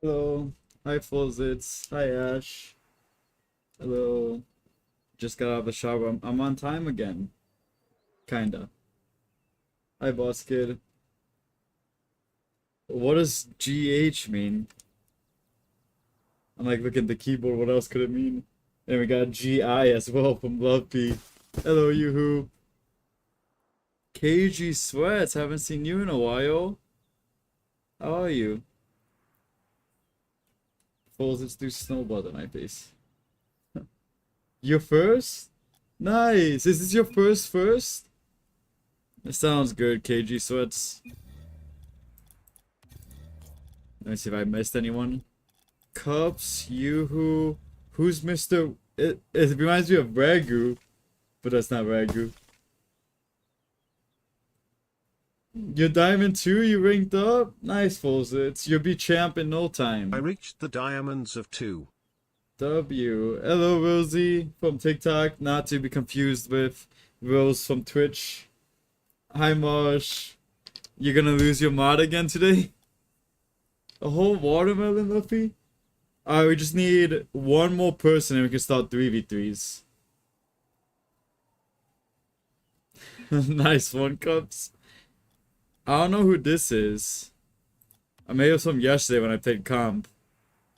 Hello. Hi, Fuzzits. Hi, Ash. Hello. Just got out of the shower. I'm on time again. Kinda. Hi, Boss Kid. What does GH mean? I'm like, look at the keyboard. What else could it mean? And we got GI as well from Lovey. Hello, Yoo-hoo. KG Sweats. Haven't seen you in a while. How are you? Fuzzits do snowball in my face. Your first? Nice! Is this your first? It sounds good, KG Sweats. Let me see if I missed anyone. Cups, Yoo-hoo. Who's Mr. It reminds me of Ragu, but that's not Ragu. You're Diamond 2, you ranked up? Nice, Fuzzits. You'll be champ in no time. I reached the diamonds of 2. W. Hello, Rosie from TikTok, not to be confused with Rose from Twitch. Hi, Marsh. You're gonna lose your mod again today? A whole watermelon, Luffy? Alright, we just need one more person and we can start 3v3s. Nice one, Cups. I don't know who this is. I may have some yesterday when I played comp.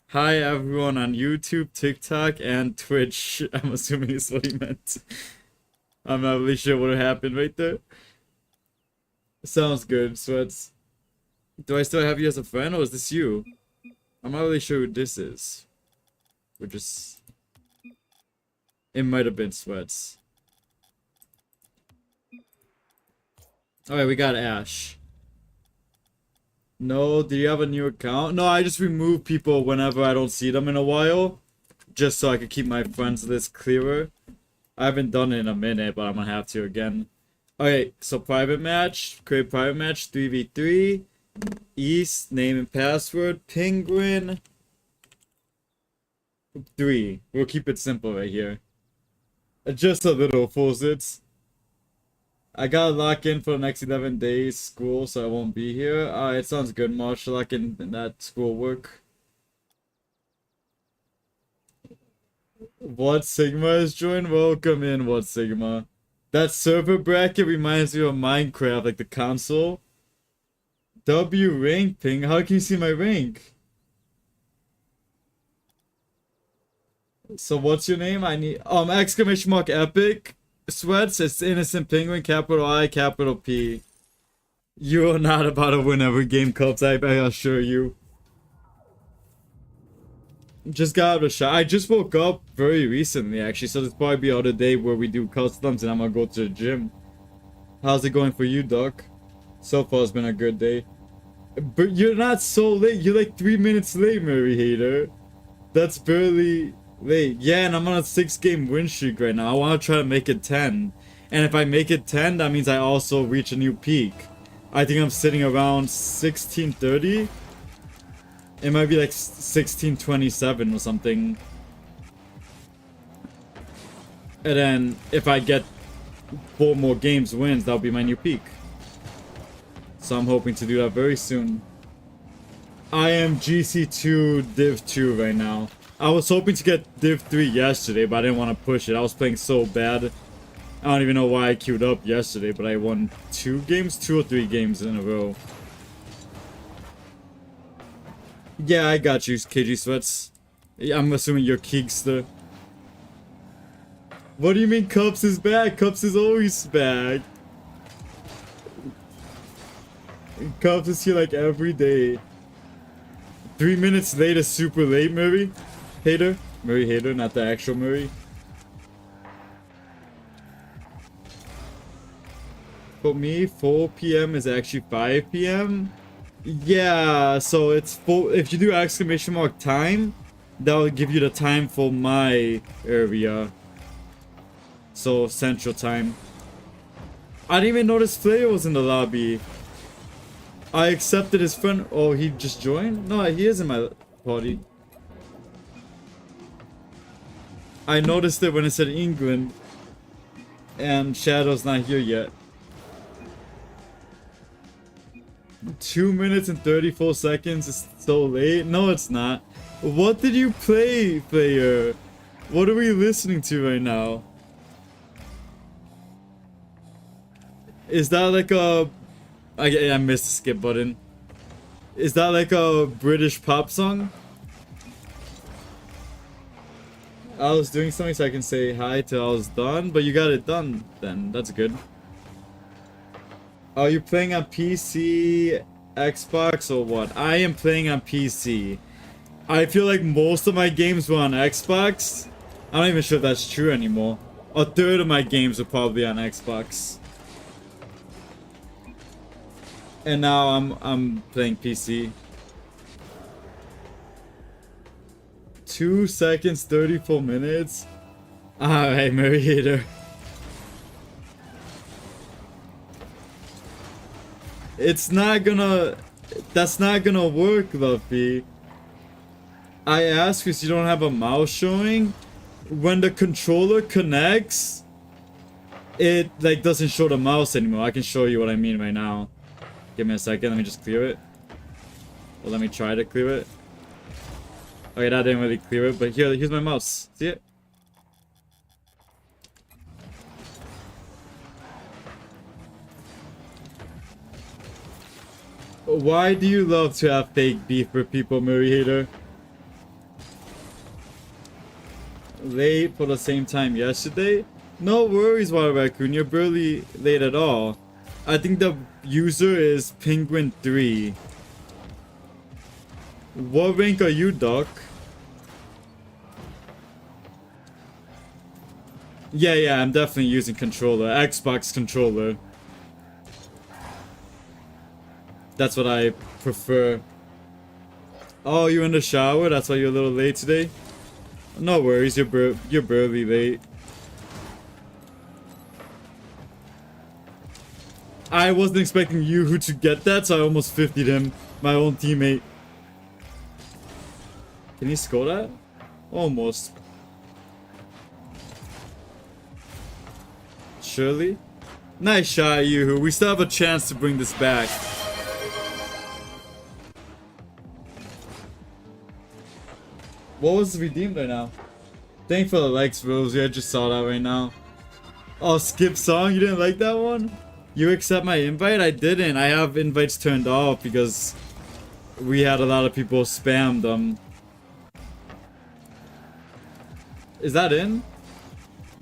Hi everyone on YouTube, TikTok, and Twitch. I'm assuming is what he meant. I'm not really sure what happened right there. Sounds good, Sweats. Do I still have you as a friend or is this you? I'm not really sure who this is. We're just... It might have been Sweats. Alright, we got Ash. No, do you have a new account? No, I just remove people whenever I don't see them in a while. Just so I can keep my friends list clearer. I haven't done it in a minute, but I'm gonna have to again. Okay, so private match. Create private match, 3v3. East, name and password. Penguin. 3. We'll keep it simple right here. Just a little, Fuzzits. I gotta lock in for the next 11 days school, so I won't be here. Alright, sounds good, Marsh. Lock in that school work. What Sigma has joined? Welcome in, What Sigma. That server bracket reminds me of Minecraft, like the console. W rank ping? How can you see my rank? So what's your name? I need exclamation mark epic. Sweats, it's innocent penguin, capital I, capital P. You are not about to win every game, Cups, I assure you. Just got out of the shot. I just woke up very recently, actually, so this will probably be another day where we do customs and I'm gonna go to the gym. How's it going for you, Duck? So far, it's been a good day. But you're not so late. You're like 3 minutes late, Mary Hater. That's barely... late. Yeah, and I'm on a 6-game win streak right now. I want to try to make it 10. And if I make it 10, that means I also reach a new peak. I think I'm sitting around 1630. It might be like 1627 or something. And then if I get 4 more games wins, that'll be my new peak. So I'm hoping to do that very soon. I am GC2 Div 2 right now. I was hoping to get Div 3 yesterday, but I didn't want to push it. I was playing so bad. I don't even know why I queued up yesterday, but I won 2 or 3 games in a row. Yeah, I got you, KG Sweats. I'm assuming you're Keegster. What do you mean Cups is back? Cups is always back. Cups is here like every day. 3 minutes late is super late, Murray. Hater? Murray Hater, not the actual Murray. For me, 4 p.m. is actually 5 p.m. Yeah, so it's full. If you do exclamation mark time, that will give you the time for my area. So central time. I didn't even notice Flair was in the lobby. I accepted his friend. Oh, he just joined? No, he is in my party. I noticed it when it said England. And Shadow's not here yet. 2 minutes and 34 seconds is so late. No, it's not. What did you play, player? What are we listening to right now? Is that like a... I missed the skip button. Is that like a British pop song? I was doing something so I can say hi till I was done, but you got it done then. That's good. Are you playing on PC, Xbox, or what? I am playing on PC. I feel like most of my games were on Xbox. I'm not even sure if that's true anymore. A third of my games were probably on Xbox. And now I'm playing PC. 2 seconds, 34 minutes. Alright, Mariator. It's not gonna... That's not gonna work, Luffy. I asked because you don't have a mouse showing. When the controller connects, it like doesn't show the mouse anymore. I can show you what I mean right now. Give me a second, let me just clear it. Or let me try to clear it. Okay, that didn't really clear it, but here's my mouse. See it? Why do you love to have fake beef with people, Murray Hater? Late for the same time yesterday? No worries, Water Raccoon, you're barely late at all. I think the user is Penguin3. What rank are you, Doc? Yeah, I'm definitely using controller. Xbox controller. That's what I prefer. Oh, you're in the shower? That's why you're a little late today? No worries, you're barely late. I wasn't expecting you to get that, so I almost 50'd him. My own teammate. Can he score that? Almost. Surely? Nice shot, Yoo-hoo. We still have a chance to bring this back. What was redeemed right now? Thank for the likes, Rosie. I just saw that right now. Oh, skip song? You didn't like that one? You accept my invite? I didn't. I have invites turned off because we had a lot of people spam them. Is that in?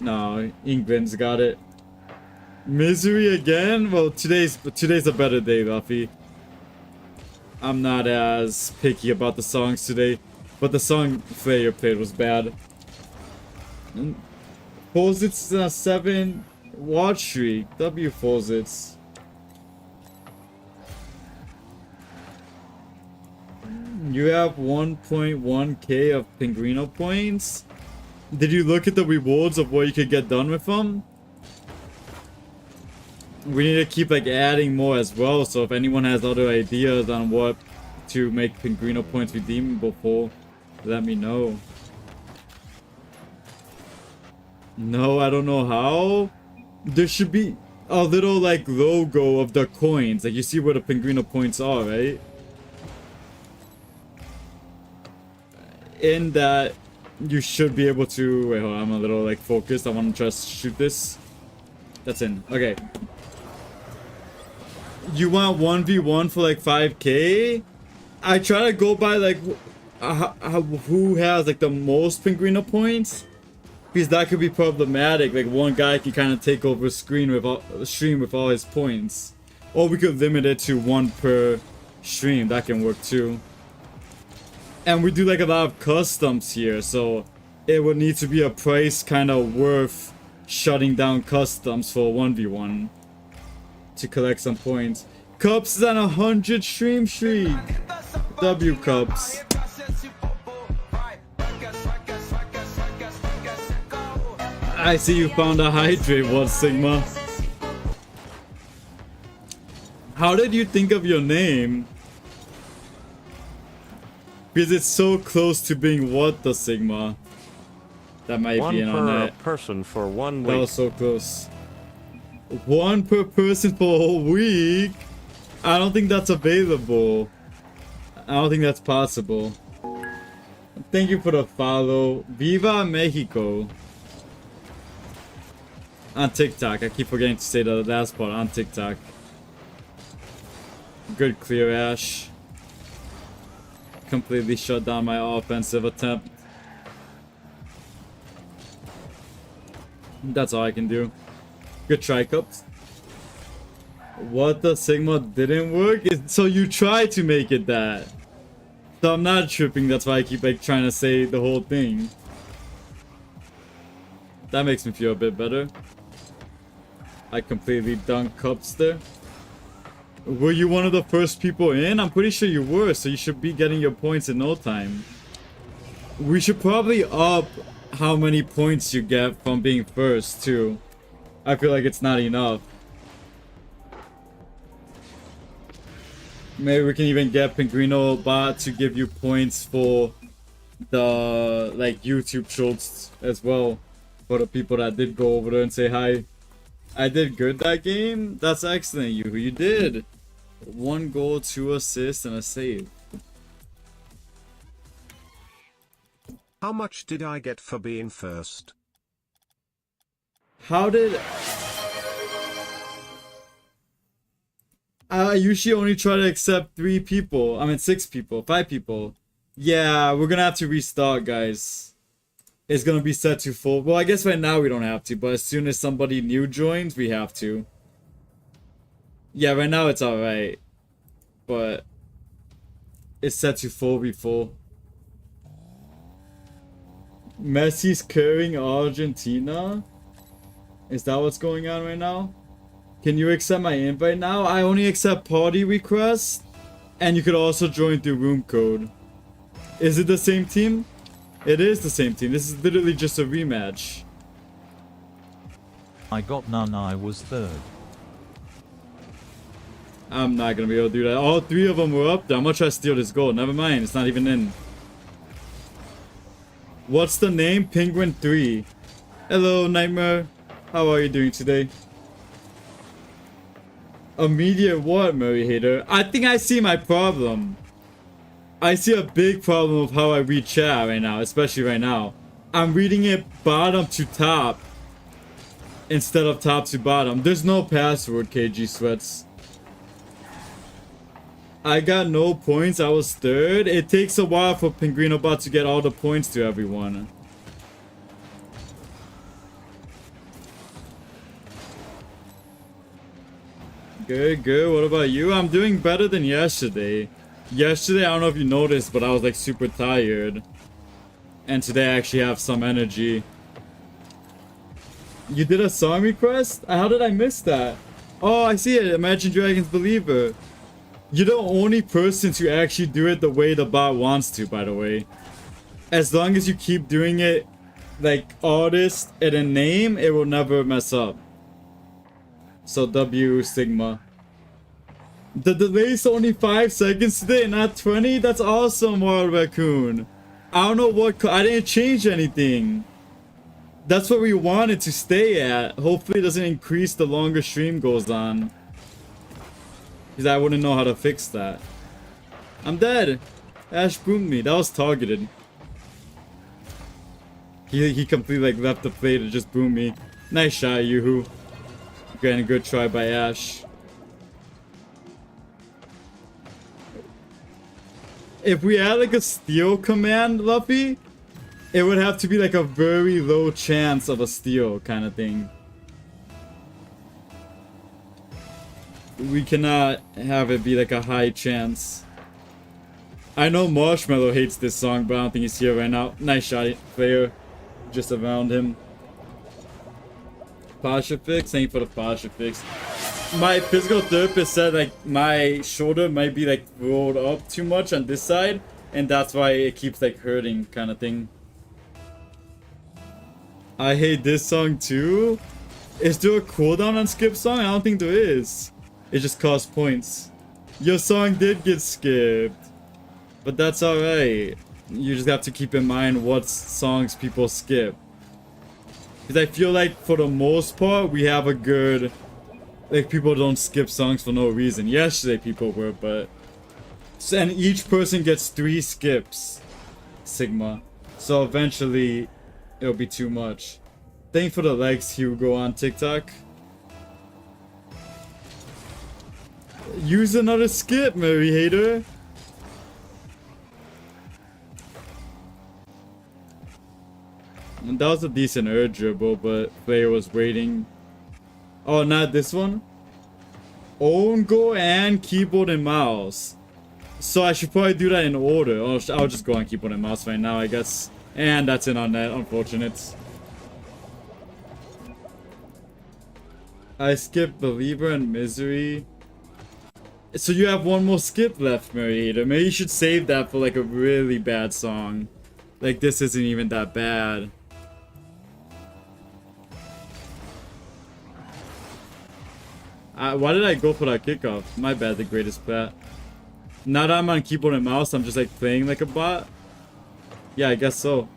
No, England's got it. Misery again? Well, today's a better day, Luffy. I'm not as picky about the songs today, but the song Flair played was bad. Fawcett's 7 watch streak. W Fawcett's. You have 1.1k of Pinguino points. Did you look at the rewards of what you could get done with them? We need to keep like adding more as well, so if anyone has other ideas on what to make Pinguino points redeemable for, let me know. No, I don't know how. There should be a little like logo of the coins, like you see where the Pinguino points are, right? In that you should be able to... Wait, hold on, I'm a little like focused. I want to just shoot this. That's in. Okay. You want 1v1 for like 5k? I try to go by like who has like the most Pinguino points, because that could be problematic. Like one guy can kind of take over stream with all his points, or we could limit it to 1 per stream. That can work too. And we do like a lot of customs here, so it would need to be a price kind of worth shutting down customs for 1v1 to collect some points. Cups is on 100 stream streak. W Cups. I see you found a hydrate, what, Sigma? How did you think of your name? Because it's so close to being what, the Sigma? That might be in on that. 1 per person for 1 week. That was so close. 1 per person for a whole week? I don't think that's available. I don't think that's possible. Thank you for the follow. Viva Mexico. On TikTok. I keep forgetting to say the last part. On TikTok. Good clear, Ash. Completely shut down my offensive attempt. That's all I can do. Good try, Cups. What the Sigma didn't work? So you tried to make it that. So I'm not tripping, that's why I keep like trying to say the whole thing. That makes me feel a bit better. I completely dunked Cups there. Were you one of the first people in? I'm pretty sure you were, so you should be getting your points in no time. We should probably up how many points you get from being first too. I feel like it's not enough. Maybe we can even get Pinguino Bot to give you points for the like YouTube shorts as well. For the people that did go over there and say hi. I did good that game. That's excellent, you did. 1 goal, 2 assists, and a save. How much did I get for being first? How did... I usually only try to accept 3 people. I mean 6 people, 5 people. Yeah, we're gonna have to restart, guys. It's gonna be set to full. Well, I guess right now we don't have to, but as soon as somebody new joins, we have to. Yeah, right now it's alright. But it's set to full before. Messi's carrying Argentina? Is that what's going on right now? Can you accept my invite now? I only accept party requests. And you could also join through room code. Is it the same team? It is the same team. This is literally just a rematch. I got none, I was third. I'm not gonna be able to do that. All 3 of them were up there. I'm gonna try to steal this goal. Never mind, it's not even in. What's the name? Penguin 3. Hello, Nightmare. How are you doing today? Immediate what, Murray Hater? I think I see my problem. I see a big problem of how I read chat right now, especially right now. I'm reading it bottom to top instead of top to bottom. There's no password, KG Sweats. I got no points. I was third. It takes a while for Pinguino Bot to get all the points to everyone. Good, good. What about you? I'm doing better than yesterday. Yesterday, I don't know if you noticed, but I was like super tired. And today I actually have some energy. You did a song request? How did I miss that? Oh, I see it. Imagine Dragons Believer. You're the only person to actually do it the way the bot wants to, by the way. As long as you keep doing it like artist and a name, it will never mess up. So W Sigma. The delay's only 5 seconds today, not 20? That's awesome, Wild Raccoon. I don't know what... I didn't change anything. That's what we wanted to stay at. Hopefully it doesn't increase the longer stream goes on. Because I wouldn't know how to fix that. I'm dead. Ash boomed me. That was targeted. He completely like left the play to just boom me. Nice shot, Yoo-hoo. Again, a good try by Ash. If we had like a steal command, Luffy, it would have to be like a very low chance of a steal kind of thing. We cannot have it be like a high chance. I know Marshmallow hates this song, but I don't think he's here right now. Nice shot, player. Just around him. Posture fix? Thank you for the posture fix. My physical therapist said like my shoulder might be like rolled up too much on this side, and that's why it keeps like hurting kind of thing. I hate this song too. Is there a cooldown on skip song? I don't think there is. It just costs points. Your song did get skipped, but that's alright. You just have to keep in mind what songs people skip. Because I feel like for the most part we have a good Like, people don't skip songs for no reason. Yesterday people were, but... And each person gets 3 skips, Sigma. So eventually, it'll be too much. Thank you for the likes, Hugo, on TikTok. Use another skip, Mary Hater. And that was a decent air dribble, but player was waiting. Oh, not this one? Own goal and keyboard and mouse. So I should probably do that in order. I'll just go on keyboard and mouse right now, I guess. And that's it on that, unfortunate. I skipped Believer and Misery. So you have one more skip left, Mary Hater. Maybe you should save that for like a really bad song. Like, this isn't even that bad. Why did I go for that kickoff? My bad, the greatest bat. Now that I'm on keyboard and mouse, I'm just like playing like a bot. Yeah, I guess so.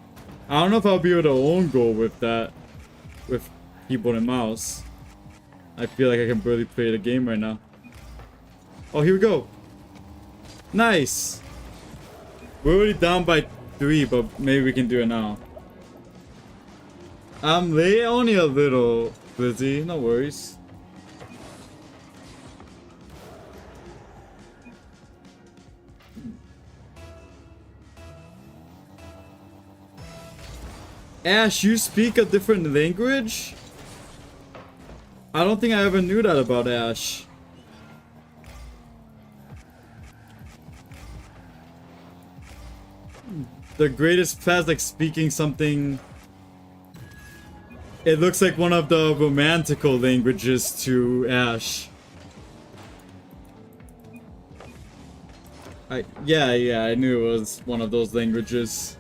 I don't know if I'll be able to own goal with that. With keyboard and mouse. I feel like I can barely play the game right now. Oh, here we go. Nice. We're already down by 3, but maybe we can do it now. I'm late, only a little, Lizzie. No worries. Ash, you speak a different language? I don't think I ever knew that about Ash. The greatest class, like speaking something. It looks like one of the romantical languages to Ash. Yeah, I knew it was one of those languages.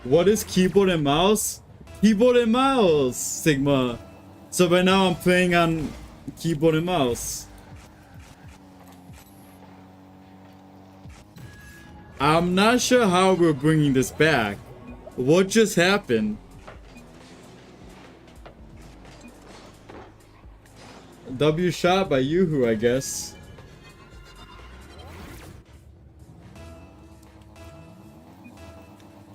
What is keyboard and mouse? Keyboard and mouse, Sigma. So right now I'm playing on keyboard and mouse. I'm not sure how we're bringing this back. What just happened? W shot by Yoo-Hoo, I guess.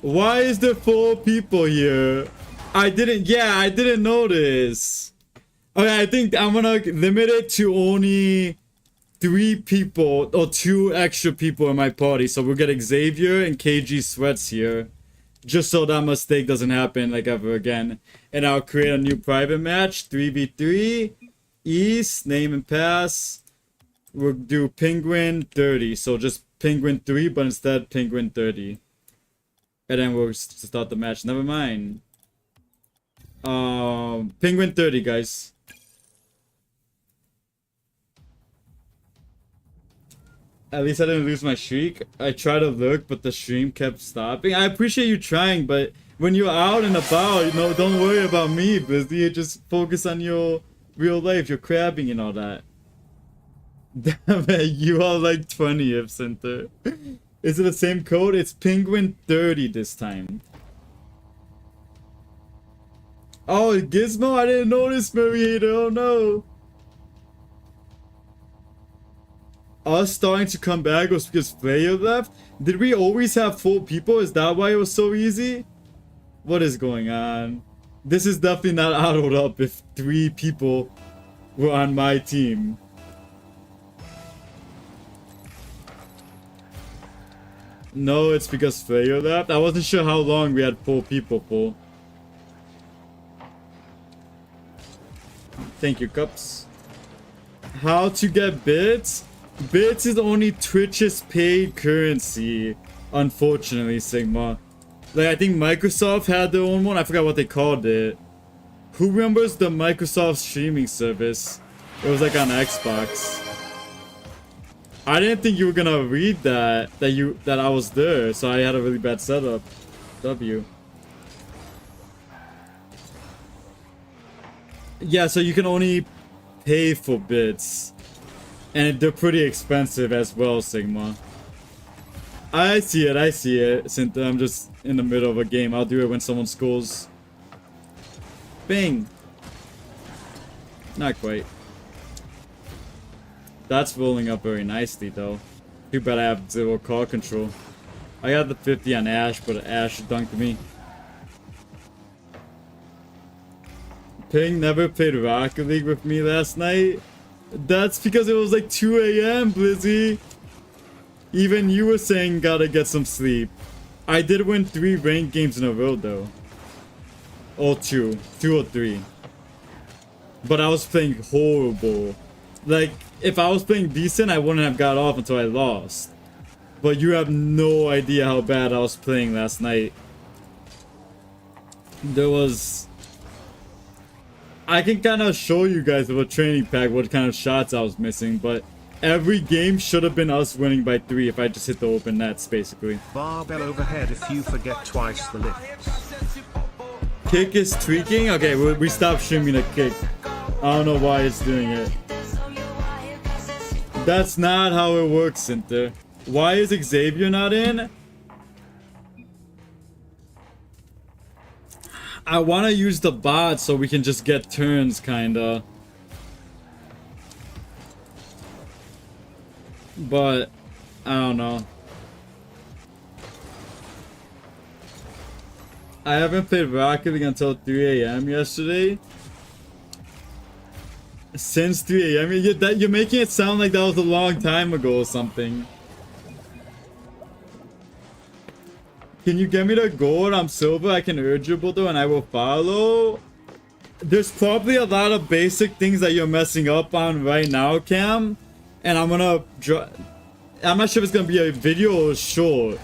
Why is there 4 people here? I didn't notice. Okay, I think I'm gonna limit it to only 3 people or 2 extra people in my party. So we'll get Xavier and KG Sweats here. Just so that mistake doesn't happen like ever again. And I'll create a new private match, 3v3. East, name and pass. We'll do Penguin 30. So just Penguin 3, but instead Penguin 30. And then we'll start the match. Never mind. Penguin 30, guys. At least I didn't lose my streak. I tried to look, but the stream kept stopping. I appreciate you trying, but when you're out and about, you know, don't worry about me, Busy. Just focus on your real life, your crabbing and all that. Damn it, you are like 20th center. Is it the same code? It's Penguin 30 this time. Oh, Gizmo? I didn't notice, Marietta. Oh no. Us starting to come back was because player left? Did we always have 4 people? Is that why it was so easy? What is going on? This is definitely not autoed up if 3 people were on my team. No, it's because Slayer left. I wasn't sure how long we had 4 people for. Thank you, Cups. How to get bits? Bits is only Twitch's paid currency. Unfortunately, Sigma. Like, I think Microsoft had their own one. I forgot what they called it. Who remembers the Microsoft streaming service? It was like on Xbox. I didn't think you were gonna read that I was there, so I had a really bad setup. W. Yeah, so you can only pay for bits. And they're pretty expensive as well, Sigma. I see it. Since I'm just in the middle of a game, I'll do it when someone scores. Bang! Not quite. That's rolling up very nicely though. Too bad I have 0 car control. I got the 50 on Ash, but Ash dunked me. Ping never played Rocket League with me last night. That's because it was like 2 a.m. Blizzy. Even you were saying gotta get some sleep. I did win 3 ranked games in a row though. Or 2 or 3. But I was playing horrible. Like, if I was playing decent, I wouldn't have got off until I lost. But you have no idea how bad I was playing last night. There was... I can kind of show you guys with a training pack what kind of shots I was missing, but every game should have been us winning by 3 if I just hit the open nets, basically. Barbell overhead if you forget twice the lifts. Kick is tweaking? Okay, we stopped streaming a kick. I don't know why it's doing it. That's not how it works, Cynthia. Why is Xavier not in? I want to use the bot so we can just get turns, kinda. But, I don't know. I haven't played Rocket League until 3 a.m. yesterday. Since 3 a.m. You're making it sound like that was a long time ago or something. Can you get me to gold? I'm silver. I can urge you, Buddha, and I will follow. There's probably a lot of basic things that you're messing up on right now, Cam. And I'm gonna I'm not sure if it's gonna be a video or short.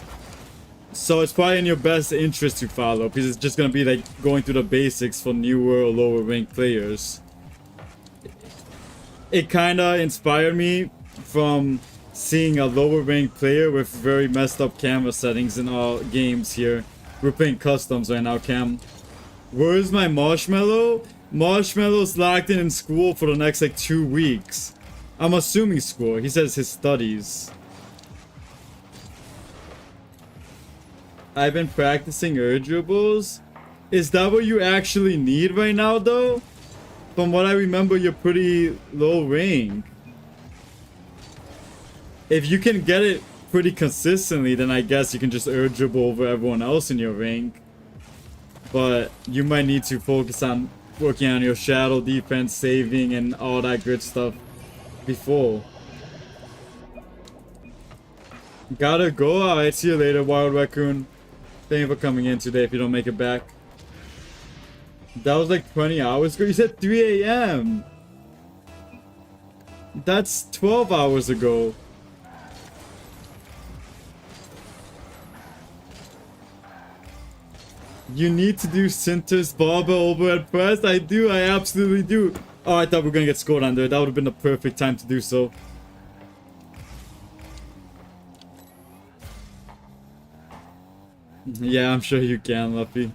So it's probably in your best interest to follow, because it's just gonna be like going through the basics for newer or lower ranked players. It kinda inspired me from seeing a lower ranked player with very messed up camera settings in all games here. We're playing customs right now, Cam. Where's my Marshmallow? Marshmallow's locked in school for the next like 2 weeks. I'm assuming school. He says his studies. I've been practicing urgeables. Is that what you actually need right now though? From what I remember, you're pretty low rank. If you can get it pretty consistently, then I guess you can just urgeable over everyone else in your rank. But you might need to focus on working on your shadow defense, saving, and all that good stuff before. Gotta go. Alright, see you later, Wild Raccoon. Thank you for coming in today if you don't make it back. That was like 20 hours ago. You said 3 a.m. That's 12 hours ago. You need to do Cinter's barbell overhead press. I do. I absolutely do. Oh, I thought we were going to get scored on there. That would have been the perfect time to do so. Yeah, I'm sure you can, Luffy.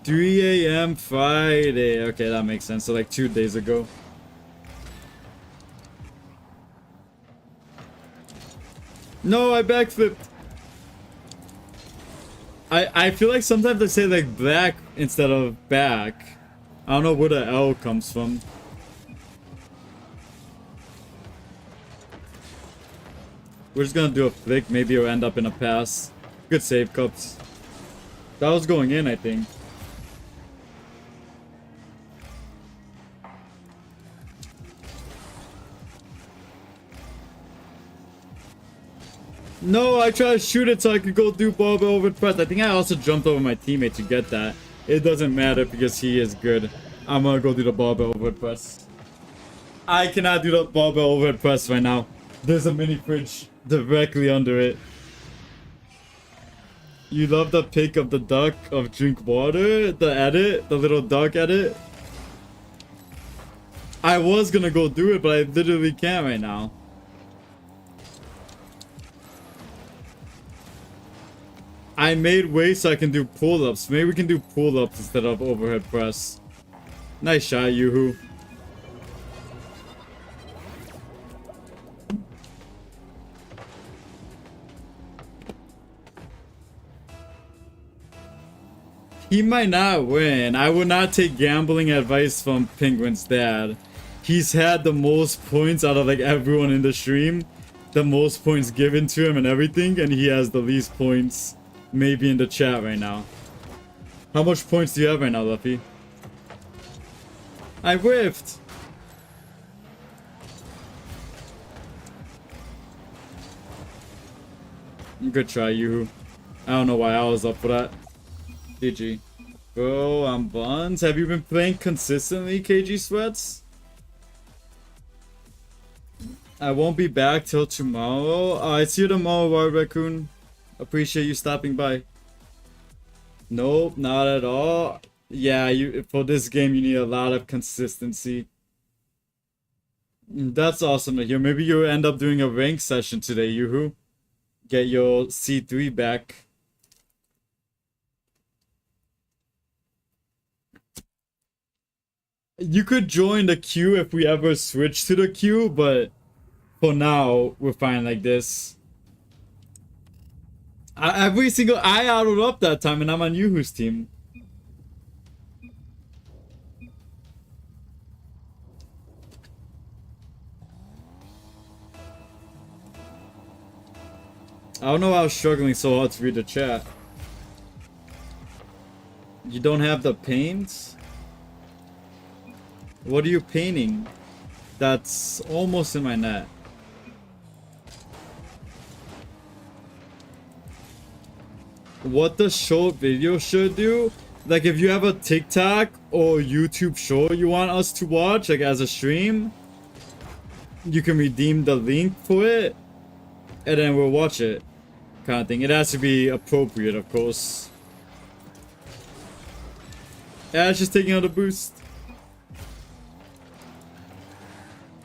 $3 a.m. Friday. Okay, that makes sense. So like 2 days ago. No, I backflipped. I feel like sometimes I say like black instead of back. I don't know where the L comes from. We're just gonna do a flick. Maybe it'll end up in a pass. Good save, Cups. That was going in, I think. No, I tried to shoot it so I could go do barbell overhead press. I think I also jumped over my teammate to get that. It doesn't matter because he is good. I'm gonna go do the barbell overhead press. I cannot do the barbell overhead press right now. There's a mini fridge directly under it. You love the pic of the duck of drink water? The edit? The little duck edit? I was gonna go do it, but I literally can't right now. I made weights so I can do pull-ups. Maybe we can do pull-ups instead of overhead press. Nice shot, Yoo-hoo. He might not win. I would not take gambling advice from Penguin's dad. He's had the most points out of like everyone in the stream. The most points given to him and everything, and he has the least points maybe in the chat right now. How much points do you have right now, Luffy? I whiffed. Good try, Yoo-hoo. I don't know why I was up for that. GG. Bro, I'm buns. Have you been playing consistently, KG Sweats? I won't be back till tomorrow. I see you tomorrow, Wild Raccoon. Appreciate you stopping by. Nope, not at all. Yeah, you for this game you need a lot of consistency. That's awesome to hear. Maybe you'll end up doing a rank session today, Yoo-hoo. Get your C3 back. You could join the queue if we ever switch to the queue, but for now, we're fine like this. Every single I autoed up that time, and I'm on Yoo-hoo's team. I don't know why I was struggling so hard to read the chat. You don't have the paint? What are you painting? That's almost in my net. What the short video should do? Like if you have a TikTok or YouTube short you want us to watch, like as a stream, you can redeem the link for it, and then we'll watch it. Kind of thing. It has to be appropriate, of course. Yeah, it's just taking out a boost.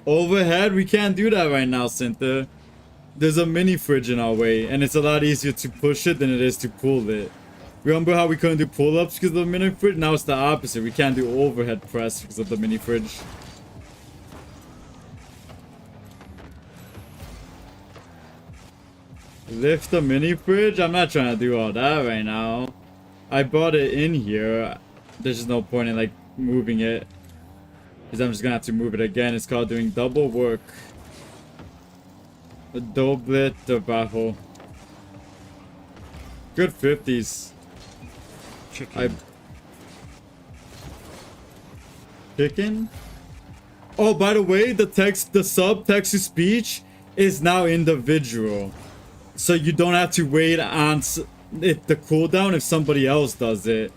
Overhead, we can't do that right now, Cynthia. There's a mini fridge in our way, and it's a lot easier to push it than it is to pull it. Remember how we couldn't do pull-ups because of the mini fridge? Now it's the opposite. We can't do overhead press because of the mini fridge. Lift the mini fridge? I'm not trying to do all that right now. I brought it in here. There's just no point in like moving it, because I'm just gonna have to move it again. It's called doing double work. Doble trabajo. Good 50s. Chicken. Chicken? Oh, by the way, the sub text to speech is now individual. So you don't have to wait on the cooldown if somebody else does it.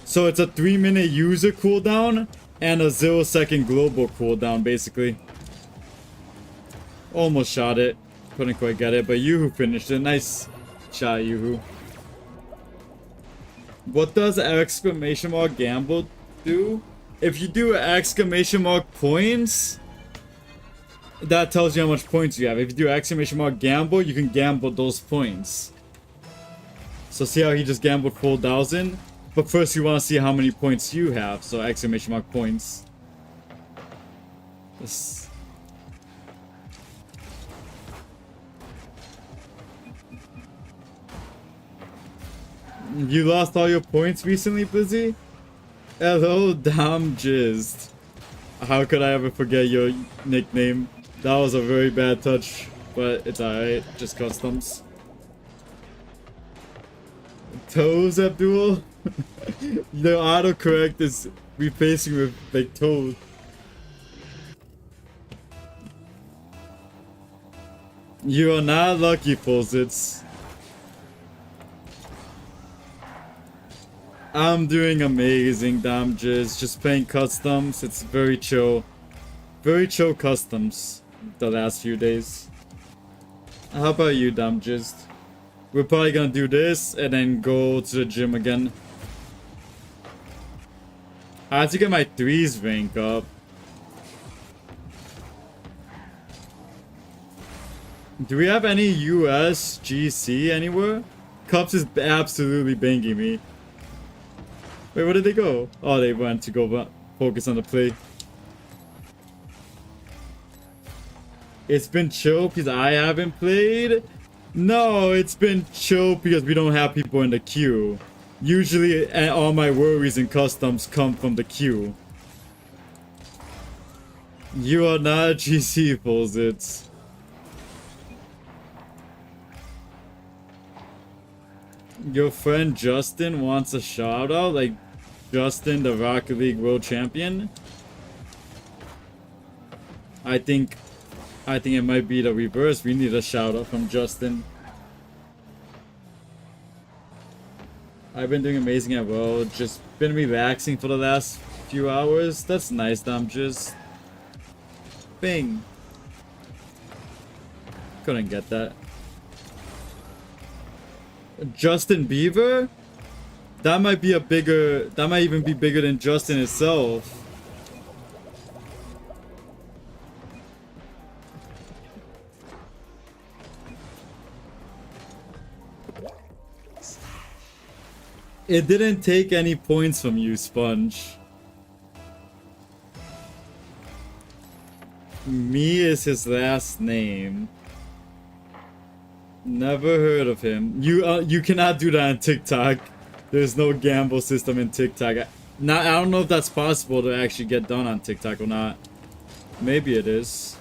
So it's a 3-minute user cooldown and a 0-second global cooldown, basically. Almost shot it. Couldn't quite get it, but Yoo-hoo finished it. Nice shot, Yoo-hoo. What does exclamation mark gamble do? If you do exclamation mark points, that tells you how much points you have. If you do exclamation mark gamble, you can gamble those points. So see how he just gambled 4,000? But first you want to see how many points you have. So exclamation mark points. This. You lost all your points recently, Blizzy? Hello, damn jizzed. How could I ever forget your nickname? That was a very bad touch, but it's alright. Just customs. Toes, Abdul? The autocorrect is replacing with like toes. You are not lucky, Fulzits. I'm doing amazing, damn jizz. Just playing customs. It's very chill. Very chill customs the last few days. How about you, damn jizz? We're probably gonna do this and then go to the gym again. I have to get my 3s rank up. Do we have any US GC anywhere? Cups is absolutely banging me. Wait, where did they go? Oh, they went to go focus on the play. It's been chill because I haven't played? No, it's been chill because we don't have people in the queue. Usually, all my worries and customs come from the queue. You are not GC, Pulsits. Your friend Justin wants a shout out? Like, Justin, the Rocket League World Champion? I think it might be the reverse. We need a shout out from Justin. I've been doing amazing at well. Just been relaxing for the last few hours. That's nice. I'm just... Bing. Couldn't get that. Justin Bieber? That might be a bigger... That might even be bigger than Justin itself. It didn't take any points from you, Sponge. Me is his last name. Never heard of him. You cannot do that on TikTok. There's no gamble system in TikTok. I don't know if that's possible to actually get done on TikTok or not. Maybe it is.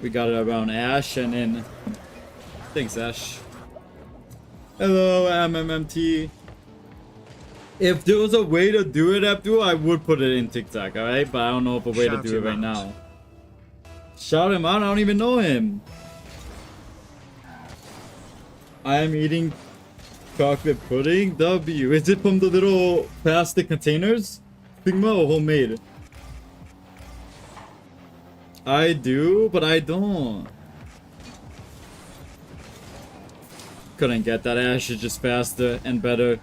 We got it around Ash and then... Thanks, Ash. Hello, MMMT. If there was a way to do it, Abdul, I would put it in TikTok, alright? But I don't know of a way to do it right now. Shout him out, I don't even know him. I am eating chocolate pudding. W. Is it from the little plastic containers? Figma or homemade? I do, but I don't. Couldn't get that. Ash is just faster and better.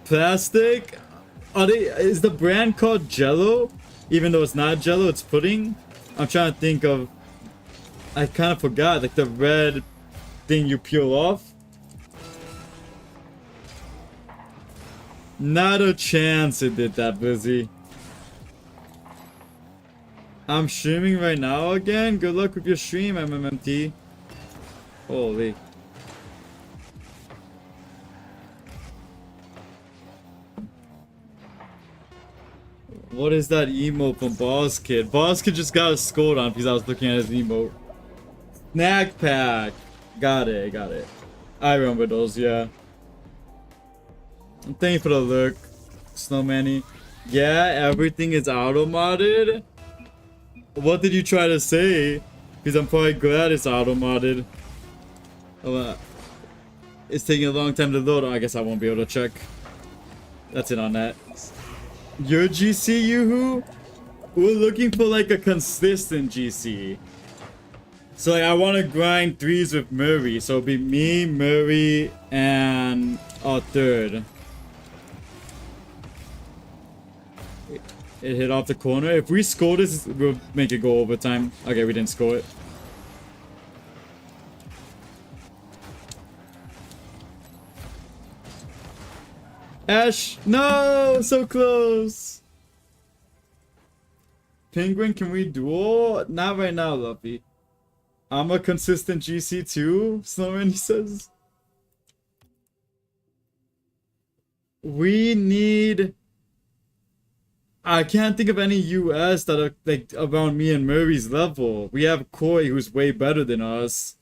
Plastic? Is the brand called Jello? Even though it's not Jello, it's pudding? I'm trying to think of... I kind of forgot, like the red thing you peel off. Not a chance it did that, Blizzy. I'm streaming right now again. Good luck with your stream, MMMT. Holy. What is that emote from Boss Kid? Boss Kid just got a scold on because I was looking at his emote. Snack pack. Got it. I remember those, yeah. Thank you for the look, Snowmanny. Yeah, everything is auto-modded. What did you try to say? Because I'm probably glad it's auto-modded. It's taking a long time to load. I guess I won't be able to check. That's it on that. Your GC, Yoo-hoo? We're looking for like a consistent GC. So like I want to grind threes with Murray. So it'll be me, Murray, and a third. It hit off the corner. If we score this, we'll make it go overtime. Okay, we didn't score it. Ash! No! So close! Penguin, can we duel? Not right now, Luffy. I'm a consistent GC2, Snowman, he says. We need... I can't think of any US that are like around me and Murray's level. We have Koi, who's way better than us.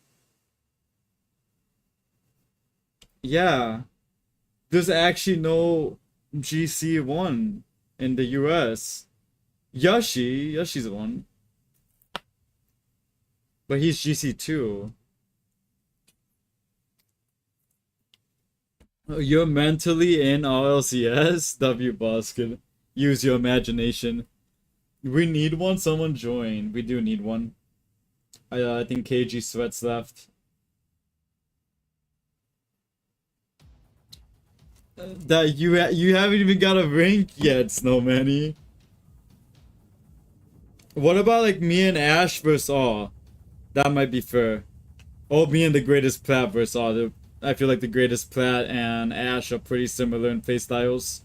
Yeah. There's actually no GC1 in the US. Yoshi's one. But he's GC2. You're mentally in RLCS? W Basket. Use your imagination. We need one. Someone join. We do need one. I think KG Sweats left. That you haven't even got a rank yet, Snowmanny. What about like me and Ash versus all? That might be fair. Oh, me and the greatest Plat versus all. I feel like the greatest Plat and Ash are pretty similar in playstyles.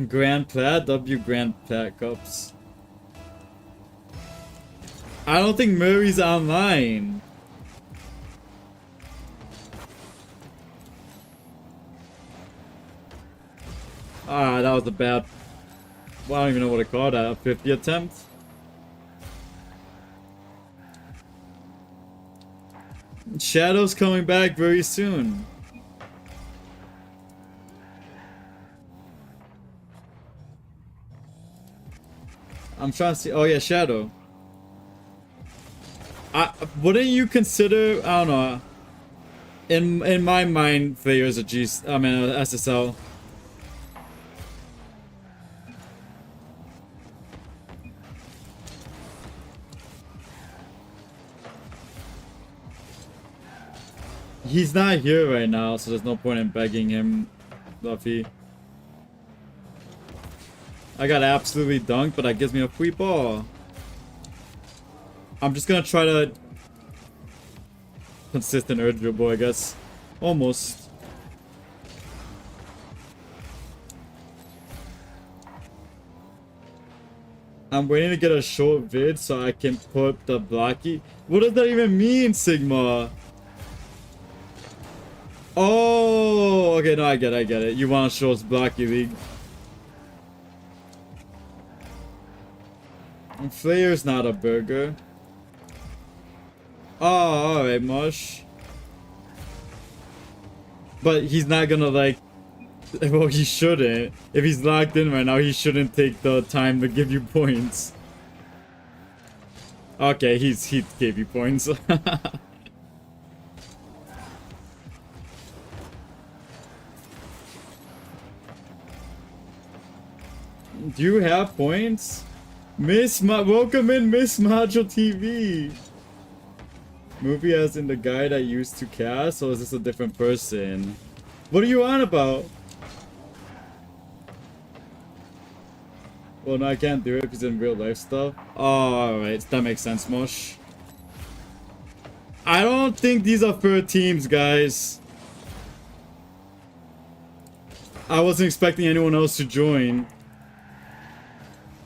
Grand Plat, W Grand Plat Cups. I don't think Murray's online. Ah, that was a bad... Well, I don't even know what to call that. A 50 attempt? Shadow's coming back very soon. I'm trying to see... Oh yeah, Shadow. Wouldn't you consider... I don't know. In my mind, Flair is a SSL. He's not here right now, so there's no point in begging him, Luffy. I got absolutely dunked, but that gives me a free ball. I'm just gonna try to... Consistent urge dribble, I guess. Almost. I'm waiting to get a short vid so I can put the blocky. What does that even mean, Sigma? Oh, okay, no, I get it. You want to show us Blocky League. And Flair's not a burger. Oh, alright, Mush. But he's not gonna, like... Well, he shouldn't. If he's locked in right now, he shouldn't take the time to give you points. Okay, he gave you points. Do you have points? Welcome in, Miss Macho TV. Movie as in the guy that used to cast, or is this a different person? What are you on about? Well, no, I can't do it because in real life stuff. Oh, alright, that makes sense, Mush. I don't think these are fair teams, guys. I wasn't expecting anyone else to join.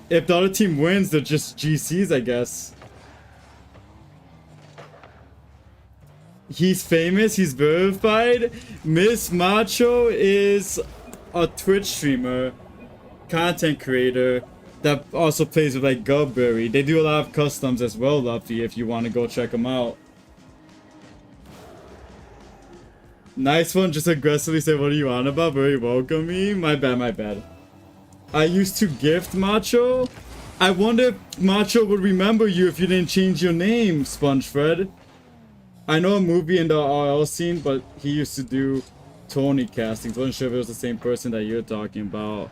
If the other team wins, they're just GCs, I guess. He's famous, he's verified. Miss Macho is a Twitch streamer, content creator, that also plays with like Gubberry. They do a lot of customs as well, Luffy, if you want to go check them out. Nice one, just aggressively say, what are you on about? Very welcoming. My bad. I used to gift Macho. I wonder if Macho would remember you if you didn't change your name, SpongeFred. I know a movie in the RL scene, but he used to do Tony castings. Wasn't sure if it was the same person that you're talking about.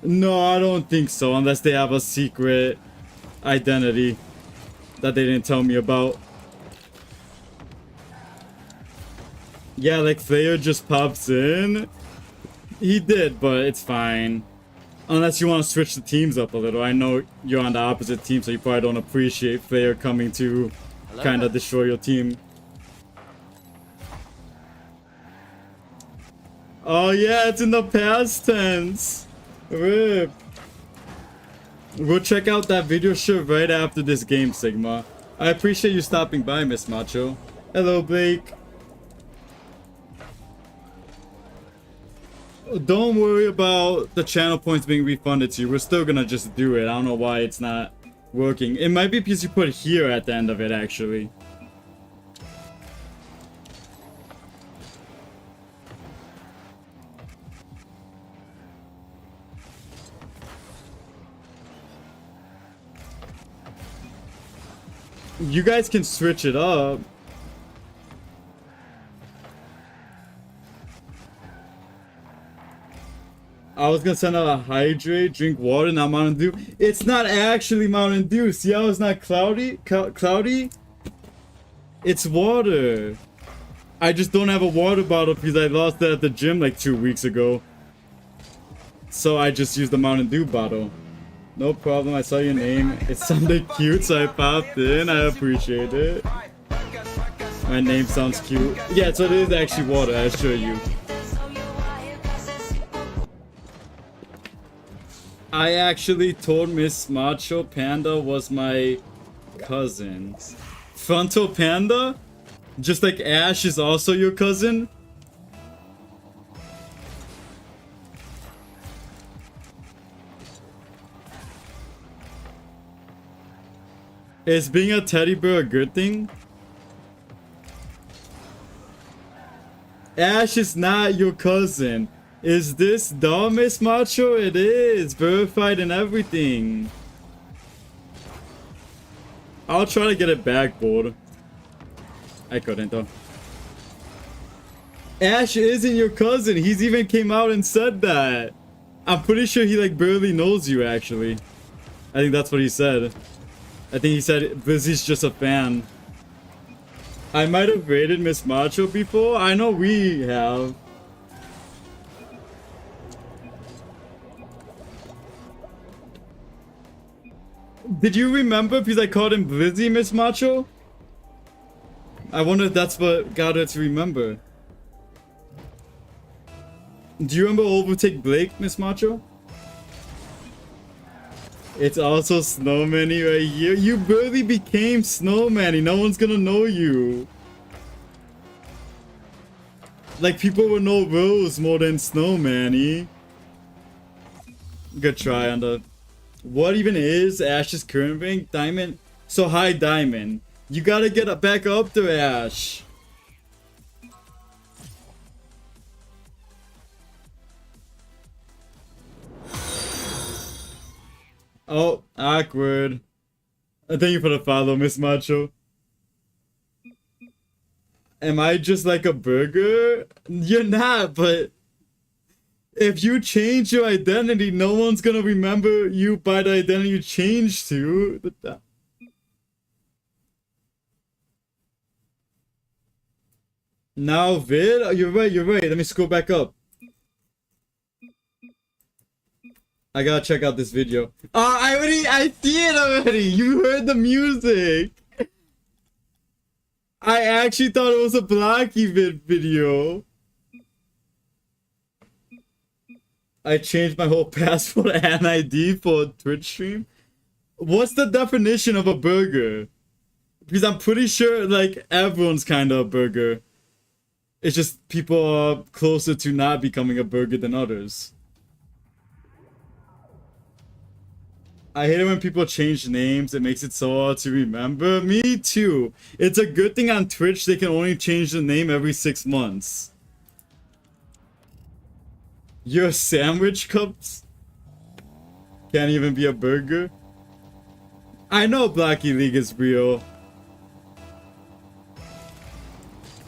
No, I don't think so, unless they have a secret identity that they didn't tell me about. Yeah, like Flair just pops in. He did, but it's fine. Unless you want to switch the teams up a little. I know you're on the opposite team, so you probably don't appreciate Flair coming to kind of destroy your team. Oh yeah, it's in the past tense. Rip. We'll check out that video show right after this game, Sigma. I appreciate you stopping by, Miss Macho. Hello, Blake. Don't worry about the channel points being refunded to you. We're still gonna just do it. I don't know why it's not working. It might be because you put here at the end of it, actually. You guys can switch it up. I was gonna send out a hydrate, drink water, not Mountain Dew. It's not actually Mountain Dew. See how it's not cloudy? Cloudy? It's water. I just don't have a water bottle because I lost it at the gym like 2 weeks ago. So I just used the Mountain Dew bottle. No problem, I saw your name. It sounded cute, so I popped in. I appreciate it. My name sounds cute. Yeah, so it is actually water, I assure you. I actually told Miss Macho Panda was my cousin. Frontal Panda? Just like Ash is also your cousin? Is being a teddy bear a good thing? Ash is not your cousin. Is this dumb, Miss Macho? It is. Verified and everything. I'll try to get it back, board. I couldn't, though. Ash isn't your cousin. He's even came out and said that. I'm pretty sure he, like, barely knows you, actually. I think that's what he said. I think he said Blizzy's just a fan. I might have rated Miss Macho before. I know we have. Did you remember because I called him Blizzy, Miss Macho? I wonder if that's what got her to remember. Do you remember Overtake Blake, Miss Macho? It's also Snowmanny right here. You barely became Snowmanny. No one's gonna know you. Like, people would know Rose more than Snowmanny. Good try on the... What even is Ash's current rank? Diamond? So high Diamond. You gotta get back up there, Ash. Oh, awkward. Thank you for the follow, Miss Macho. Am I just like a burger? You're not, but... If you change your identity, no one's gonna remember you by the identity you changed to. Now, Vid? You're right, you're right. Let me scroll back up. I gotta check out this video. Oh, I see it already! You heard the music! I actually thought it was a Blocky Vid video. I changed my whole passport and ID for a Twitch stream. What's the definition of a burger? Because I'm pretty sure, like, everyone's kind of a burger. It's just people are closer to not becoming a burger than others. I hate it when people change names. It makes it so hard to remember. Me too. It's a good thing on Twitch they can only change the name every 6 months. Your sandwich cups can't even be a burger. I know Blocky League is real.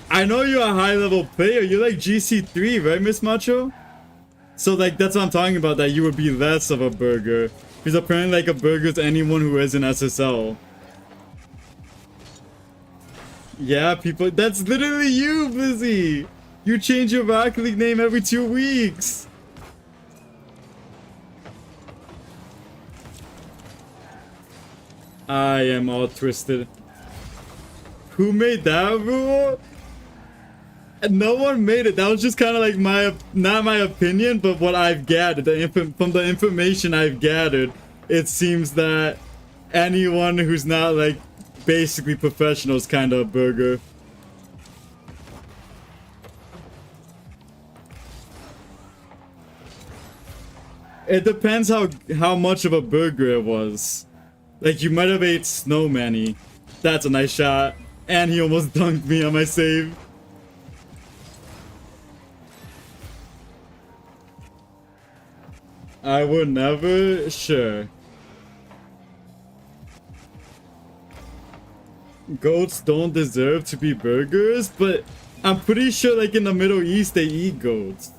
I know you're a high level player. You're like GC3, right, Miss Macho? So like that's what I'm talking about, that you would be less of a burger. Because apparently like a burger is anyone who is an SSL. Yeah, people, that's literally you, Blizzy. You change your Rocket League name every 2 weeks. I am all twisted. Who made that rule? No one made it. That was just kind of like not my opinion, but what I've gathered. From the information I've gathered, it seems that anyone who's not like basically professional is kind of a burger. It depends how much of a burger it was. Like, you might have ate Snowmanny. That's a nice shot. And he almost dunked me on my save. I would never... Sure. Goats don't deserve to be burgers, but I'm pretty sure like in the Middle East they eat goats.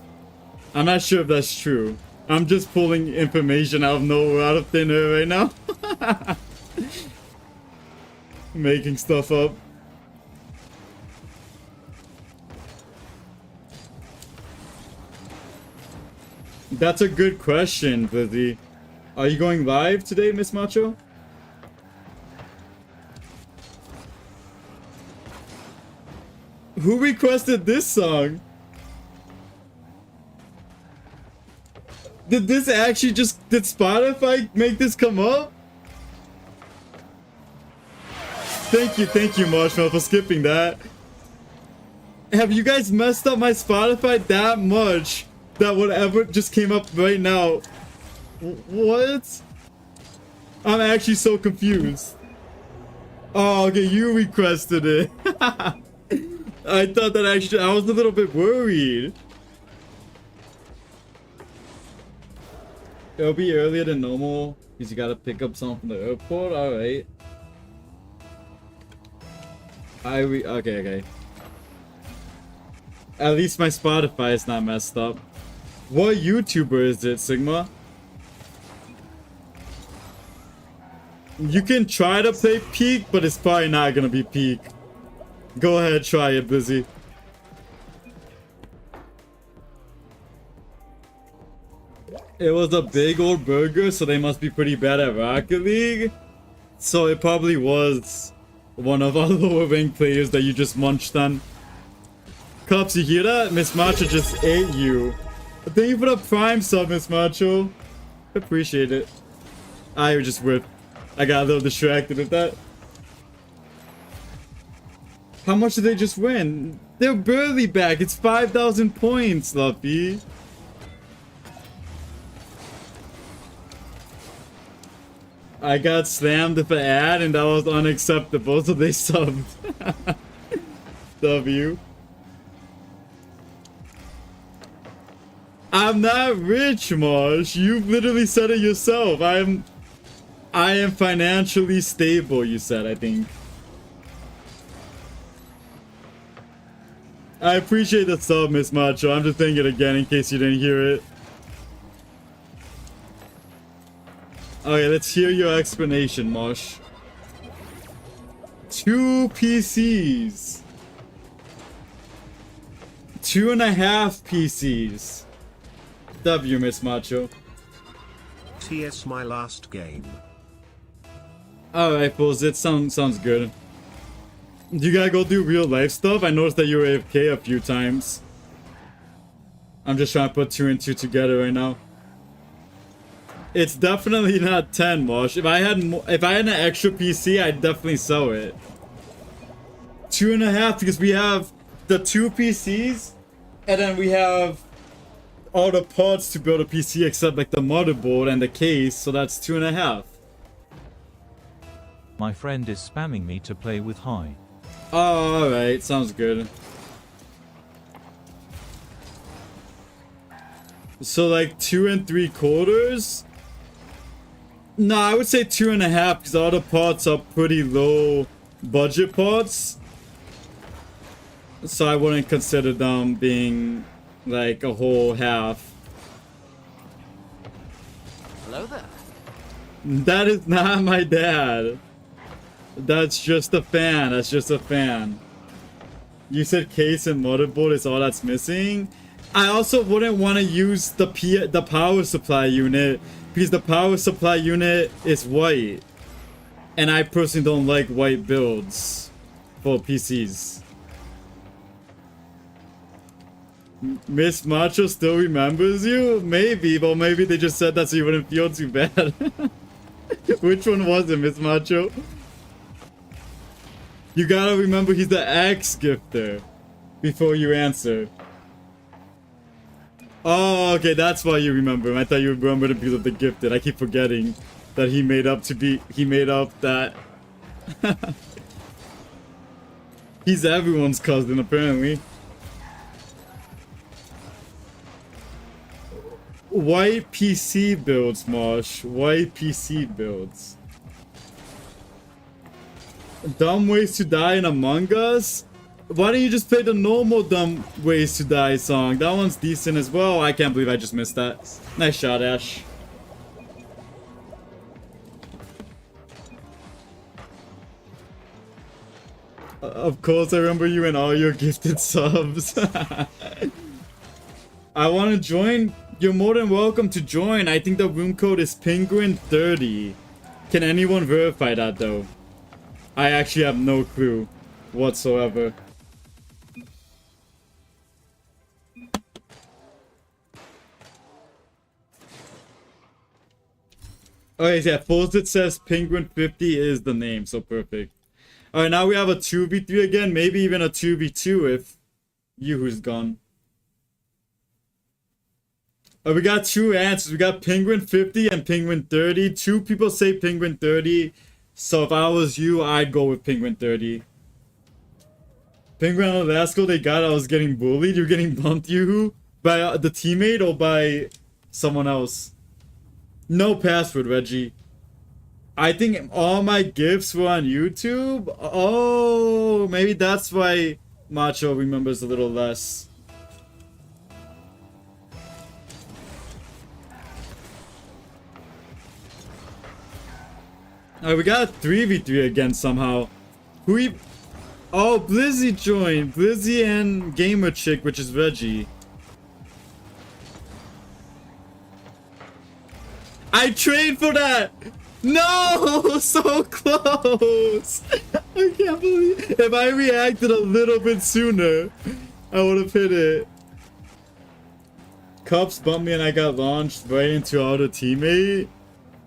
I'm not sure if that's true. I'm just pulling information out of nowhere, out of thin air right now. Making stuff up. That's a good question, Blizzy. Are you going live today, Miss Macho? Who requested this song? Did this actually just... Did Spotify make this come up? Thank you, Marshmallow, for skipping that. Have you guys messed up my Spotify that much that whatever just came up right now? What? I'm actually so confused. Oh, okay, you requested it. I thought that actually, I was a little bit worried. It'll be earlier than normal because you gotta pick up someone from the airport. Alright. Okay. At least my Spotify is not messed up. What YouTuber is it, Sigma? You can try to play Peak, but it's probably not gonna be Peak. Go ahead, try it, Busy. It was a big old burger, so they must be pretty bad at Rocket League. So it probably was one of our lower ranked players that you just munched on. Cups, you hear that? Miss Macho just ate you. Thank you for the prime sub, Miss Macho. Appreciate it. I just whipped. I got a little distracted with that. How much did they just win? They're barely back. It's 5,000 points, Luffy. I got slammed with an ad and that was unacceptable, so they subbed. W. I'm not rich, Marsh. You've literally said it yourself. I am financially stable, you said, I think. I appreciate the sub, Miss Macho. I'm just saying it again in case you didn't hear it. Okay, let's hear your explanation, Marsh. 2 PCs. 2.5 PCs. W, Miss Macho. TS my last game. Alright, fools, it sounds good. You gotta go do real life stuff? I noticed that you were AFK a few times. I'm just trying to put 2 and 2 together right now. It's definitely not 10, Mosh. If I had an extra PC, I'd definitely sell it. 2.5 because we have the 2 PCs, and then we have all the parts to build a PC except like the motherboard and the case, so that's 2.5. My friend is spamming me to play with Hi. Oh, alright, sounds good. So like 2 3/4? No, I would say 2.5 because all the parts are pretty low budget parts. So I wouldn't consider them being like a whole half. Hello there. That is not my dad. That's just a fan. That's just a fan. You said case and motherboard is all that's missing. I also wouldn't want to use the power supply unit because the power supply unit is white. And I personally don't like white builds for PCs. Miss Macho still remembers you? Maybe, but maybe they just said that so you wouldn't feel too bad. Which one was it, Miss Macho? You gotta remember he's the ex-gifter before you answer. Oh, okay, that's why you remember him. I thought you remembered him because of the gifted. I keep forgetting that he made up that. He's everyone's cousin, apparently. White PC builds, Marsh. White PC builds. Dumb ways to die in Among Us? Why don't you just play the normal Dumb Ways to Die song? That one's decent as well. I can't believe I just missed that. Nice shot, Ash. Of course, I remember you and all your gifted subs. I want to join. You're more than welcome to join. I think the room code is Penguin30. Can anyone verify that though? I actually have no clue whatsoever. Okay, yeah, Fawcett says Penguin50 is the name, so perfect. Alright, now we have a 2v3 again, maybe even a 2v2 if Yoo-Hoo's gone. We got 2 answers. We got Penguin50 and Penguin30. 2 people say Penguin30. So if I was you, I'd go with Penguin 30. Penguin on the last goal they got, I was getting bullied. You're getting bumped, you by the teammate or by someone else? No password, Reggie. I think all my gifts were on YouTube. Oh, maybe that's why Macho remembers a little less. Alright, we got a 3v3 again somehow. Oh, Blizzy joined. Blizzy and Gamer Chick, which is Reggie. I trained for that! No! So close! I can't believe... If I reacted a little bit sooner, I would have hit it. Cups bumped me and I got launched right into our other teammate.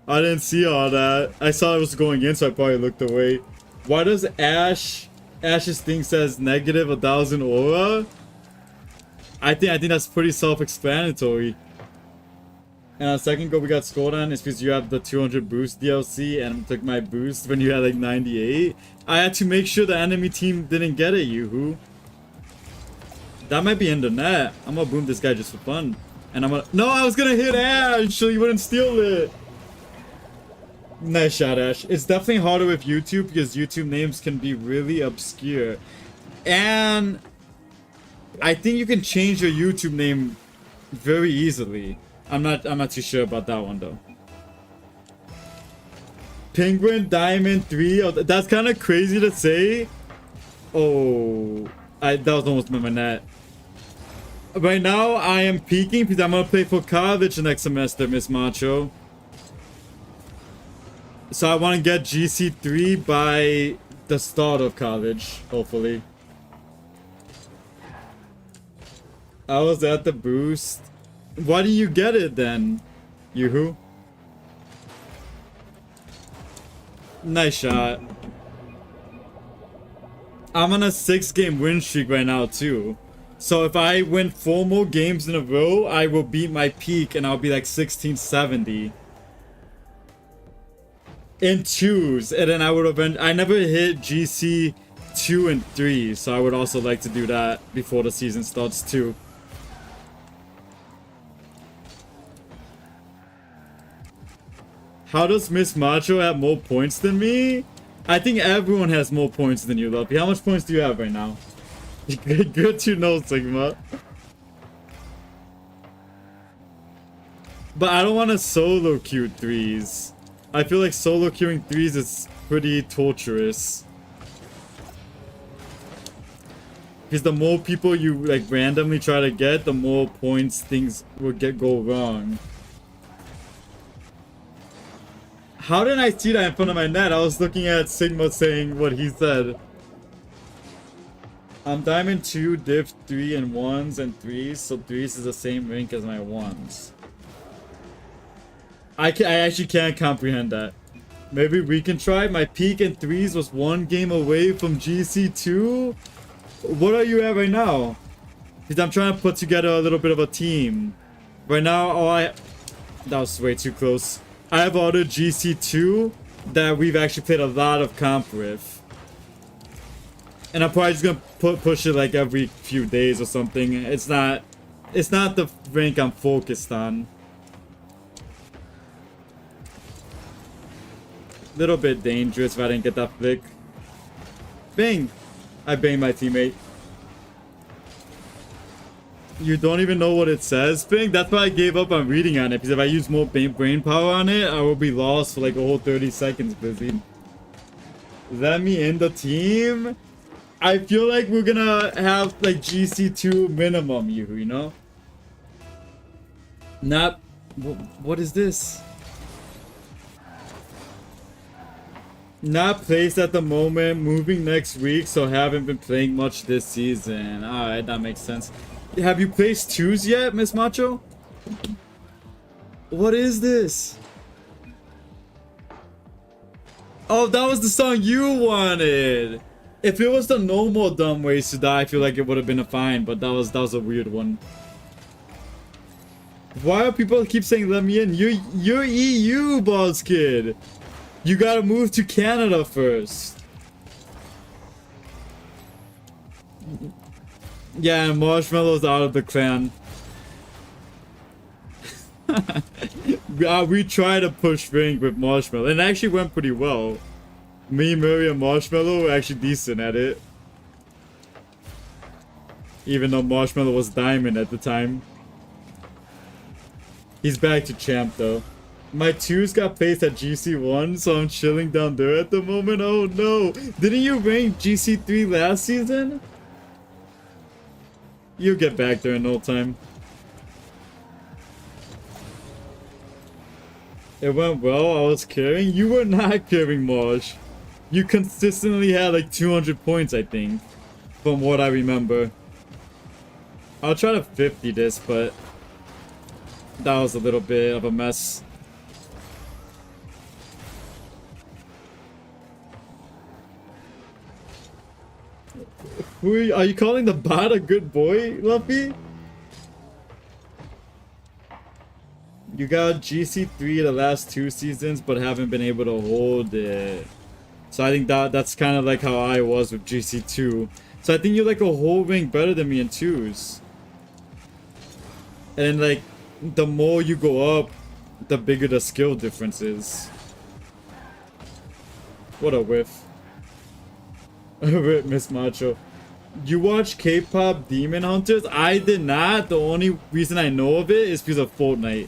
I didn't see all that. I saw it was going in, so I probably looked away. Why does Ash's thing says negative 1,000 aura? I think that's pretty self-explanatory. And on second go we got scored on is because you have the 200 boost DLC and took my boost when you had like 98. I had to make sure the enemy team didn't get it, Yoo-hoo. That might be in the net. I'm gonna boom this guy just for fun. And I'm gonna... No, I was gonna hit Ash so you wouldn't steal it. Nice shot, Ash. It's definitely harder with YouTube because YouTube names can be really obscure. And I think you can change your YouTube name very easily. I'm not too sure about that one though. Penguin Diamond 3. Oh, that's kind of crazy to say. Oh, that was almost my net. Right now I am peaking because I'm gonna play for college next semester, Miss Macho. So I want to get GC3 by the start of college, hopefully. I was at the boost. Why do you get it then, Yoo-hoo? Nice shot. I'm on a 6-game win streak right now too. So if I win 4 more games in a row, I will beat my peak and I'll be like 1670. In 2s, and then I would have been... I never hit GC 2 and 3, so I would also like to do that before the season starts too. How does Miss Macho have more points than me? I think everyone has more points than you, Lumpy. How much points do you have right now? Good to know, Sigma. But I don't want to solo queue 3s. I feel like solo queuing 3s is pretty torturous. Because the more people you like randomly try to get, the more points things will go wrong. How did I see that in front of my net? I was looking at Sigma saying what he said. I'm Diamond 2, Div 3 and 1s and 3s, so 3s is the same rank as my 1s. I actually can't comprehend that. Maybe we can try. My peak in 3s was 1 game away from GC2. What are you at right now? Because I'm trying to put together a little bit of a team. Right now, that was way too close. I have other GC2 that we've actually played a lot of comp with. And I'm probably just gonna push it like every few days or something. It's not the rank I'm focused on. Little bit dangerous if I didn't get that flick. Bang! I banged my teammate. You don't even know what it says, Bing? That's why I gave up on reading on it, because if I use more brain power on it, I will be lost for like a whole 30 seconds, Busy. Let me in the team? I feel like we're gonna have like GC2 minimum, you know? Not... What is this? Not placed at the moment, moving next week, so haven't been playing much this season. Alright, that makes sense. Have you placed 2s yet, Miss Macho? What is this? Oh, that was the song you wanted! If it was the No More Dumb Ways to Die, I feel like it would have been a fine, but that was a weird one. Why do people keep saying let me in? You're EU, boss kid! You gotta move to Canada first. Yeah, and Marshmallow's out of the clan. We tried to push rank with Marshmallow, and it actually went pretty well. Me, Murray, and Marshmallow were actually decent at it. Even though Marshmallow was Diamond at the time. He's back to champ though. My 2s got placed at GC1, so I'm chilling down there at the moment. Oh no! Didn't you rank GC3 last season? You'll get back there in no time. It went well, I was carrying. You were not carrying Marsh. You consistently had like 200 points, I think. From what I remember. I'll try to 50 this, but that was a little bit of a mess. Are you calling the bot a good boy, Luffy? You got GC3 the last 2 seasons, but haven't been able to hold it. So I think that's kind of like how I was with GC2. So I think you're like a whole rank better than me in 2s. And then like, the more you go up, the bigger the skill difference is. What a whiff. Rip Miss Macho. You watch K-pop Demon Hunters? I did not. The only reason I know of it is because of Fortnite.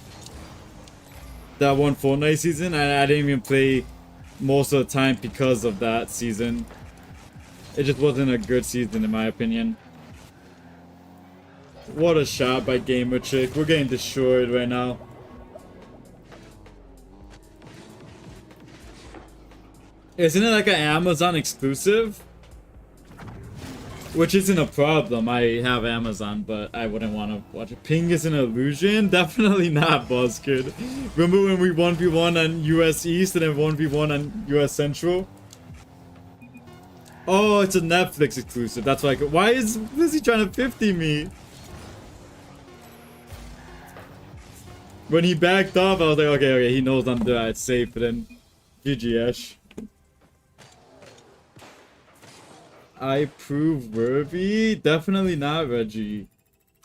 That one Fortnite season, I didn't even play most of the time because of that season. It just wasn't a good season in my opinion. What a shot by Gamer Chick. We're getting destroyed right now. Isn't it like an Amazon exclusive? Which isn't a problem. I have Amazon, but I wouldn't want to watch it. Ping is an illusion? Definitely not, Buzzkid. Remember when we 1v1 on US East and then 1v1 on US Central? Oh, it's a Netflix exclusive. That's why why is Lizzie trying to 50 me? When he backed off, I was like, okay, he knows I'm there. It's safe, but then GG Ash. I prove worthy? Definitely not, Reggie.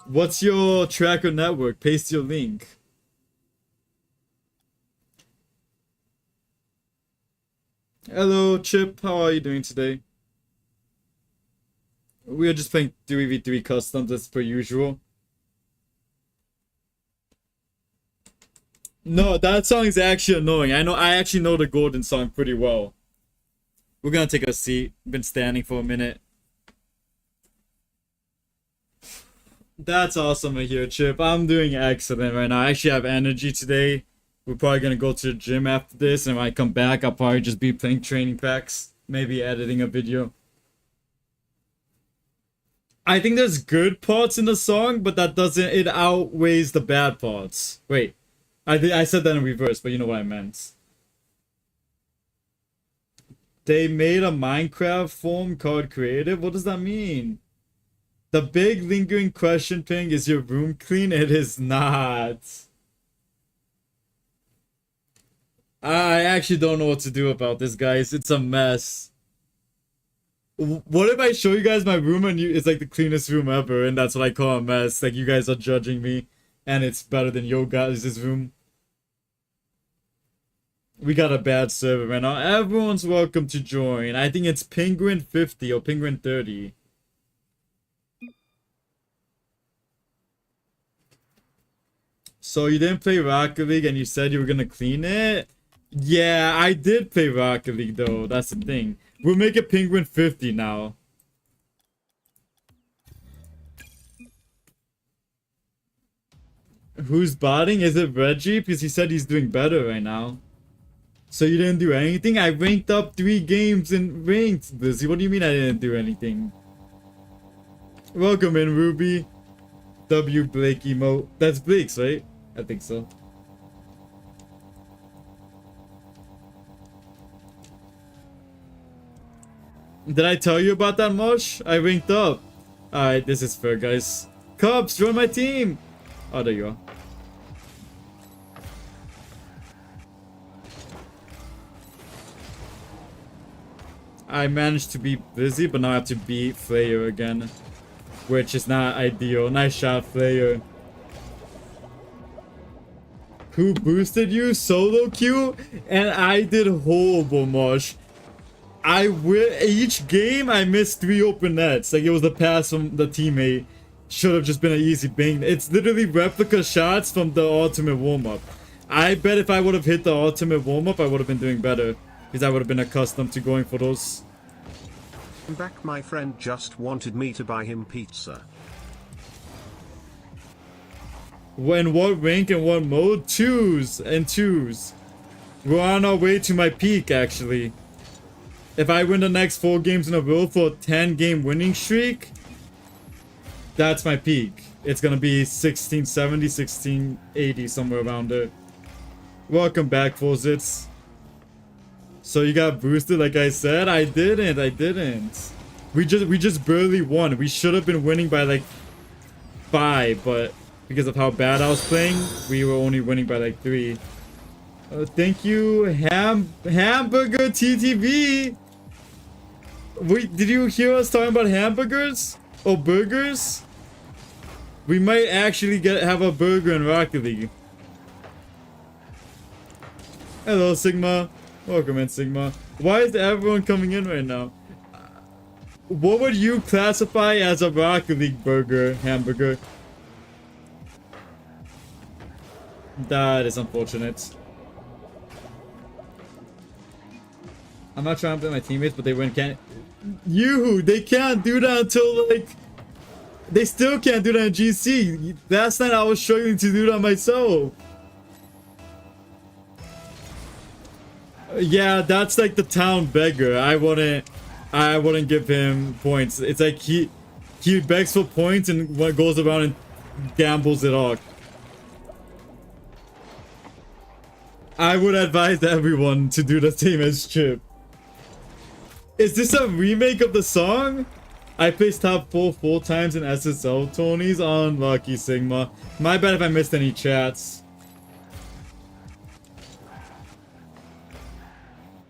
What's your tracker network? Paste your link. Hello, Chip. How are you doing today? We are just playing 3v3 customs as per usual. No, that song is actually annoying. I actually know the Golden song pretty well. We're gonna take a seat. Been standing for a minute. That's awesome to hear, Chip. I'm doing excellent right now. I actually have energy today. We're probably gonna go to the gym after this, and when I come back, I'll probably just be playing training packs. Maybe editing a video. I think there's good parts in the song, but that doesn't... It outweighs the bad parts. Wait. I said that in reverse, but you know what I meant. They made a Minecraft form called Creative? What does that mean? The big lingering question, Ping, is your room clean? It is not. I actually don't know what to do about this, guys. It's a mess. What if I show you guys my room and it's like the cleanest room ever, and that's what I call a mess? Like, you guys are judging me, and it's better than your guys' room. We got a bad server right now. Everyone's welcome to join. I think it's Penguin 50 or Penguin 30. So you didn't play Rocket League and you said you were gonna clean it? Yeah, I did play Rocket League though. That's the thing. We'll make it Penguin 50 now. Who's botting? Is it Reggie? Because he said he's doing better right now. So you didn't do anything? I ranked up 3 games in ranked, Lizzie. What do you mean I didn't do anything? Welcome in, Ruby. W Blake emote. That's Blake's, right? I think so. Did I tell you about that, Mosh? I ranked up. Alright, this is fair, guys. Cubs, join my team! Oh, there you are. I managed to beat Blizzy, but now I have to beat Flayer again, which is not ideal. Nice shot, Flayer. Who boosted you? Solo Q? And I did horrible, Mosh. Each game I missed 3 open nets. Like it was the pass from the teammate. Should have just been an easy bang. It's literally replica shots from the ultimate warm-up. I bet if I would have hit the ultimate warm-up, I would have been doing better. Because I would have been accustomed to going for those. Back, my friend just wanted me to buy him pizza. In what rank and what mode? 2s and 2s. We're on our way to my peak, actually. If I win the next 4 games in a row for a 10-game winning streak, that's my peak. It's gonna be 1670, 1680, somewhere around there. Welcome back, Fozits. So you got boosted, like I said? I didn't. We just barely won. We should have been winning by like 5, but because of how bad I was playing, we were only winning by like 3. Thank you, Hamburger TTV. Wait, did you hear us talking about hamburgers or burgers? We might actually have a burger in Rocket League. Hello, Sigma. Welcome in, Sigma. Why is everyone coming in right now? What would you classify as a Rocket League hamburger? That is unfortunate. I'm not trying to play my teammates, but they can't. They can't do that until like. They still can't do that in GC. Last night I was struggling to do that myself. Yeah, that's like the town beggar. I wouldn't give him points. It's like he begs for points and goes around and gambles it all. I would advise everyone to do the same as Chip. Is this a remake of the song? I placed top 4 times in SSL Tony's. Unlucky, Sigma. My bad if I missed any chats.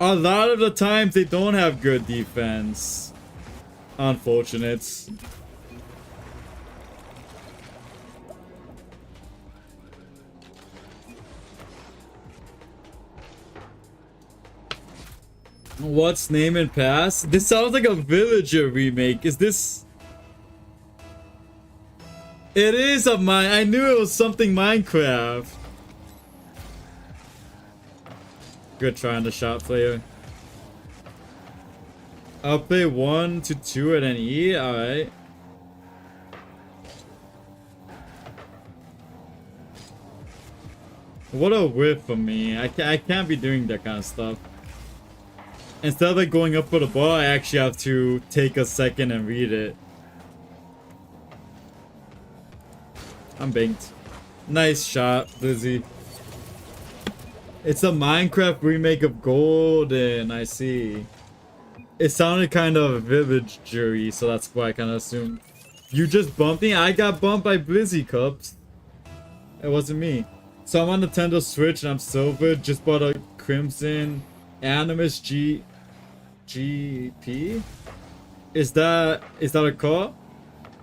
A lot of the times they don't have good defense. Unfortunate. What's name and pass? This sounds like a Villager remake. Is this? It is a mine. I knew it was something Minecraft. Good try on the shot player. I'll play 1 to 2 at an E. Alright. What a whiff for me. I can't be doing that kind of stuff. Instead of like going up for the ball, I actually have to take a second and read it. I'm banked. Nice shot, Lizzie. It's a Minecraft remake of Golden, I see. It sounded kind of village jury, so that's why I kind of assumed. You just bumped me? I got bumped by Blizzy Cups. It wasn't me. So I'm on Nintendo Switch and I'm silver. Just bought a Crimson Animus GP? Is that a call?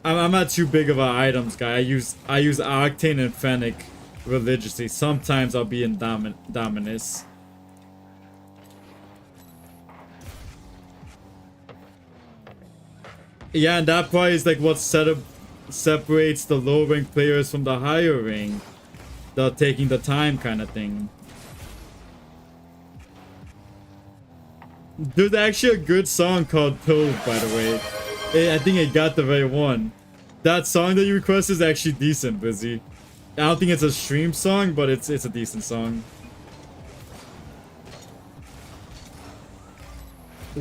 I'm not too big of an items guy. I use Octane and Fennec religiously. Sometimes I'll be in Dominus. Yeah, and that probably is like what separates the low rank players from the higher rank. The taking the time kind of thing. There's actually a good song called Toad, by the way. I think it got the right one. That song that you requested is actually decent, Busy. I don't think it's a stream song, but it's a decent song.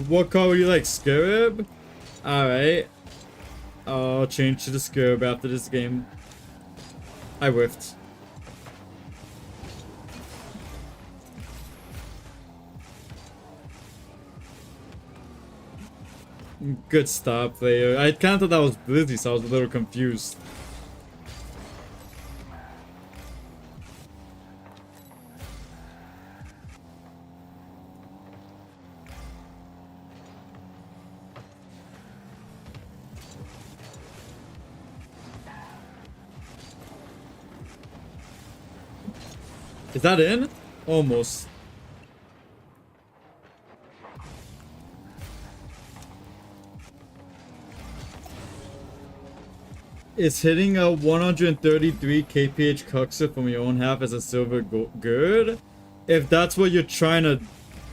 What call would you like? Scarab? Alright. I'll change to the Scarab after this game. I whiffed. Good stop, player. I kind of thought that was Blizzy, so I was a little confused. Is that in? Almost. Is hitting a 133 kph cuxer from your own half as a silver good? If that's what you're trying to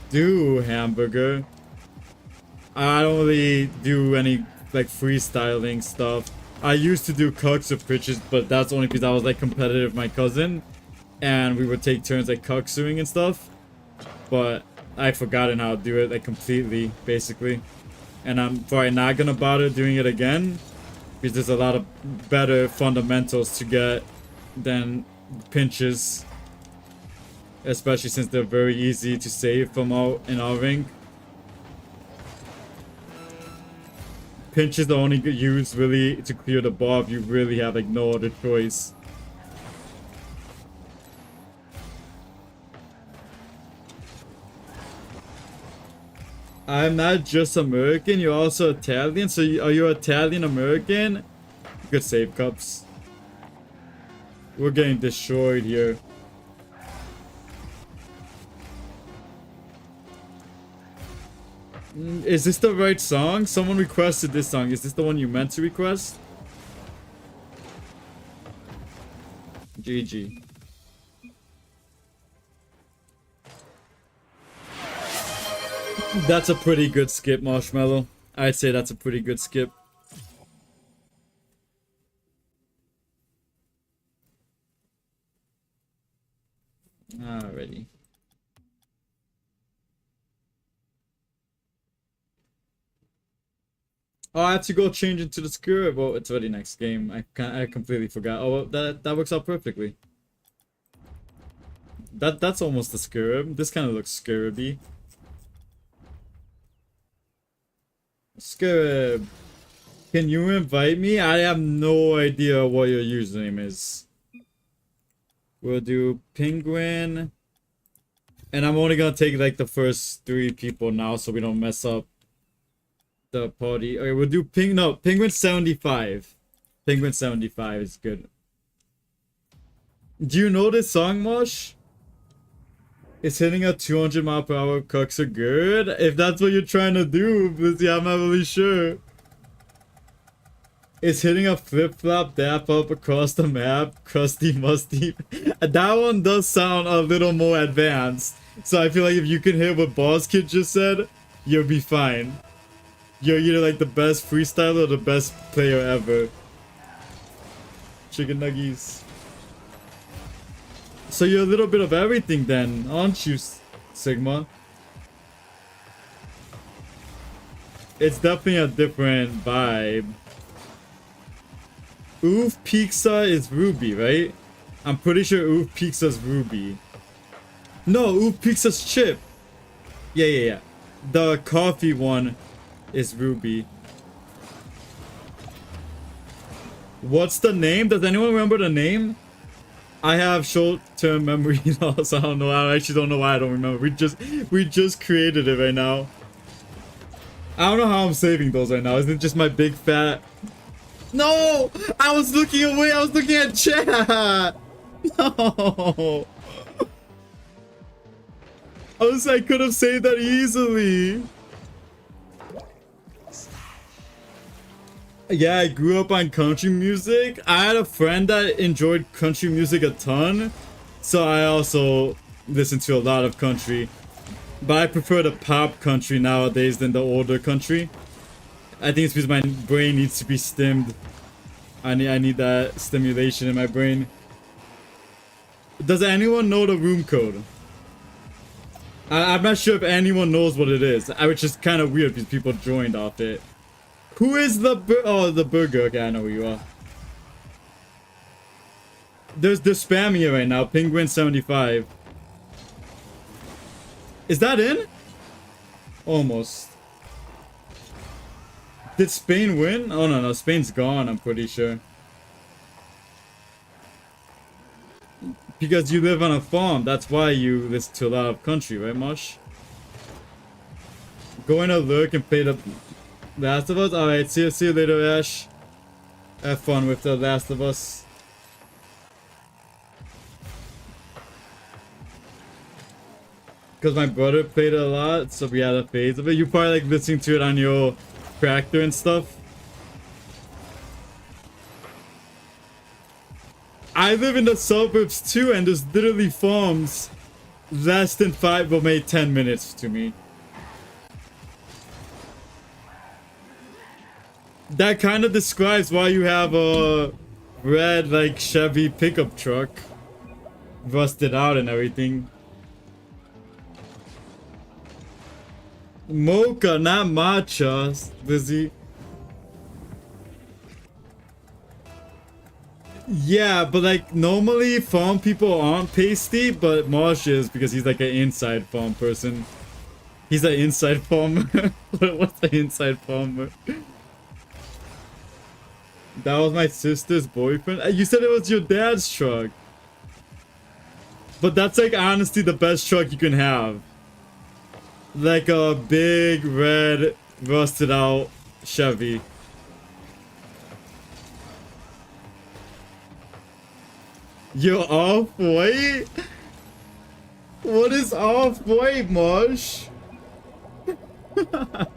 do, Hamburger. I don't really do any like freestyling stuff. I used to do cuxer pitches, but that's only because I was like competitive with my cousin. And we would take turns like cuxering and stuff. But I've forgotten how to do it like completely, basically. And I'm probably not gonna bother doing it again. Because there's a lot of better fundamentals to get than pinches. Especially since they're very easy to save from in our ring. Pinches are only used really to clear the bar if you really have like no other choice. I'm not just American, you're also Italian. So are you Italian American? Good save, Cups. We're getting destroyed here. Is this the right song? Someone requested this song. Is this the one you meant to request? GG. That's a pretty good skip, Marshmallow. I'd say that's a pretty good skip. Alrighty. Oh, I have to go change into the skewer. Well, it's already next game. I completely forgot. Oh, well, that works out perfectly. That's almost the scarab. This kind of looks scarab-y. Scarab, can you invite me? I have no idea what your username is. We'll do penguin, and I'm only gonna take like the first 3 people now, so we don't mess up the party. Okay, we'll do penguin 75. Penguin 75 is good. Do you know this song, Mosh? Is hitting a 200 mile per hour cuxer good? If that's what you're trying to do, Blizzy, I'm not really sure. Is hitting a flip-flop dap up across the map crusty musty? That one does sound a little more advanced. So I feel like if you can hit what Boss Kid just said, you'll be fine. You're either like the best freestyler or the best player ever. Chicken nuggies. So you're a little bit of everything then, aren't you, Sigma? It's definitely a different vibe. Oof Pizza is Ruby, right? I'm pretty sure Oof Pizza's Ruby. No, Oof Pizza's Chip. Yeah. The coffee one is Ruby. What's the name? Does anyone remember the name? I have short-term memory loss. I don't know. I actually don't know why I don't remember. We just created it right now. I don't know how I'm saving those right now. Isn't it just my big fat... No! I was looking away. I was looking at chat. No. I could have saved that easily. Yeah, I grew up on country music. I had a friend that enjoyed country music a ton. So I also listen to a lot of country. But I prefer the pop country nowadays than the older country. I think it's because my brain needs to be stimmed. I need that stimulation in my brain. Does anyone know the room code? I'm not sure if anyone knows what it is. Which is kind of weird because people joined off it. Who is the burger? Okay, I know who you are. They're spamming it right now. Penguin 75. Is that in? Almost. Did Spain win? Oh no, Spain's gone, I'm pretty sure. Because you live on a farm, that's why you listen to a lot of country, right, Mosh? Going to lurk and play the Last of Us? Alright, see you later, Ash. Have fun with the Last of Us. Because my brother played it a lot, so we had a phase of it. You probably like listening to it on your tractor and stuff. I live in the suburbs too, and there's literally farms less than 5 or maybe 10 minutes to me. That kind of describes why you have a red like Chevy pickup truck, rusted out and everything. Mocha, not matcha, Lizzie. Yeah, but like normally farm people aren't pasty, but Marsh is because he's like an inside farm person. He's an inside farmer. What's an inside farmer? That was my sister's boyfriend. You said it was your dad's truck. But that's like honestly the best truck you can have. Like a big red rusted out Chevy. You're off-white? What is off-white, Marsh? The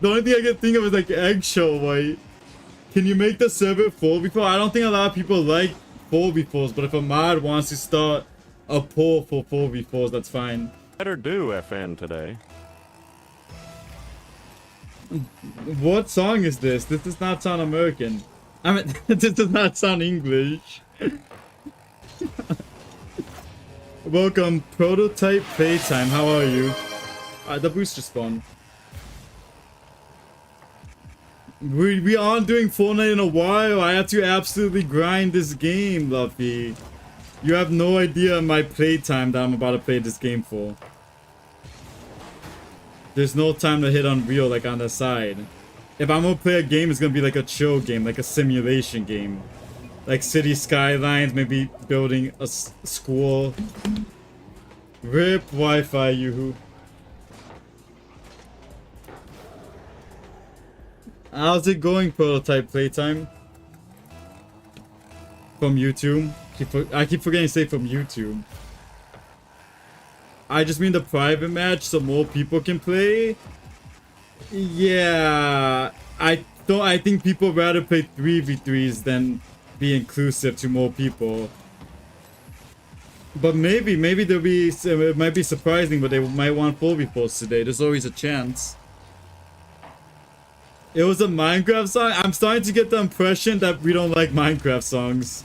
only thing I can think of is like eggshell white. Can you make the server 4v4? I don't think a lot of people like 4v4s, but if a mod wants to start a poll for 4v4s, that's fine. Better do FN today. What song is this? This does not sound American. I mean, this does not sound English. Welcome, Prototype Playtime. How are you? The booster spawn. We aren't doing Fortnite in a while. I have to absolutely grind this game, Luffy. You have no idea my playtime that I'm about to play this game for. There's no time to hit Unreal like on the side. If I'm gonna play a game, it's gonna be like a chill game, like a simulation game. Like city skylines, maybe building a school. RIP Wi-Fi, yoo-hoo. How's it going, Prototype Playtime? From YouTube? I keep forgetting to say from YouTube. I just mean the private match so more people can play. Yeah, I think people rather play 3v3s than be inclusive to more people. But maybe there'll be, it might be surprising, but they might want 4v4s today. There's always a chance. It was a Minecraft song? I'm starting to get the impression that we don't like Minecraft songs.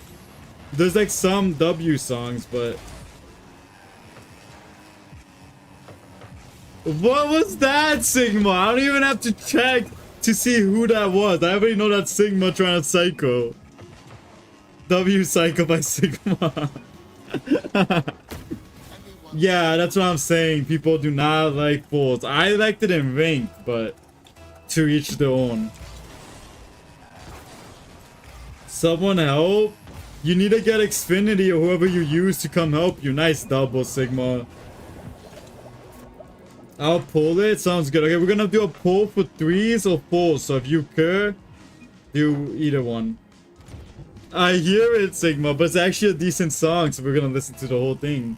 There's like some W songs, but... What was that, Sigma? I don't even have to check to see who that was. I already know that's Sigma trying to psycho. W Psycho by Sigma. Yeah, that's what I'm saying. People do not like Falls. I liked it in Ranked, but to each their own. Someone help? You need to get Xfinity or whoever you use to come help you. Nice double, Sigma. I'll pull it. Sounds good. Okay, we're gonna do a poll for 3s or 4s. So if you care, do either one. I hear it, Sigma, but it's actually a decent song, so we're gonna listen to the whole thing.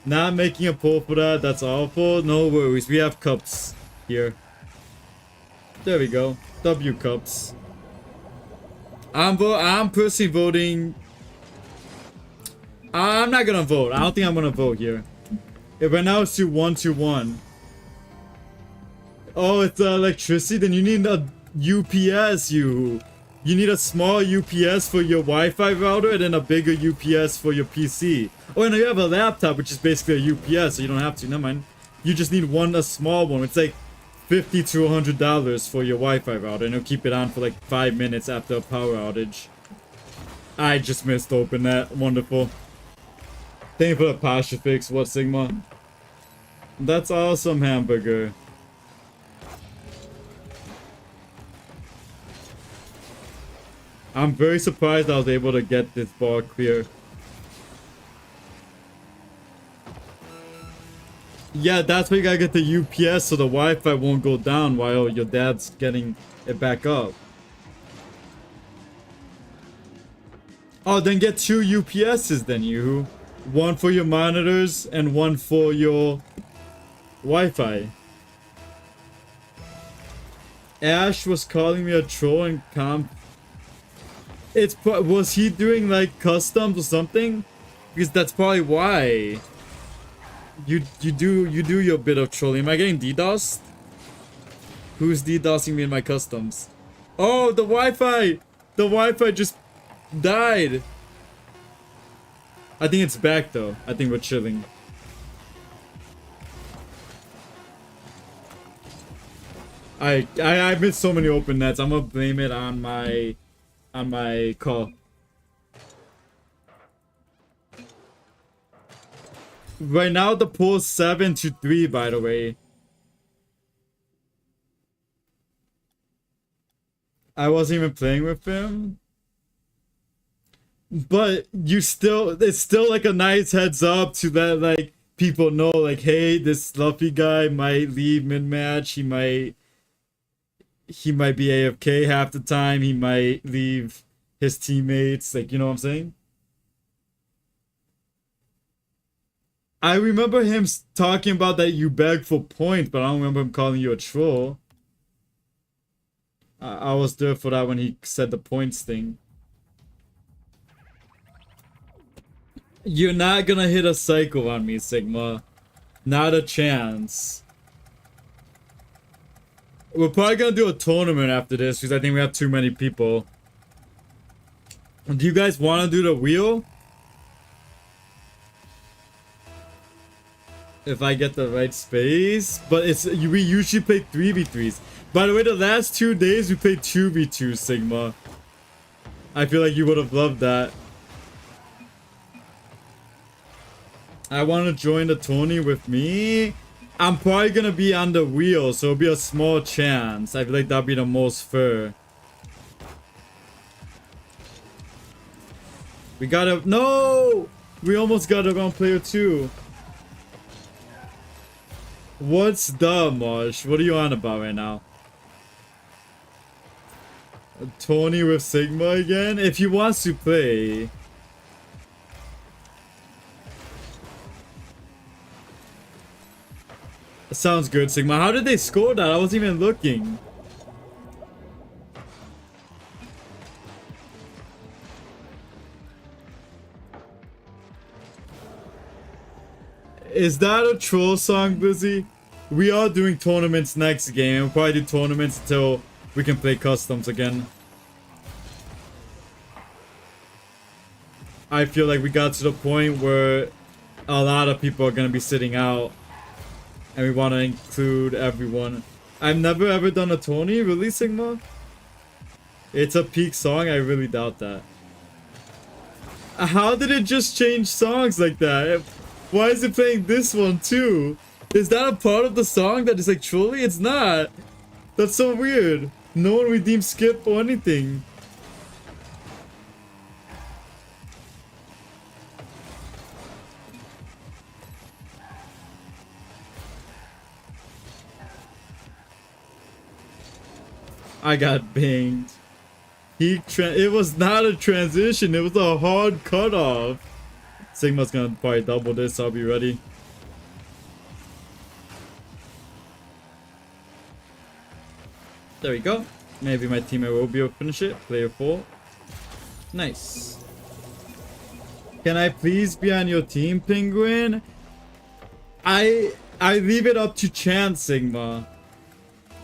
Not making a poll for that, that's awful. No worries, we have cups here. There we go. W cups. I'm personally voting. I'm not gonna vote. I don't think I'm gonna vote here. If right now it's to 1-1. Oh, it's electricity. Then you need a UPS. You need a small UPS for your Wi-Fi router and then a bigger UPS for your PC. Oh, no, you have a laptop, which is basically a UPS, so you don't have to. Never mind. You just need a small one. It's like $50 to $100 for your Wi-Fi router, and it'll keep it on for like 5 minutes after a power outage. I just missed open that. Wonderful. Thank you for the posture fix. What, Sigma? That's awesome, Hamburger. I'm very surprised I was able to get this bar clear. Yeah, that's why you gotta get the UPS so the Wi-Fi won't go down while your dad's getting it back up. Oh, then get 2 UPSs then, you. One for your monitors and one for your Wi-Fi. Ash was calling me a troll in comp. Was he doing like customs or something? Because that's probably why. You do your bit of trolling. Am I getting DDoSed? Who's DDoSing me in my customs? Oh, the Wi-Fi! The Wi-Fi just died. I think it's back though. I think we're chilling. I missed so many open nets. I'm gonna blame it on my call. Right now the pool's 7-3, by the way. I wasn't even playing with him. But it's still like a nice heads up to let like people know like, hey, this Fluffy guy might leave mid-match. He might be AFK half the time. He might leave his teammates. Like, you know what I'm saying? I remember him talking about that you beg for points, but I don't remember him calling you a troll. I was there for that when he said the points thing. You're not gonna hit a cycle on me, Sigma. Not a chance. We're probably gonna do a tournament after this because I think we have too many people. Do you guys want to do the wheel? If I get the right space. But we usually play 3v3s. By the way, the last 2 days we played 2v2, Sigma. I feel like you would have loved that. I want to join the tourney with me. I'm probably gonna be on the wheel, so it'll be a small chance. I feel like that'll be the most fair. We gotta... No! We almost got around player 2. What's the Marsh? What are you on about right now? Tony with Sigma again? If he wants to play. Sounds good, Sigma. How did they score that? I wasn't even looking. Is that a troll song, Blizzy? We are doing tournaments next game. We'll probably do tournaments until we can play customs again. I feel like we got to the point where a lot of people are going to be sitting out. And we want to include everyone. I've never ever done a Tony, really, Sigma? It's a peak song? I really doubt that. How did it just change songs like that? Why is it playing this one too? Is that a part of the song that is like trolling? It's not. That's so weird. No one redeemed skip or anything. I got banged. It was not a transition. It was a hard cutoff. Sigma's gonna probably double this. I'll be ready. There we go. Maybe my teammate will be able to finish it. Player 4. Nice. Can I please be on your team, Penguin? I leave it up to chance, Sigma.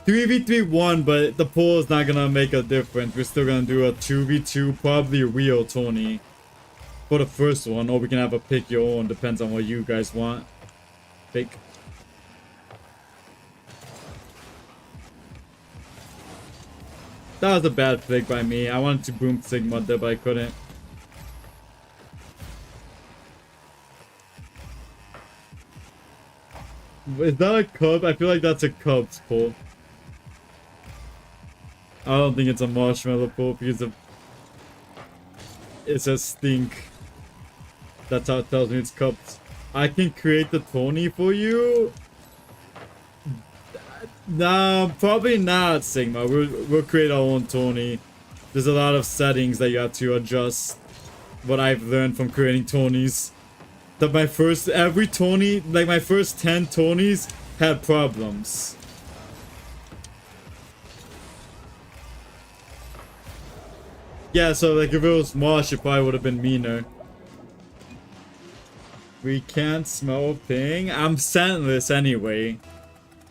3v3-1, but the poll is not gonna make a difference. We're still gonna do a 2v2, probably a real Tony for the first one, or we can have a pick your own. Depends on what you guys want. Pick. That was a bad pick by me. I wanted to boom Sigma there, but I couldn't. Is that a Cub? I feel like that's a Cubs poll. I don't think it's a marshmallow pool because it says stink. That's how it tells me it's cups. I can create the Tony for you. Nah, probably not, Sigma. We'll create our own Tony. There's a lot of settings that you have to adjust. What I've learned from creating Tonys. That my first, every Tony, like my first 10 Tonys had problems. Yeah, so like if it was Mosh, it probably would have been meaner. We can't smell ping. I'm scentless anyway.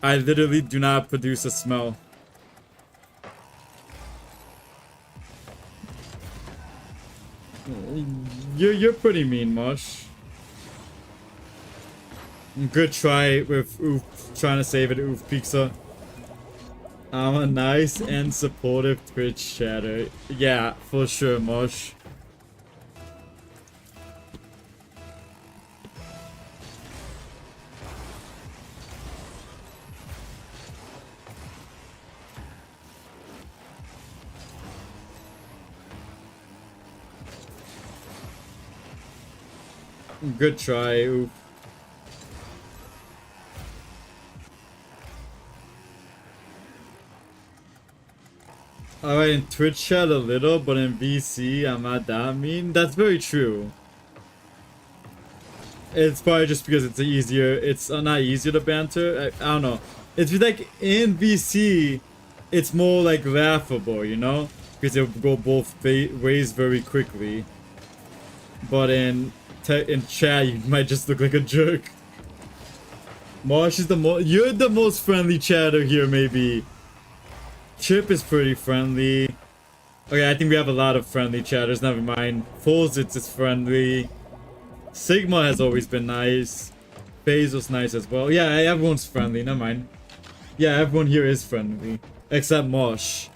I literally do not produce a smell. You're pretty mean, Mosh. Good try with Oof, trying to save it, Oof Pizza. I'm a nice and supportive Twitch chatter. Yeah, for sure, Mosh. Good try, Oof. Alright, in Twitch chat a little, but in VC I'm not that mean. That's very true. It's probably just because it's easier. It's not easier to banter. I don't know. It's like in VC, it's more like laughable, you know? Because it'll go both ways very quickly. But in chat, you might just look like a jerk. Marsh is you're the most friendly chatter here, maybe. Chip is pretty friendly. Okay, I think we have a lot of friendly chatters. Never mind. Fozitz is friendly. Sigma has always been nice. Bezos nice as well. Yeah, everyone's friendly. Never mind. Yeah, everyone here is friendly. Except Mosh.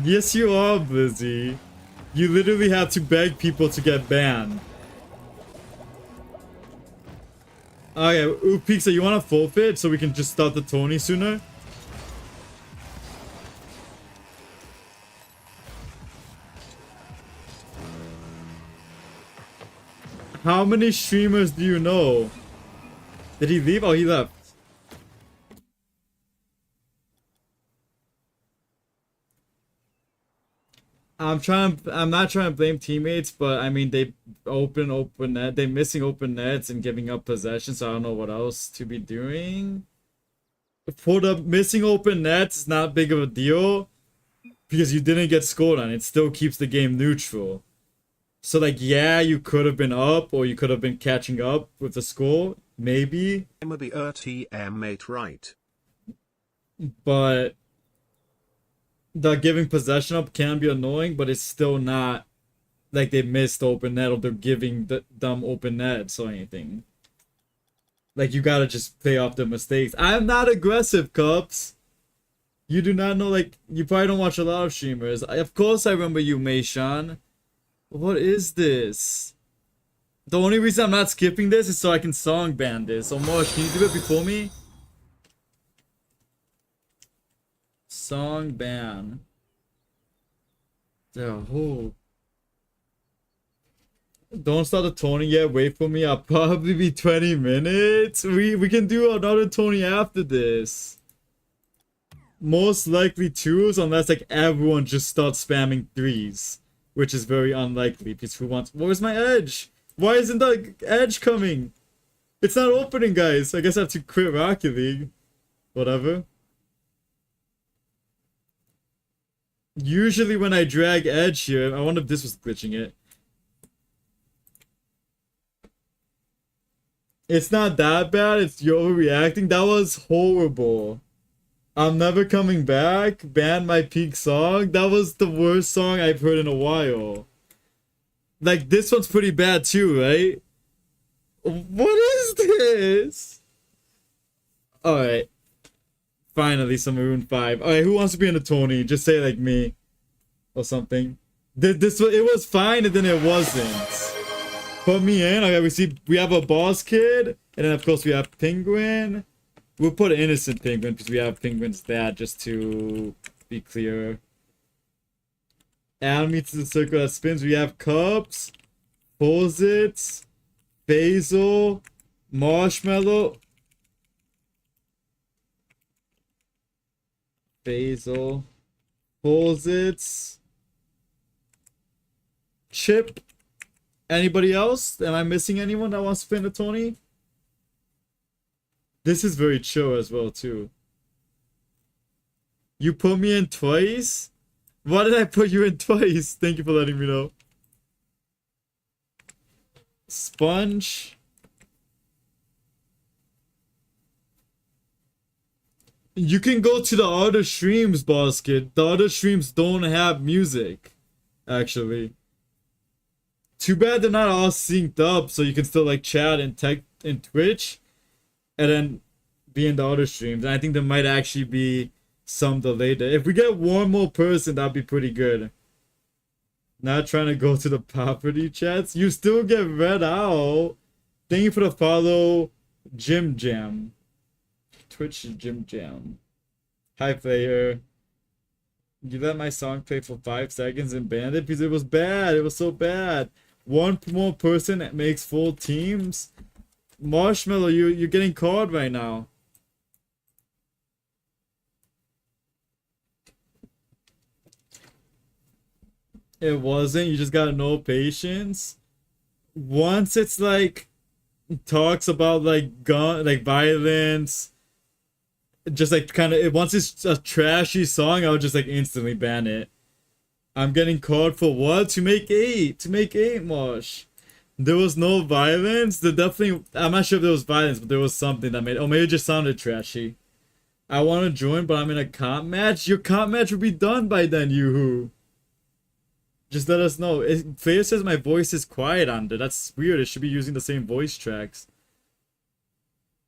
Yes, you are, Blizzy. You literally have to beg people to get banned. Okay, Ooh, Pizza, you want to forfeit so we can just start the Tony sooner? How many streamers do you know? Did he leave? Oh, he left. I'm not trying to blame teammates, but I mean they open net, they missing open nets and giving up possession, so I don't know what else to be doing. For the missing open nets, it's not big of a deal because you didn't get scored on. It still keeps the game neutral. So like, yeah, you could have been up or you could have been catching up with the score, maybe. I'm a BRTM mate, right? But the giving possession up can be annoying, but it's still not like they missed open net or they're giving dumb open nets or anything. Like, you gotta just play off the mistakes. I'm not aggressive, Cups. You do not know, like, you probably don't watch a lot of streamers. Of course I remember you, Meishan. What is this? The only reason I'm not skipping this is so I can song ban this. So, Mosh, can you do it before me? Song ban. Oh. Don't start the Tony yet. Wait for me. I'll probably be 20 minutes. We can do another Tony after this. Most likely twos, unless like everyone just starts spamming threes, which is very unlikely. Because who wants? Where's my edge? Why isn't the edge coming? It's not opening, guys. I guess I have to quit Rocket League. Whatever. Usually when I drag edge here, I wonder if this was glitching it. It's not that bad, it's you overreacting. That was horrible. I'm never coming back. Ban my peak song. That was the worst song I've heard in a while. Like, this one's pretty bad too, right? What is this? Alright. Finally, some Maroon 5. Alright, who wants to be in a Tony? Just say like me. Or something. It was fine and then it wasn't. Put me in. Okay, we have a boss kid. And then of course we have Penguin. We'll put an innocent Penguin because we have Penguin's dad, just to be clear. Add me to the circle that spins. We have Cups, Fozitz, Basil, Marshmallow. Basil. Pulls it. Chip. Anybody else? Am I missing anyone that wants to spin a Tony? This is very chill as well too. You put me in twice? Why did I put you in twice? Thank you for letting me know. Sponge. You can go to the other streams, boss kid. The other streams don't have music, actually. Too bad they're not all synced up, so you can still like chat and tech in Twitch, and then be in the other streams. And I think there might actually be some delay there. If we get one more person, that'd be pretty good. Not trying to go to the property chats. You still get read out. Thank you for the follow, Jim Jam. Twitch Jim Jam. Hi player. You let my song play for 5 seconds and banned it because it was bad. It was so bad. One more person that makes full teams. Marshmallow, you're getting called right now. It wasn't. You just got no patience. Once it's like talks about like gun, like violence, just like kind of. Once it's a trashy song, I'll just like instantly ban it. I'm getting called for what? To make 8. To make 8, Mosh. There was no violence. There definitely. I'm not sure if there was violence, but there was something that made. Oh, maybe it just sounded trashy. I want to join, but I'm in a comp match. Your comp match will be done by then, yoo-hoo. Just let us know. Player says my voice is quiet on there. That's weird. It should be using the same voice tracks.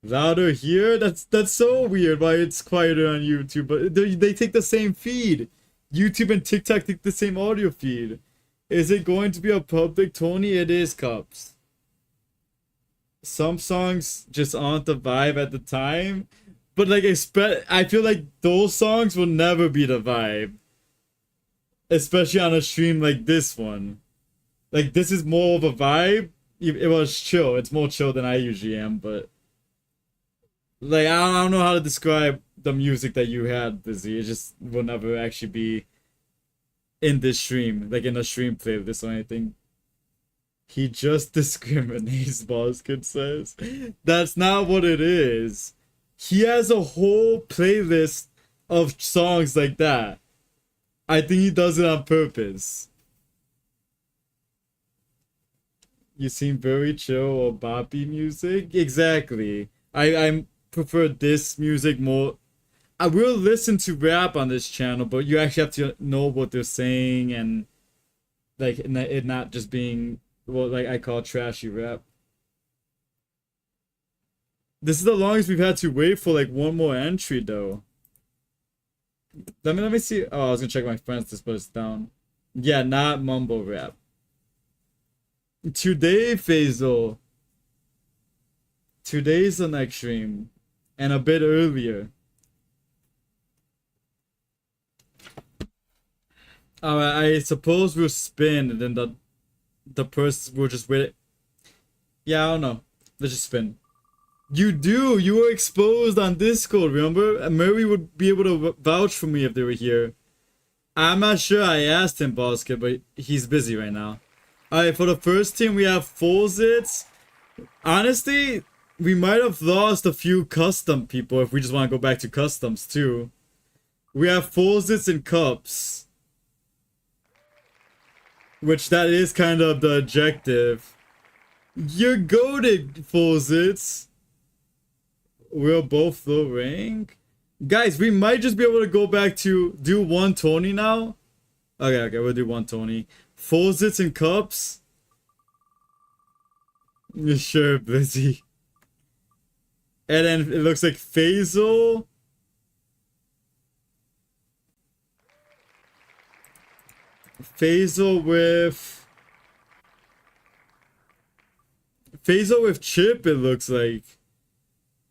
Louder here? That's so weird why it's quieter on YouTube. But they take the same feed. YouTube and TikTok take the same audio feed. Is it going to be a public Tony? It is, Cups. Some songs just aren't the vibe at the time. But like, I feel like those songs will never be the vibe. Especially on a stream like this one. Like, this is more of a vibe. It was chill. It's more chill than I usually am, but... Like, I don't know how to describe the music that you had, Busy. It just will never actually be in this stream. Like, in a stream playlist or anything. He just discriminates, Boskid says. That's not what it is. He has a whole playlist of songs like that. I think he does it on purpose. You seem very chill or boppy music? Exactly. I prefer this music more. I will listen to rap on this channel, but you actually have to know what they're saying and like it not just being what like I call trashy rap. This is the longest we've had to wait for like one more entry though. Let me see. Oh, I was gonna check my friends list, but it's down. Yeah, not mumble rap. Today, Faisal. Today's the next stream. And a bit earlier. Alright, I suppose we'll spin and then the person will just wait. Yeah, I don't know. Let's just spin. You do! You were exposed on Discord, remember? Murray would be able to vouch for me if they were here. I'm not sure I asked him, Boska, but he's busy right now. Alright, for the first team we have Fullzits. Honestly, we might have lost a few custom people if we just want to go back to customs too. We have Fullzits and Cups. Which that is kind of the objective. You're goated, Fullzits. We're both low rank. Guys, we might just be able to go back to do one Tony now. Okay, we'll do one Tony. Fullzits and Cups. Sure, Blizzy. And then it looks like Faisal. Faisal with Chip, it looks like.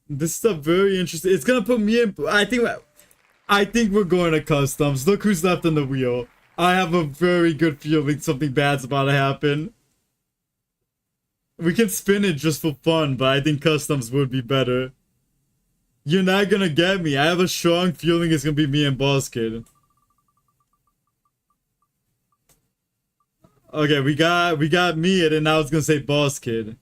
This is a very interesting. It's gonna put me in. I think we're going to customs. Look who's left on the wheel. I have a very good feeling something bad's about to happen. We can spin it just for fun, but I think customs would be better. You're not gonna get me. I have a strong feeling it's gonna be me and Boss Kid. Okay, we got me, and then I was gonna say boss kid.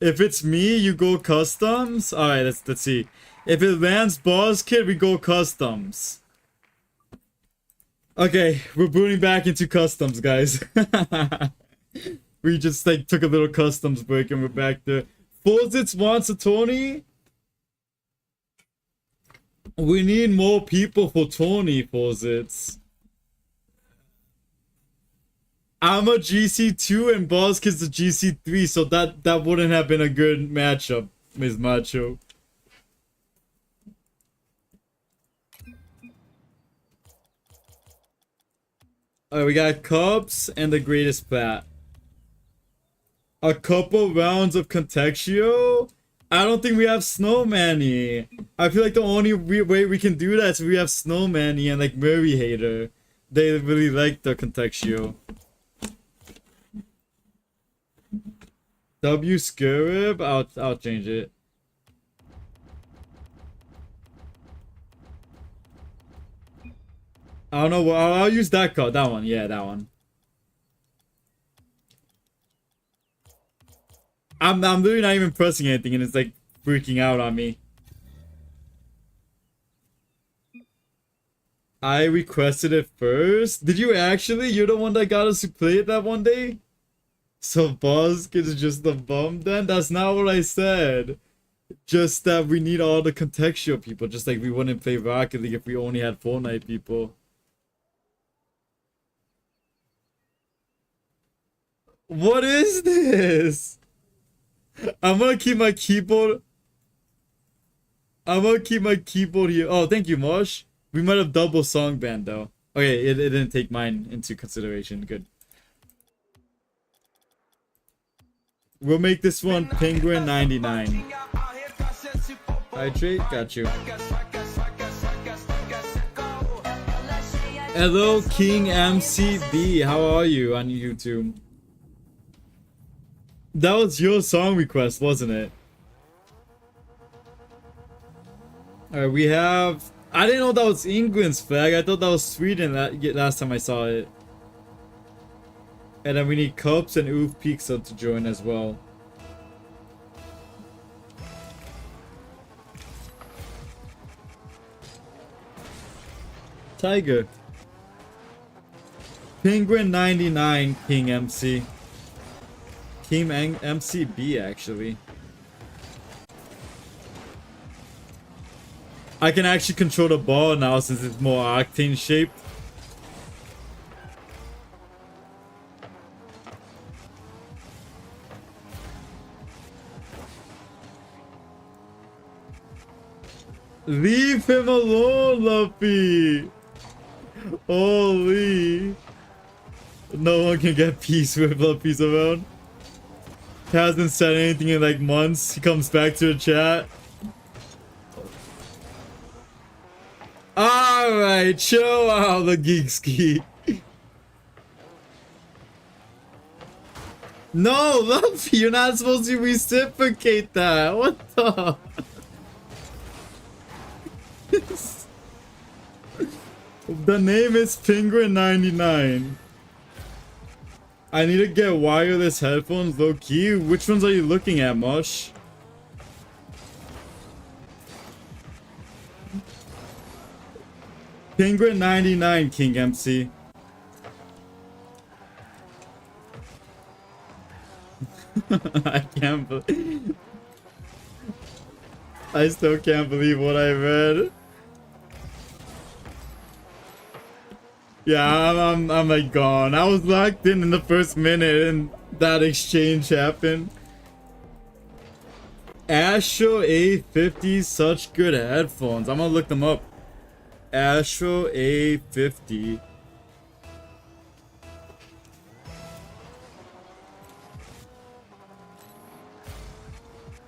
If it's me, you go customs. All right, let's see. If it lands boss kid, we go customs. Okay, we're booting back into customs, guys. We just like took a little customs break and we're back there. Fozitz wants a Tony. We need more people for Tony, Fozitz. I'm a GC2 and Boss Kid's a GC3, so that wouldn't have been a good matchup, Ms. Macho. Alright, we got Cubs and the Greatest Bat. A couple rounds of Contextio? I don't think we have Snowmanny. I feel like the only way we can do that is if we have Snowmanny and like Murray Hater. They really like the Contextio. W Scarab? I'll change it. I don't know. I'll use that card. That one. Yeah, that one. I'm literally not even pressing anything, and it's like freaking out on me. I requested it first. Did you actually? You're the one that got us to play it that one day? So Boss Kid is just the bum then? That's not what I said. Just that we need all the contextual people. Just like we wouldn't play Rocket League if we only had Fortnite people. What is this? I'm gonna keep my keyboard. I'm gonna keep my keyboard here. Oh, thank you, Mosh. We might have double song band though. Okay, it didn't take mine into consideration. Good. We'll make this one Penguin 99. Hydrate, got you. Hello, King MCB. How are you on YouTube? That was your song request, wasn't it? Alright, we have... I didn't know that was England's flag. I thought that was Sweden last time I saw it. And then we need Cups and Oof Pizza to join as well. Tiger. Penguin 99, King MC. Team MCB actually. I can actually control the ball now since it's more octane shaped. Leave him alone, Luffy! Holy! No one can get peace with Luffy's around. Hasn't said anything in like months. He comes back to the chat. Alright, chill out, the geek ski. No, Luffy, you're not supposed to reciprocate that. What the? The name is Penguin 99. I need to get wireless headphones, low key. Which ones are you looking at, Mush? Penguin 99, King MC. I can't believe. I still can't believe what I read. Yeah, I'm like gone. I was locked in the first minute and that exchange happened. Astro A50, such good headphones. I'm gonna look them up. Astro A50.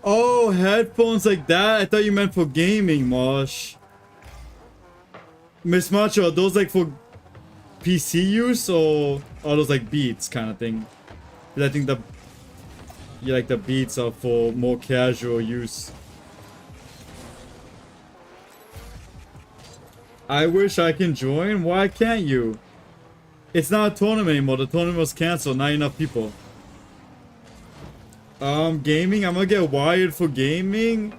Oh, headphones like that? I thought you meant for gaming, Mosh. Miss Macho, are those like for PC use or are those like Beats kind of thing? I think the the Beats are for more casual use. I wish I can join. Why can't you? It's not a tournament anymore. The tournament was canceled. Not enough people. Gaming. I'm gonna get wired for gaming.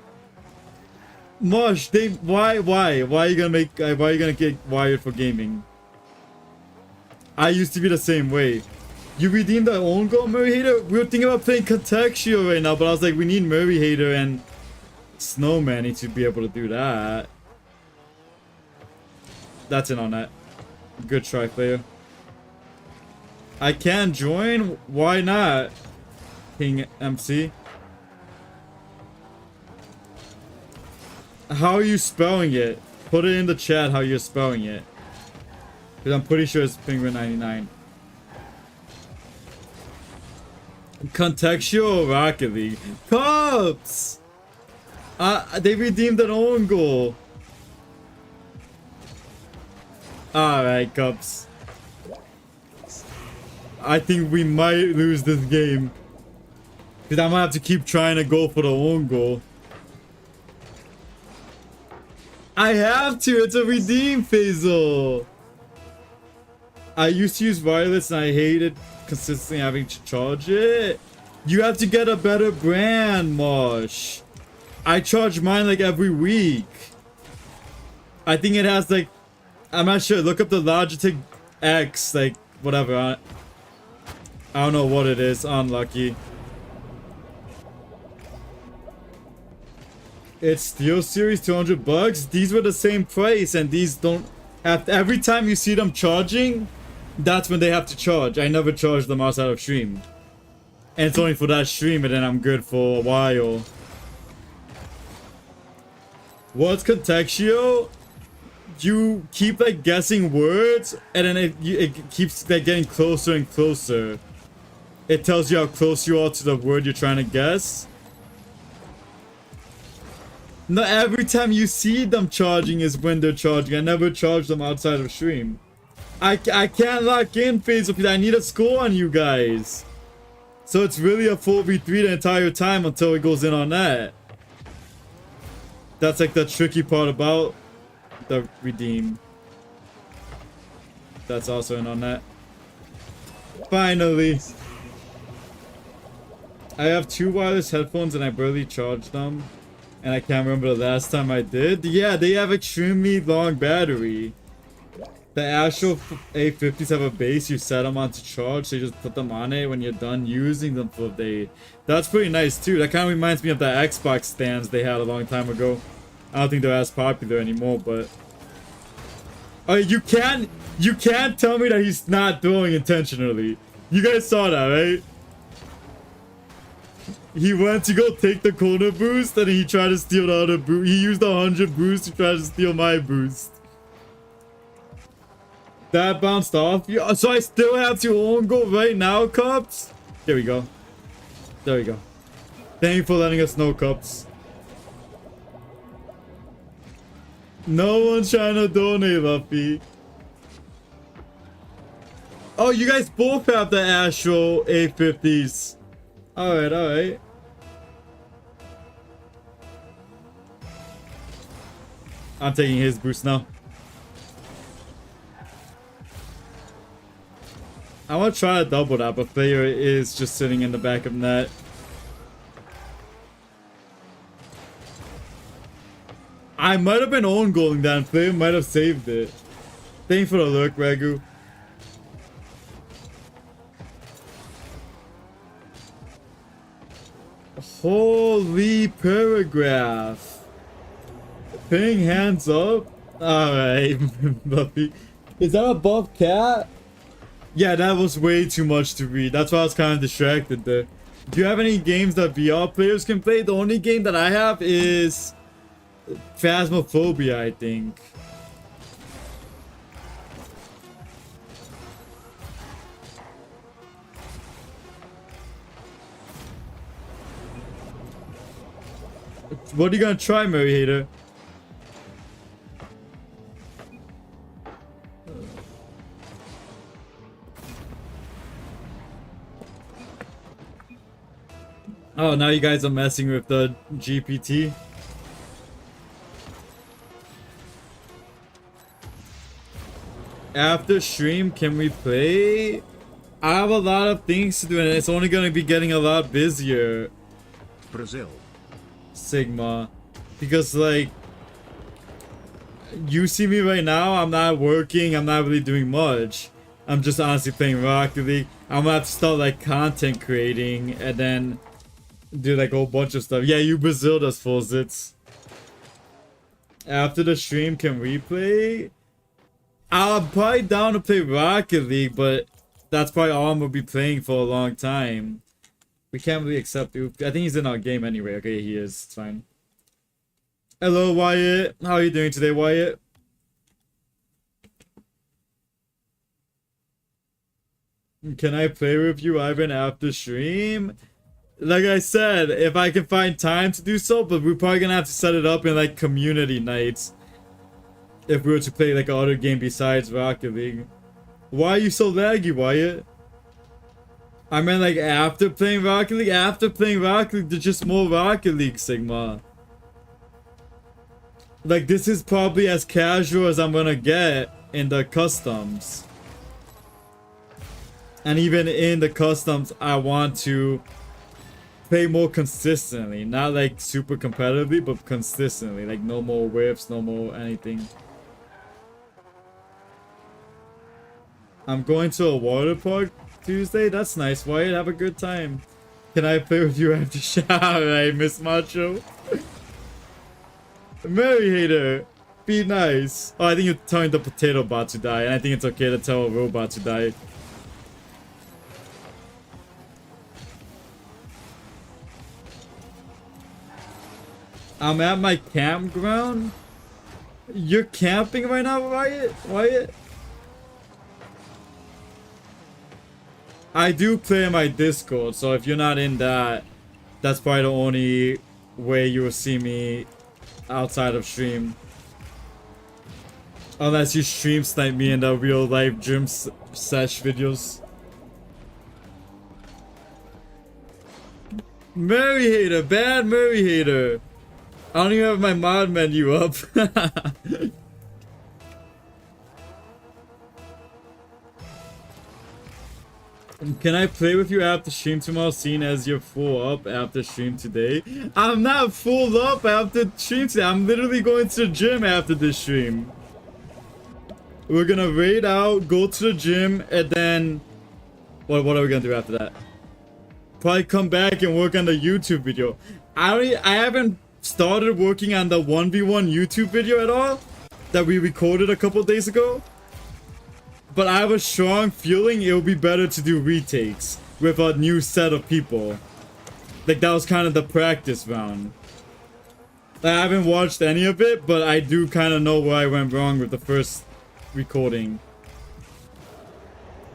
Mosh, why are you gonna get wired for gaming? I used to be the same way. You redeemed the own goal, Murray Hater? We were thinking about playing Contextual right now, but I was like, we need Murray Hater and Snowman to be able to do that. That's it on that. Good try, player. I can join? Why not? King MC. How are you spelling it? Put it in the chat how you're spelling it. Because I'm pretty sure it's Penguin 99. Contextual or Rocket League? Cups! They redeemed their own goal. Alright, Cups. I think we might lose this game. Because I'm gonna have to keep trying to go for the own goal. I have to! It's a redeem, Faisal! I used to use wireless and I hated consistently having to charge it. You have to get a better brand, Mosh. I charge mine like every week. I think it has like... I'm not sure. Look up the Logitech X, like, whatever. I don't know what it is. Unlucky. It's Steel Series, $200. These were the same price, and these don't have. Every time you see them charging, that's when they have to charge. I never charge them outside of stream, and it's only for that stream, and then I'm good for a while. What's contextual? You keep like guessing words, and then it keeps like getting closer and closer. It tells you how close you are to the word you're trying to guess. No, every time you see them charging is when they're charging. I never charge them outside of stream. I can't lock in phase because I need a score on you guys. So it's really a 4v3 the entire time until it goes in on that. That's like the tricky part about the redeem. That's also in on that. Finally. I have 2 wireless headphones and I barely charge them. And I can't remember the last time I did. Yeah, they have extremely long battery. The Astro A50s have a base you set them on to charge, so you just put them on it when you're done using them for a day. That's pretty nice too. That kind of reminds me of the Xbox stands they had a long time ago. I don't think they're as popular anymore, but... Oh, you can't tell me that he's not throwing intentionally. You guys saw that, right? He went to go take the corner boost, and he tried to steal the other boost. He used 100 boost to try to steal my boost. That bounced off. Yeah, so I still have to own goal right now, Cups? There we go. There we go. Thank you for letting us know, Cups. No one's trying to donate, Luffy. Oh, you guys both have the Astro A50s. Alright, alright. I'm taking his boost now. I want to try to double that, but player is just sitting in the back of net. I might have been own goaling that, and player might have saved it. Thank you for the look, Ragu. Holy paragraph. Ping hands up. Alright, Buffy. Is that a buff cat? Yeah, that was way too much to read. That's why I was kind of distracted there. Do you have any games that VR players can play? The only game that I have is Phasmophobia, I think. What are you gonna try, Murray Hater? Oh, now you guys are messing with the GPT. After stream, can we play? I have a lot of things to do and it's only gonna be getting a lot busier. Brazil. Sigma. Because like, you see me right now, I'm not working, I'm not really doing much. I'm just honestly playing Rocket League. I'm gonna have to start like content creating and then do like a whole bunch of stuff. Yeah, you Brazil does full zits. After the stream, can we play? I'm probably down to play Rocket League, but that's probably all I'm gonna be playing for a long time. We can't really accept you. I think he's in our game anyway. Okay, he is. It's fine. Hello, Wyatt. How are you doing today, Wyatt? Can I play with you, Ivan, after stream? Like I said, if I can find time to do so, but we're probably gonna have to set it up in like community nights. If we were to play like another game besides Rocket League. Why are you so laggy, Wyatt? I meant like after playing Rocket League? After playing Rocket League, there's just more Rocket League, Sigma. Like this is probably as casual as I'm gonna get in the customs. And even in the customs, I want to play more consistently. Not like super competitively, but consistently. Like no more whips, no more anything. I'm going to a water park Tuesday. That's nice, Wyatt. Have a good time. Can I play with you after shower? Alright, Miss Macho. Mary Hater. Be nice. Oh, I think you're telling the potato bot to die. And I think it's okay to tell a robot to die. I'm at my campground. You're camping right now, Wyatt? Wyatt? I do play in my Discord, so if you're not in that, that's probably the only way you will see me outside of stream. Unless you stream snipe me in the real life gym sesh videos. Murray hater, bad Murray hater. I don't even have my mod menu up. Can I play with you after stream tomorrow, seeing as you're full up after stream today? I'm not full up after stream today. I'm literally going to the gym after this stream. We're gonna raid out, go to the gym, and then... What are we gonna do after that? Probably come back and work on the YouTube video. I haven't started working on the 1v1 YouTube video at all that we recorded a couple days ago. But I have a strong feeling it would be better to do retakes with a new set of people. Like that was kind of the practice round. I haven't watched any of it, but I do kind of know where I went wrong with the first recording.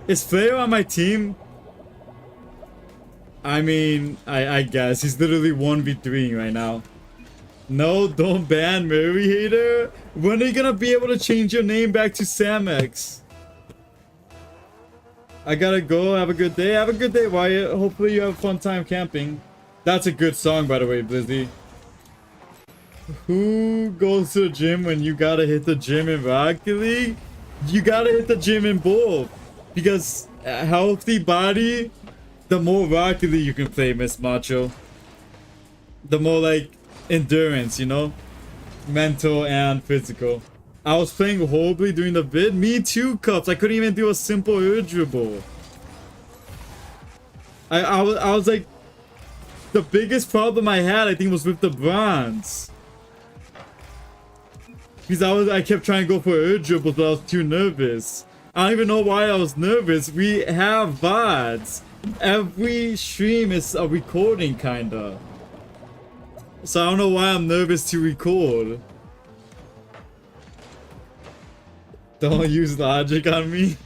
Is Flair on my team? I mean, I guess. He's literally 1v3 right now. No, don't ban Murray Hater. When are you gonna be able to change your name back to Samex? I gotta go. Have a good day. Have a good day, Wyatt. Hopefully you have a fun time camping. That's a good song, by the way, Blizzy. Who goes to the gym when you gotta hit the gym in Rocket League? You gotta hit the gym in both. Because a healthy body, the more Rocket League you can play, Miss Macho. The more, like, endurance, you know? Mental and physical. I was playing horribly during the vid. Me too, Cups. I couldn't even do a simple air dribble. I was like... The biggest problem I had, I think, was with the bronze. Because I kept trying to go for air dribbles, but I was too nervous. I don't even know why I was nervous. We have VODs. Every stream is a recording, kinda. So I don't know why I'm nervous to record. Don't use logic on me.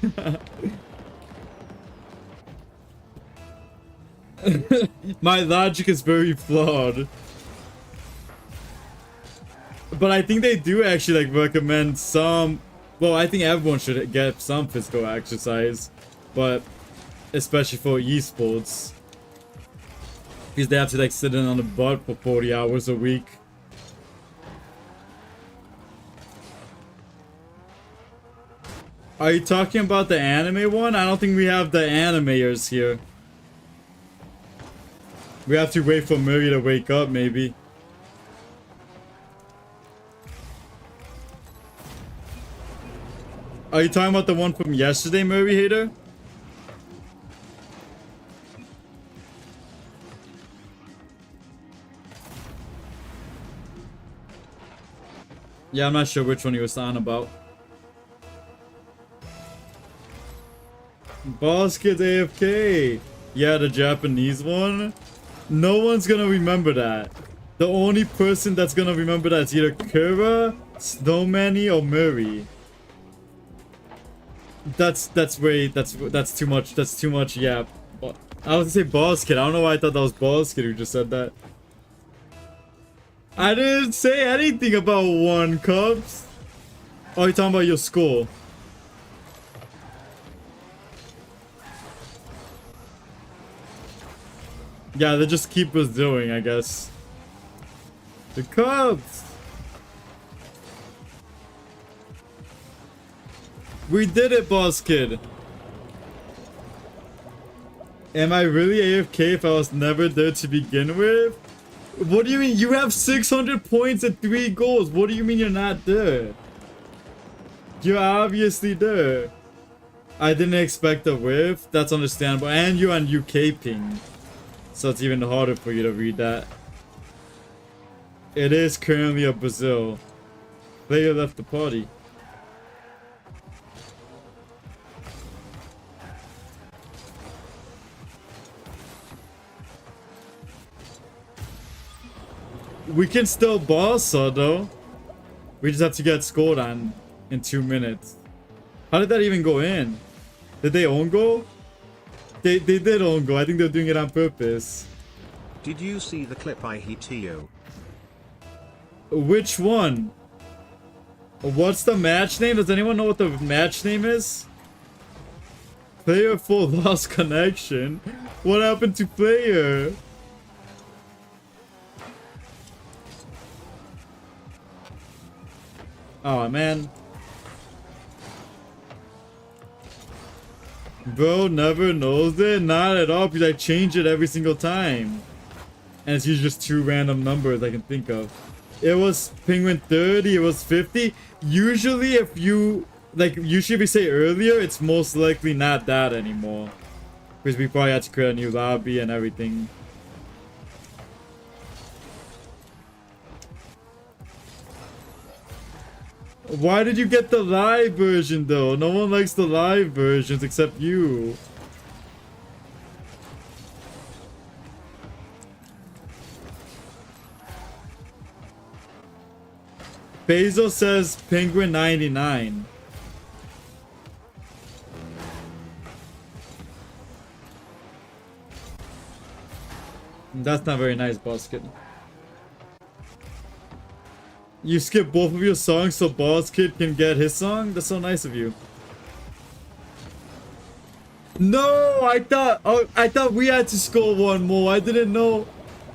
My logic is very flawed. But I think they do actually like recommend some... Well, I think everyone should get some physical exercise. But especially for esports. Because they have to like sit in on the butt for 40 hours a week. Are you talking about the anime one? I don't think we have the animators here. We have to wait for Murray to wake up, maybe. Are you talking about the one from yesterday, Murray Hater? Yeah, I'm not sure which one he was on about. Boss Kid's AFK. Yeah, the Japanese one. No one's gonna remember that. The only person that's gonna remember that is either Kura, Snowmanny, or Murray. That's too much. That's too much. Yeah. I was gonna say Boss Kid. I don't know why I thought that was Boss Kid who just said that. I didn't say anything about one, Cubs. Oh, you're talking about your score. Yeah, they just keep us doing, I guess. The Cubs! We did it, Boss Kid! Am I really AFK if I was never there to begin with? What do you mean? You have 600 points and 3 goals. What do you mean you're not there? You're obviously there. I didn't expect a whiff. That's understandable. And you're on UK ping. So it's even harder for you to read that. It is currently a Brazil. Player left the party. We can still boss her though. We just have to get scored on in 2 minutes. How did that even go in? Did they own goal? They did own goal. I think they're doing it on purpose. Did you see the clip I hit you? Which one? What's the match name? Does anyone know what the match name is? Player 4 lost connection. What happened to player? Oh man. Bro never knows it? Not at all, because I change it every single time. And it's usually just 2 random numbers I can think of. It was Penguin 30, it was 50. Usually if you, usually if we say earlier, it's most likely not that anymore. Because we probably had to create a new lobby and everything. Why did you get the live version though? No one likes the live versions except you. Basil says Penguin 99. That's not very nice, Boss Kid. You skip both of your songs so Boss Kid can get his song? That's so nice of you. No, I thought we had to score one more. I didn't know.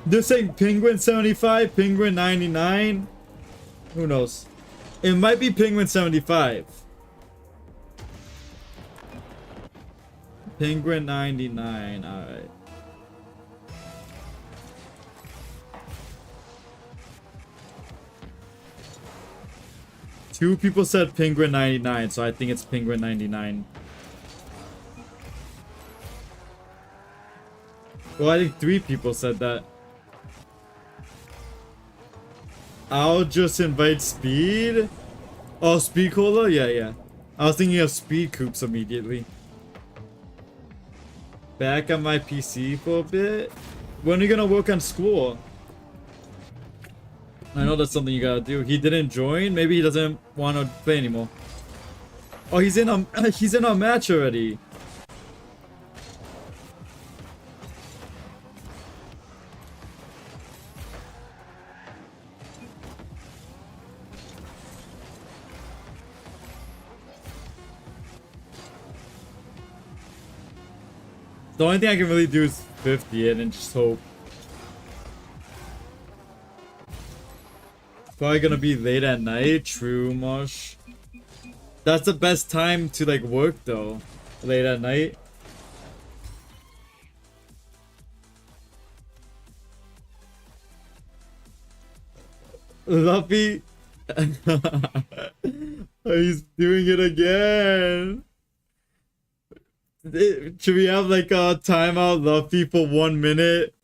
They're saying Penguin 75, Penguin 99. Who knows? It might be Penguin 75. Penguin 99, alright. Two people said Penguin 99, so I think it's Penguin 99. Well, I think 3 people said that. I'll just invite Speed. Oh, Speed Cola? Yeah. I was thinking of Speed Coops immediately. Back on my PC for a bit. When are you gonna work on school? I know that's something you gotta do. He didn't join. Maybe he doesn't want to play anymore. Oh, he's in a match already. The only thing I can really do is 50 it and just hope. Probably gonna be late at night. True, Mosh. That's the best time to like work though. Late at night. Luffy. He's doing it again. Should we have like a timeout Luffy for 1 minute?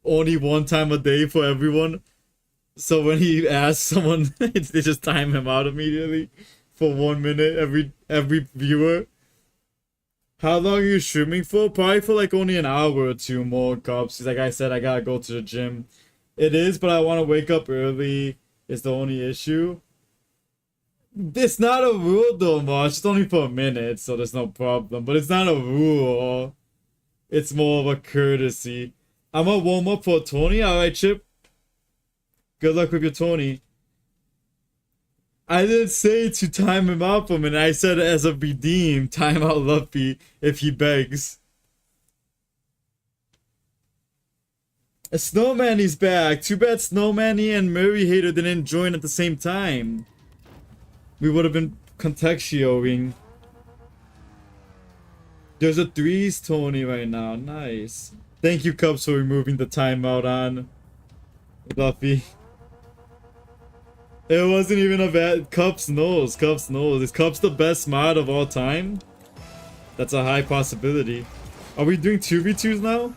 Only one time a day for everyone. So when he asks someone, they just time him out immediately for 1 minute every viewer. How long are you streaming for? Probably for like only an hour or two more, Cops. Like I said, I gotta go to the gym. It is, but I want to wake up early. Is the only issue. It's not a rule though, Marsh. It's only for a minute, so there's no problem. But it's not a rule. It's more of a courtesy. I'm gonna warm up for Tony. Alright, Chip. Good luck with your Tony. I didn't say to time him out for a minute. I said as a redeem, time out Luffy if he begs. Snowmanny's back. Too bad Snowmanny and Murray Hater didn't join at the same time. We would have been contextualing. There's a threes Tony right now. Nice. Thank you, Cubs, for removing the timeout on Luffy. It wasn't even a bad... Cups knows. Cups knows. Is Cups the best mod of all time? That's a high possibility. Are we doing 2v2s now?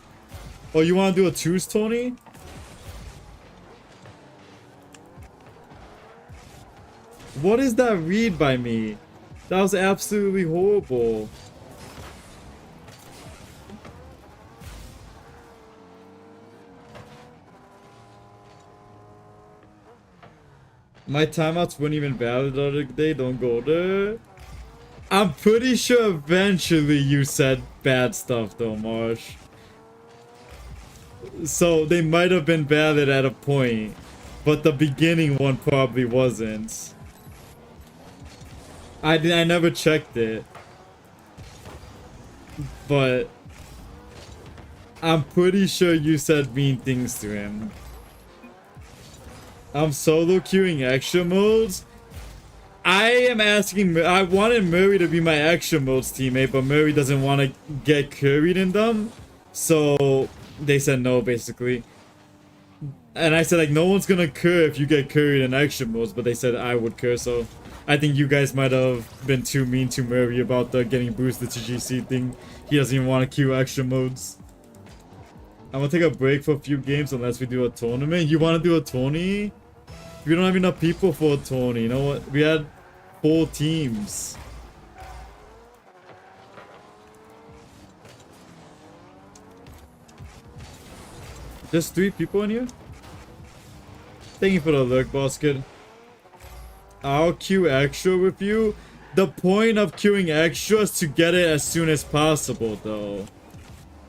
Oh, you want to do a 2s, Tony? What is that read by me? That was absolutely horrible. My timeouts weren't even valid the other day. Don't go there. I'm pretty sure eventually you said bad stuff though, Marsh. So they might have been valid at a point, but the beginning one probably wasn't. I never checked it, but I'm pretty sure you said mean things to him. I'm solo queuing extra modes. I am asking. I wanted Murray to be my extra modes teammate, but Murray doesn't want to get curried in them, so they said no, basically. And I said like no one's gonna cur if you get curried in extra modes, but they said I would cur, so I think you guys might have been too mean to Murray about the getting boosted to GC thing. He doesn't even want to queue extra modes. I'm gonna take a break for a few games unless we do a tournament. You want to do a tourney? We don't have enough people for a tourney. You know what? We had 4 teams. Just 3 people in here? Thank you for the lurk, basket. I'll queue extra with you. The point of queuing extra is to get it as soon as possible, though.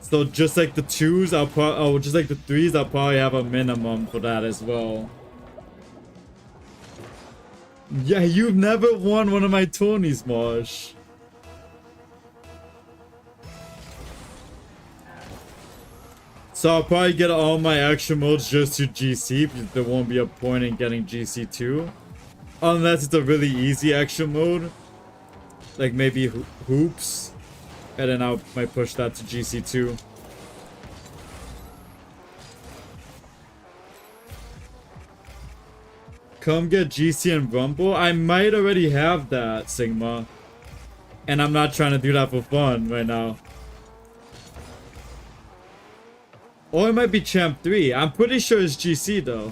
So just like the 2s, just like the 3s, I'll probably have a minimum for that as well. Yeah, you've never won one of my tourneys, Marsh. So I'll probably get all my extra modes just to GC, because there won't be a point in getting GC2. Unless it's a really easy extra mode. Like maybe hoops. And then I might push that to GC2. Come get GC and Rumble. I might already have that, Sigma. And I'm not trying to do that for fun right now. Or it might be Champ 3. I'm pretty sure it's GC though.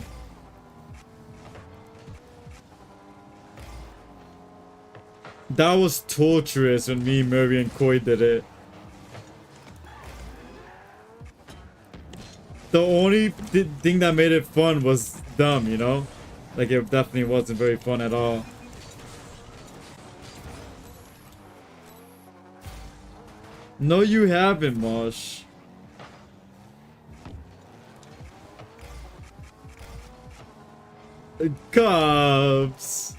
That was torturous when me, Murray, and Koi did it. The only thing that made it fun was dumb, you know? Like, it definitely wasn't very fun at all. No, you haven't, Mosh. Cubs.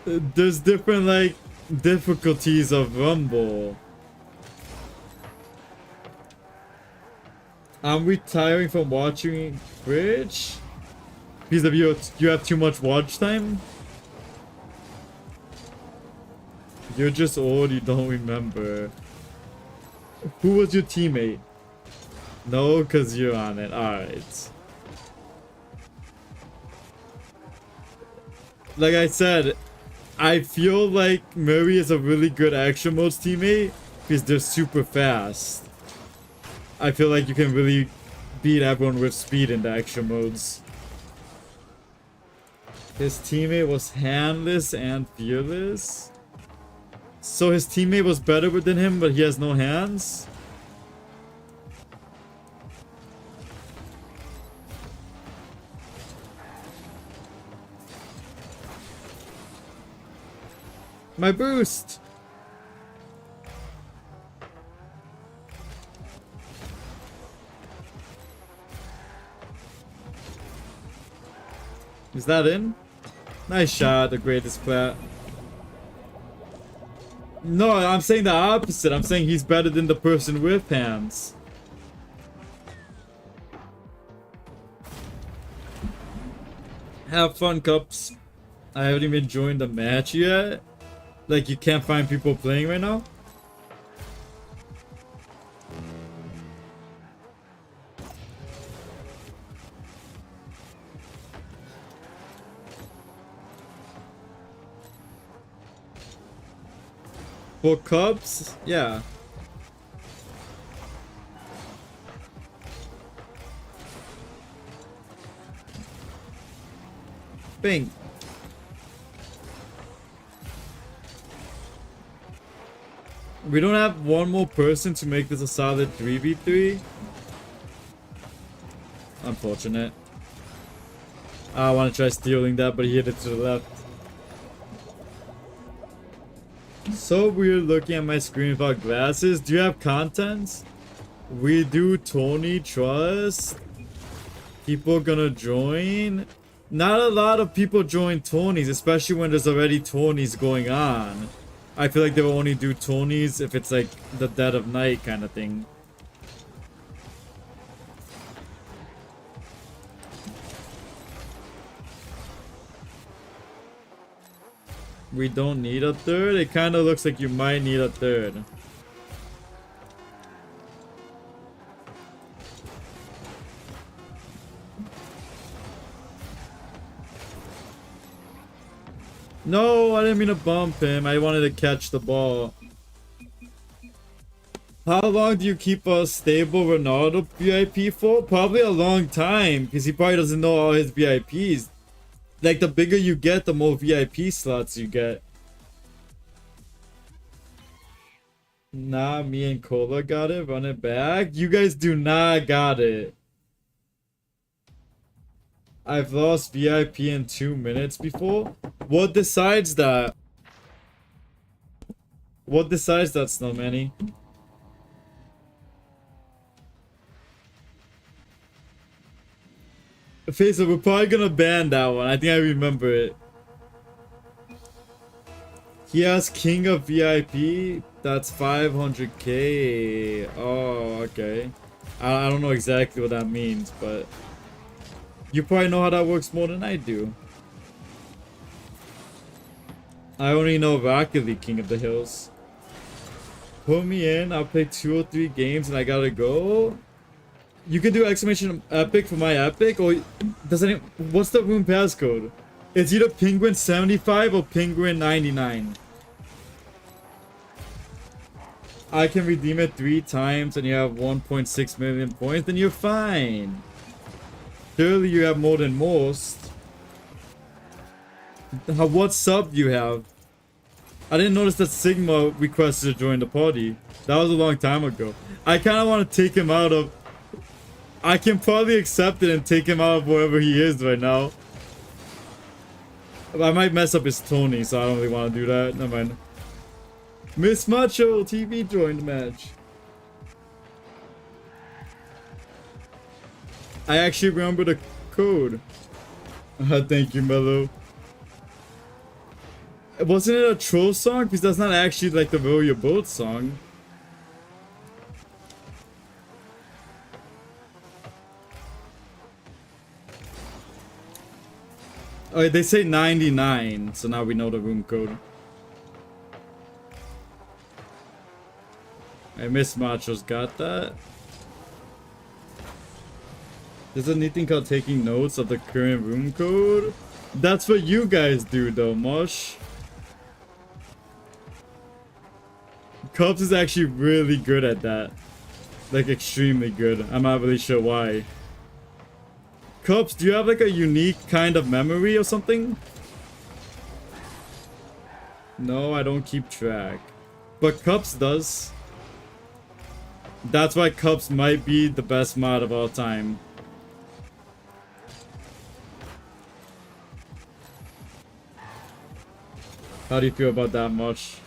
There's different, like, difficulties of Rumble. I'm retiring from watching Twitch because of you have too much watch time. You're just old, you don't remember. Who was your teammate? No, because you're on it. Alright. Like I said, I feel like Murray is a really good action modes teammate because they're super fast. I feel like you can really beat everyone with speed in the action modes. His teammate was handless and fearless. So his teammate was better than him, but he has no hands? My boost! Is that in? Nice shot, the greatest plat. No, I'm saying the opposite. I'm saying he's better than the person with hands. Have fun, Cups. I haven't even joined the match yet. Like, you can't find people playing right now? For Cups? Yeah. Bing. We don't have one more person to make this a solid 3v3. Unfortunate. I want to try stealing that, but he hit it to the left. So weird looking at my screen without glasses. Do you have contents? We do, Tony. Trust. People gonna join. Not a lot of people join Tonys, especially when there's already Tonys going on. I feel like they will only do Tonys if it's like the dead of night kind of thing. We don't need a third? It kind of looks like you might need a third. No, I didn't mean to bump him. I wanted to catch the ball. How long do you keep a stable Ronaldo VIP for? Probably a long time, because he probably doesn't know all his VIPs. Like, the bigger you get, the more VIP slots you get. Nah, me and Cola got it. Run it back. You guys do not got it. I've lost VIP in 2 minutes before. What decides that? What decides that, Snowmanny? Faisal, we're probably gonna ban that one. I think I remember it. He has King of VIP. That's 500k. Oh, okay. I don't know exactly what that means, but you probably know how that works more than I do. I only know Rocket League King of the Hills. Put me in. I'll play 2 or 3 games and I gotta go. You can do exclamation epic for my epic, or does any? What's the room passcode? It's either Penguin 75 or Penguin 99. I can redeem it 3 times and you have 1.6 million points, then you're fine. Surely you have more than most. What sub do you have? I didn't notice that Sigma requested to join the party. That was a long time ago. I kind of want to take him out of... I can probably accept it and take him out of wherever he is right now. I might mess up his Tony, so I don't really want to do that. Never mind. Miss Macho TV joined the match. I actually remember the code. Thank you, Mello. Wasn't it a troll song? Because that's not actually like the Row Your Boat song. Okay, they say 99, so now we know the room code. I miss Macho's got that. There's a neat thing called taking notes of the current room code. That's what you guys do though, Mosh. Cubs is actually really good at that. Like extremely good. I'm not really sure why. Cubs, do you have like a unique kind of memory or something? No, I don't keep track. But Cubs does. That's why Cubs might be the best mod of all time. How do you feel about that much?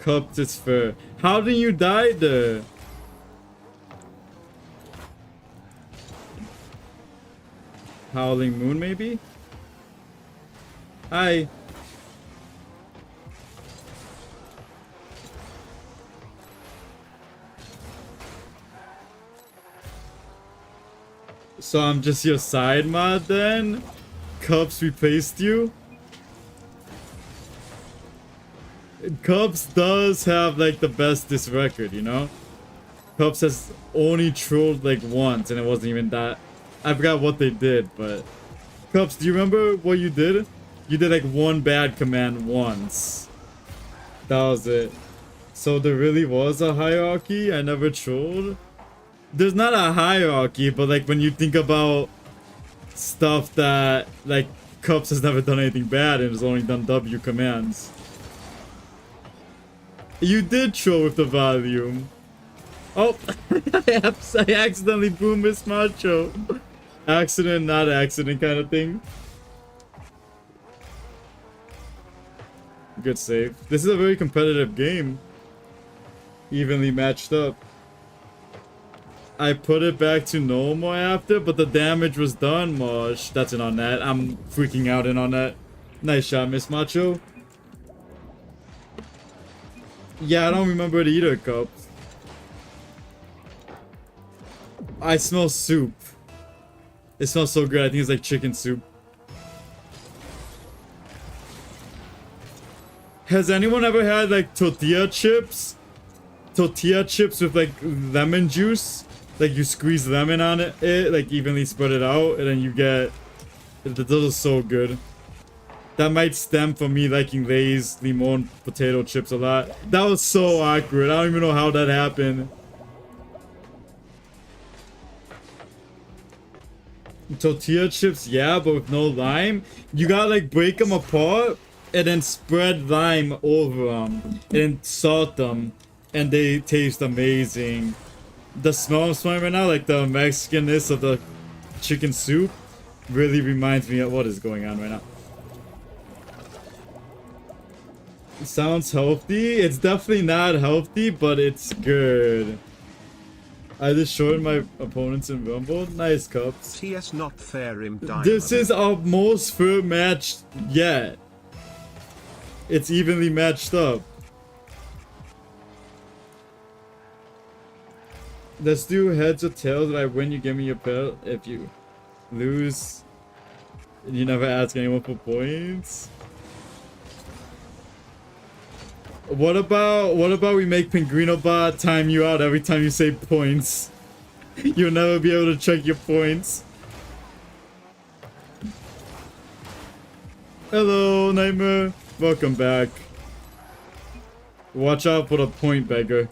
Cubs is fair. How did you die there? Howling Moon, maybe? Hi. So I'm just your side mod then? Cubs replaced you? Cubs does have like the bestest record, you know? Cubs has only trolled like once and it wasn't even that. I forgot what they did, but... Cubs, do you remember what you did? You did like one bad command once. That was it. So there really was a hierarchy? I never trolled? There's not a hierarchy, but like when you think about stuff that like Cubs has never done anything bad and has only done W commands. You did troll with the volume. Oh, I accidentally boomed Miss Macho. Accident, not accident kind of thing. Good save. This is a very competitive game. Evenly matched up. I put it back to normal after, but the damage was done, Mosh. That's an on net. I'm freaking out in on that. Nice shot, Miss Macho. Yeah, I don't remember it either, Cups. I smell soup. It smells so good. I think it's like chicken soup. Has anyone ever had like tortilla chips? Tortilla chips with like lemon juice? Like you squeeze lemon on it, like evenly spread it out, and then you get... Those are so good. That might stem from me liking Lay's limon potato chips a lot. That was so awkward. I don't even know how that happened. Tortilla chips, yeah, but with no lime. You gotta like break them apart and then spread lime over them and then salt them, and they taste amazing. The smell I'm smelling right now, like the Mexicanness of the chicken soup, really reminds me of what is going on right now. It sounds healthy. It's definitely not healthy, but it's good. I just shorted my opponents in Rumble. Nice, Cups. TS not fair in diamond. This is our most fair match yet. It's evenly matched up. Let's do heads or tails. If I win, you give me your belt. If you lose, you never ask anyone for points. What about we make Pinguino Bot time you out every time you say points? You'll never be able to check your points. Hello, Nightmare. Welcome back. Watch out for the point beggar.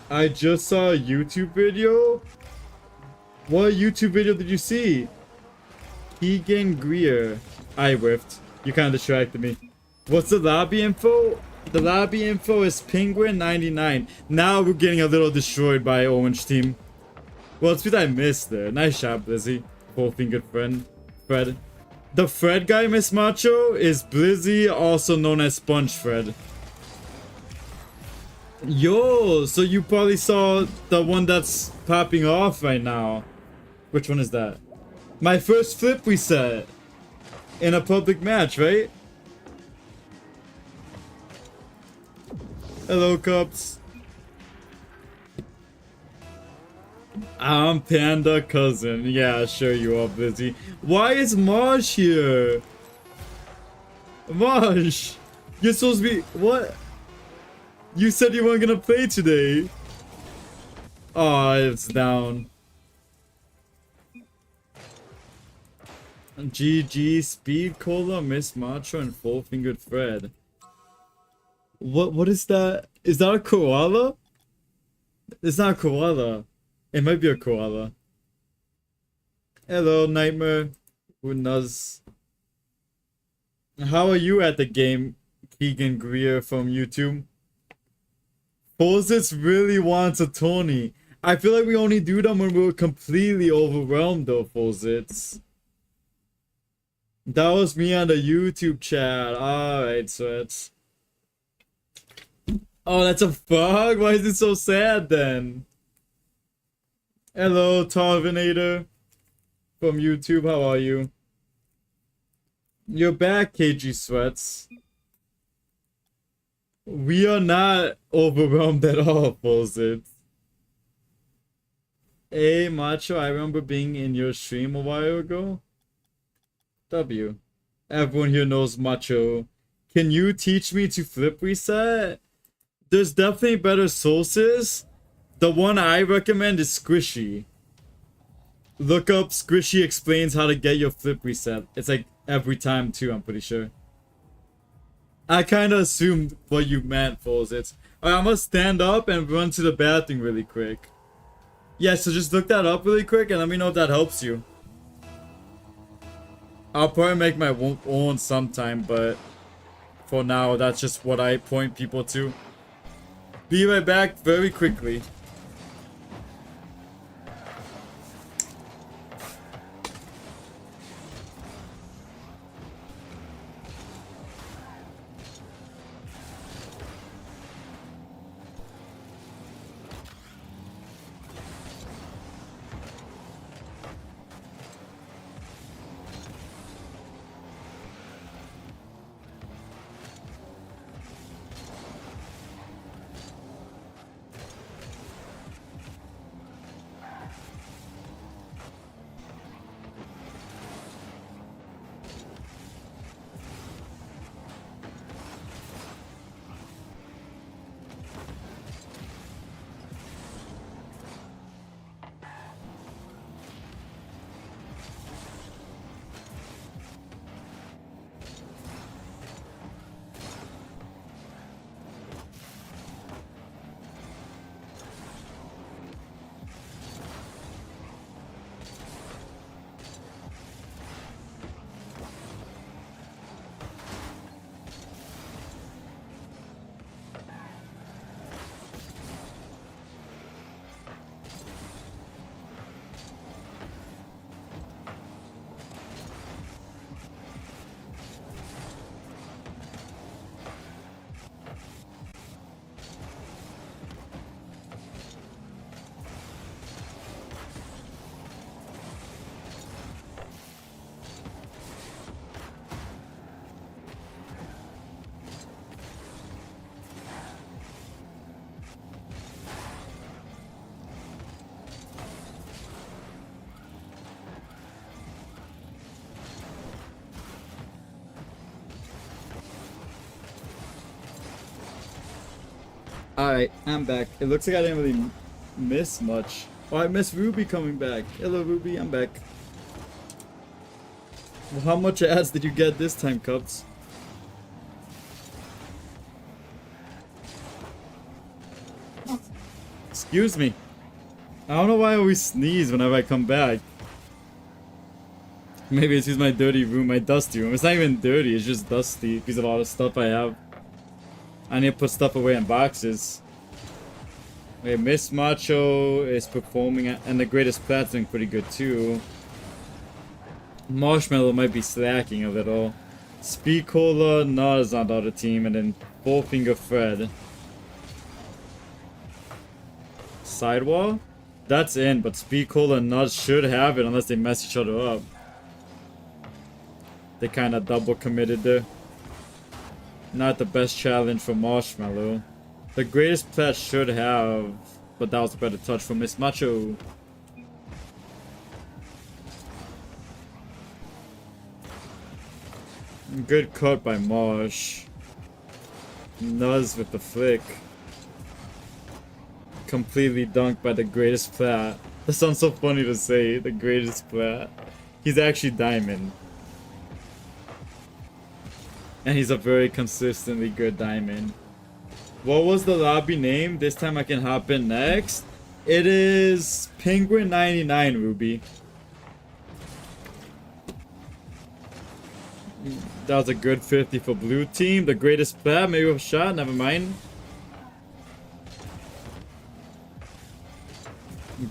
I just saw a YouTube video. What YouTube video did you see? Keegan Greer. I whiffed. You kind of distracted me. What's the lobby info? The lobby info is Penguin99. Now we're getting a little destroyed by Orange team. Well, it's because I missed there. Nice shot, Blizzy. Four-fingered friend. Fred. The Fred guy, Miss Macho, is Blizzy, also known as Sponge Fred. Yo, so you probably saw the one that's popping off right now. Which one is that? My first flip reset. In a public match, right? Hello, Cups. I'm Panda Cousin. Yeah, sure you are busy. Why is Marsh here? Mosh! You're supposed to be... What? You said you weren't gonna play today. Oh, it's down. GG, Speed Cola, Miss Macho, and Four Fingered Fred. What is that? Is that a koala? It's not a koala. It might be a koala. Hello, Nightmare. Who knows? How are you at the game, Keegan Greer from YouTube? Fozitz really wants a Tony. I feel like we only do them when we're completely overwhelmed though, Fozitz. That was me on the YouTube chat. Alright, Sweats. Oh, that's a bug? Why is it so sad then? Hello, Tarvinator from YouTube. How are you? You're back, KG Sweats. We are not overwhelmed at all, Fozit. Hey, Macho, I remember being in your stream a while ago. W. Everyone here knows Macho. Can you teach me to flip reset? There's definitely better sources. The one I recommend is Squishy. Look up Squishy explains how to get your flip reset. It's like every time too, I'm pretty sure. I kind of assumed what you meant, Fozit. Alright, I'm gonna stand up and run to the bathroom really quick. Yeah, so just look that up really quick and let me know if that helps you. I'll probably make my own sometime, but for now, that's just what I point people to. Be right back very quickly. Alright, I'm back. It looks like I didn't really miss much. Oh, I missed Ruby coming back. Hello, Ruby, I'm back. Well, how much ads did you get this time, Cubs? Excuse me. I don't know why I always sneeze whenever I come back. Maybe it's just my dirty room, my dusty room. It's not even dirty, it's just dusty because of all the stuff I have. I need to put stuff away in boxes. Okay, Miss Macho is performing, and the Greatest Plat's doing pretty good too. Marshmallow might be slacking a little. Speed Cola, Nuz on the other team, and then Four Finger Fred. Sidewall? That's in, but Speed Cola and Nuz should have it unless they mess each other up. They kind of double committed there. Not the best challenge for Marshmallow. The Greatest Plat should have, but that was a better touch for Miss Macho. Good cut by Marsh. Nuz with the flick. Completely dunked by the greatest plat. That sounds so funny to say, the greatest plat. He's actually diamond. And he's a very consistently good diamond. What was the lobby name? This time I can hop in next. It is Penguin 99, Ruby. That was a good 50 for blue team. The greatest plat, maybe with a shot, never mind.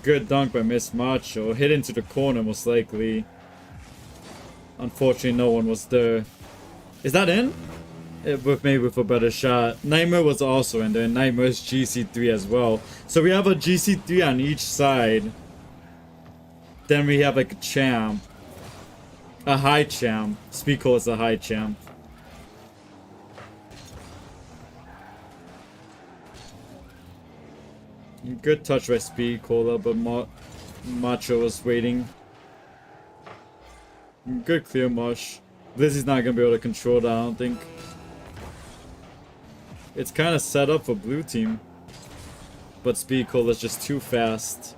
Good dunk by Miss Macho. Hit into the corner most likely. Unfortunately, no one was there. Is that in? Maybe with a better shot. Nightmare was also in there. Nightmare's GC3 as well. So we have a GC3 on each side. Then we have like a champ. A high champ. Speako is a high champ. Good touch by Speako, but Macho was waiting. Good clear mush. Blizzy's not gonna be able to control that, I don't think. It's kind of set up for blue team. But Speako is just too fast.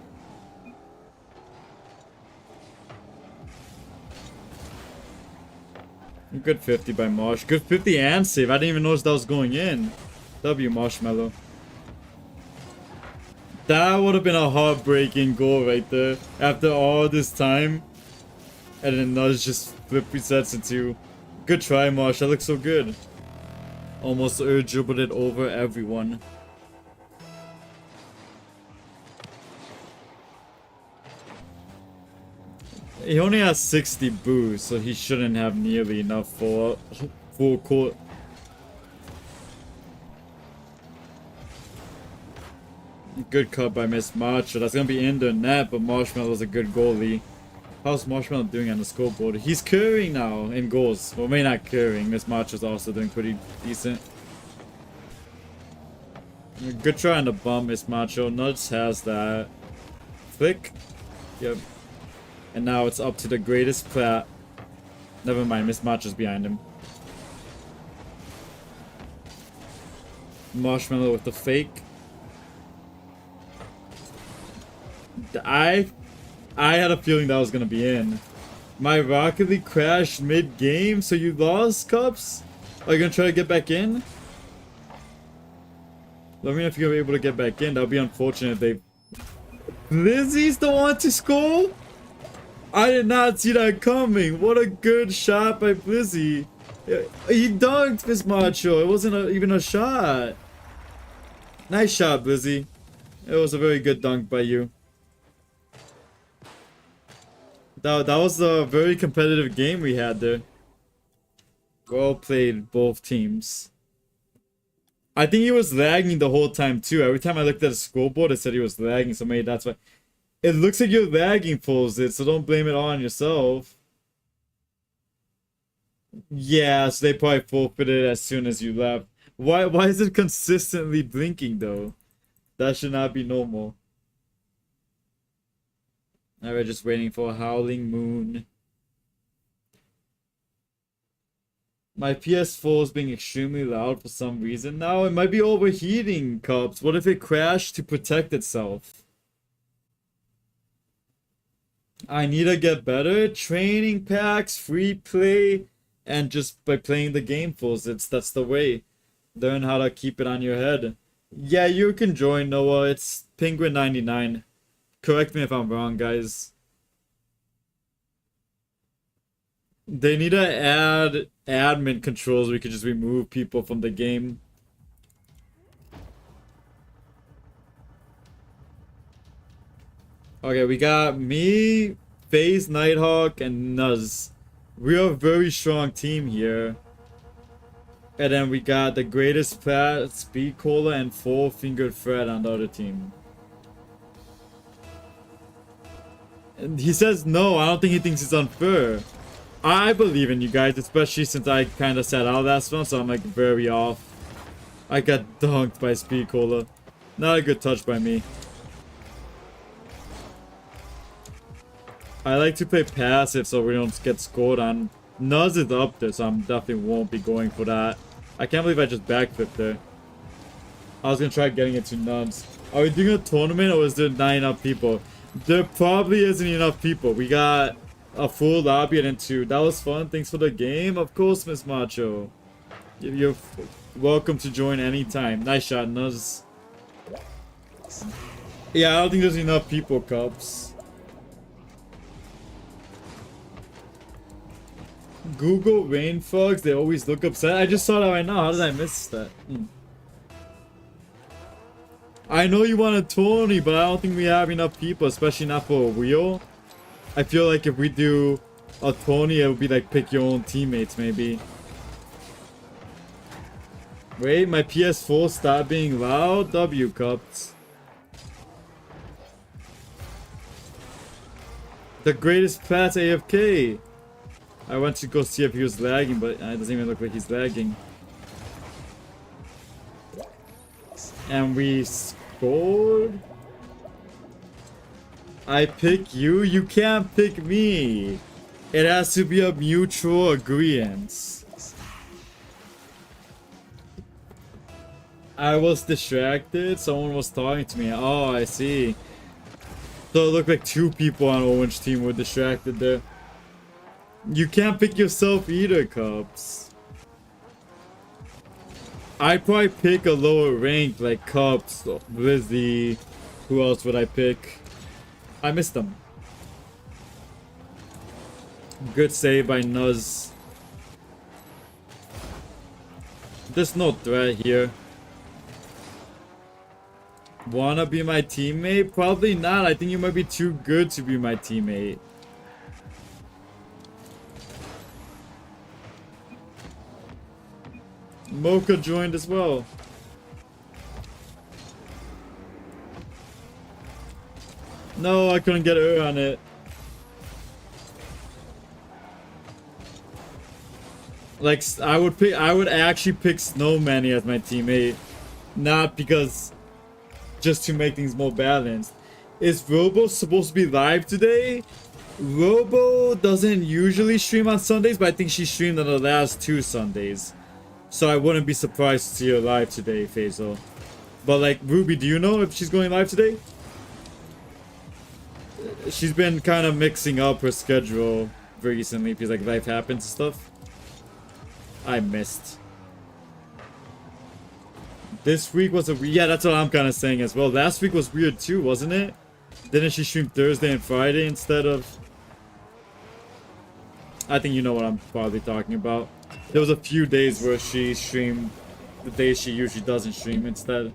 Good 50 by Marsh. Good 50 and save. I didn't even notice that was going in. W Marshmallow. That would have been a heartbreaking goal right there. After all this time. And then Nuz just flip resets into. Good try, Marsh. That looks so good. Almost dribbled it over everyone. He only has 60 boost, so he shouldn't have nearly enough for full court. Good cut by Miss Macho. That's gonna be in the net, but Marshmallow's a good goalie. How's Marshmallow doing on the scoreboard? He's curving now in goals. Well, maybe not curving. Miss Macho's also doing pretty decent. Good try on the bump, Miss Macho. Nuts has that. Flick. Yep. And now it's up to the greatest plat. Never mind, Miss Macho's behind him. Marshmallow with the fake. I had a feeling that was gonna be in. My Rocket League crashed mid-game, so you lost, Cups? Are you gonna try to get back in? Let me know if you're able to get back in. That would be unfortunate if they... Lizzie's the one to score? I did not see that coming. What a good shot by Blizzy. He dunked Miss Macho. It wasn't even a shot. Nice shot, Blizzy. It was a very good dunk by you. That was a very competitive game we had there. Well played, both teams. I think he was lagging the whole time too. Every time I looked at the scoreboard, it said he was lagging, so maybe that's why. It looks like you're lagging, Foles, so don't blame it all on yourself. Yeah, so they probably forfeited as soon as you left. Why is it consistently blinking though? That should not be normal. Now we're just waiting for a howling moon. My PS4 is being extremely loud for some reason now. It might be overheating, Cubs. What if it crashed to protect itself? I need to get better. Training packs, free play, and just by playing the game fulls. That's the way. Learn how to keep it on your head. Yeah, you can join, Noah. It's Penguin 99. Correct me if I'm wrong, guys. They need to add admin controls. We could just remove people from the game. Okay, we got me, FaZe, Nighthawk, and Nuz. We're a very strong team here. And then we got the greatest plat, Speed Cola, and Four Fingered Fred on the other team. And he says no, I don't think he thinks it's unfair. I believe in you guys, especially since I kind of sat out last one, so I'm like very off. I got dunked by Speed Cola. Not a good touch by me. I like to play passive so we don't get scored on Nuz is up there, so I definitely won't be going for that. I can't believe I just backflipped there. I was gonna try getting it to Nuz. Are we doing a tournament or is there not enough people? There probably isn't enough people. We got a full lobby and then 2. That was fun. Thanks for the game. Of course, Miss Macho. You're welcome to join anytime. Nice shot, Nuz. Yeah, I don't think there's enough people, Cups. Google rain fogs, they always look upset. I just saw that right now. How did I miss that? I know you want a tourney, but I don't think we have enough people, especially not for a wheel. I feel like if we do a tourney, it would be like pick your own teammates, maybe. Wait, my PS4 stopped being loud? W Cups. The greatest Pat's AFK. I went to go see if he was lagging, but it doesn't even look like he's lagging. And we scored? I pick you? You can't pick me. It has to be a mutual agreement. I was distracted. Someone was talking to me. Oh, I see. So it looked like 2 people on Orange team were distracted there. You can't pick yourself either, Cups. I'd probably pick a lower rank like Cups, Blizzy. Who else would I pick? I missed them. Good save by Nuz. There's no threat here. Wanna be my teammate? Probably not. I think you might be too good to be my teammate. Mocha joined as well. No, I couldn't get her on it. Like, I would actually pick Snowmanny as my teammate. Not because, just to make things more balanced. Is Robo supposed to be live today? Robo doesn't usually stream on Sundays, but I think she streamed on the last 2 Sundays. So I wouldn't be surprised to see her live today, Faisal. But like, Ruby, do you know if she's going live today? She's been kind of mixing up her schedule recently because like life happens and stuff. I missed. This week was yeah, that's what I'm kind of saying as well. Last week was weird too, wasn't it? Didn't she stream Thursday and Friday instead of... I think you know what I'm probably talking about. There was a few days where she streamed the days she usually doesn't stream instead.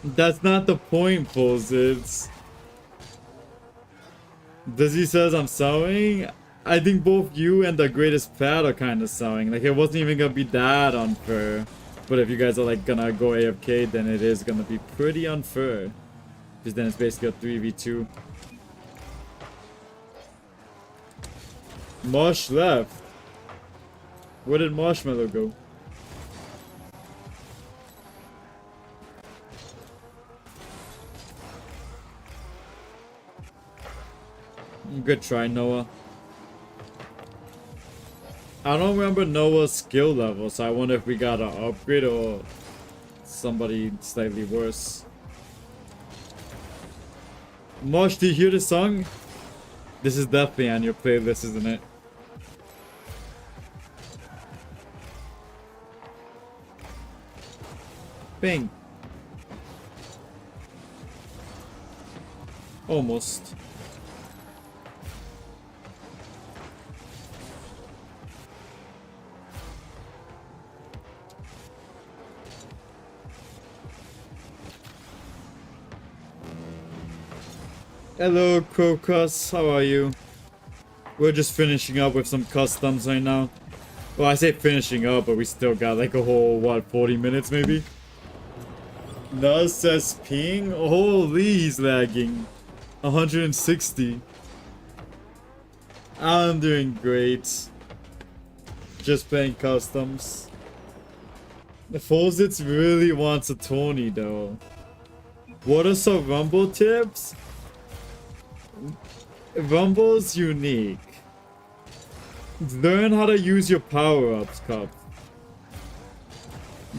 That's not the point, Pulse. It's... Dizzy says I'm sewing. I think both you and the greatest Pat are kind of sewing. Like, it wasn't even gonna be that unfair. But if you guys are like gonna go AFK, then it is gonna be pretty unfair. Because then it's basically a 3v2. Mosh left. Where did Marshmallow go? Good try, Noah. I don't remember Noah's skill level, so I wonder if we got an upgrade or somebody slightly worse. Mosh, do you hear the song? This is definitely on your playlist, isn't it? Bing. Almost. Hello, Crocus. How are you? We're just finishing up with some customs right now. Well, I say finishing up, but we still got like a whole, what, 40 minutes maybe? Nuz says ping? Holy, he's lagging. 160. I'm doing great. Just playing customs. Fozitz really wants a Tony though. What are some Rumble tips? Rumble's unique. Learn how to use your power-ups, Cup.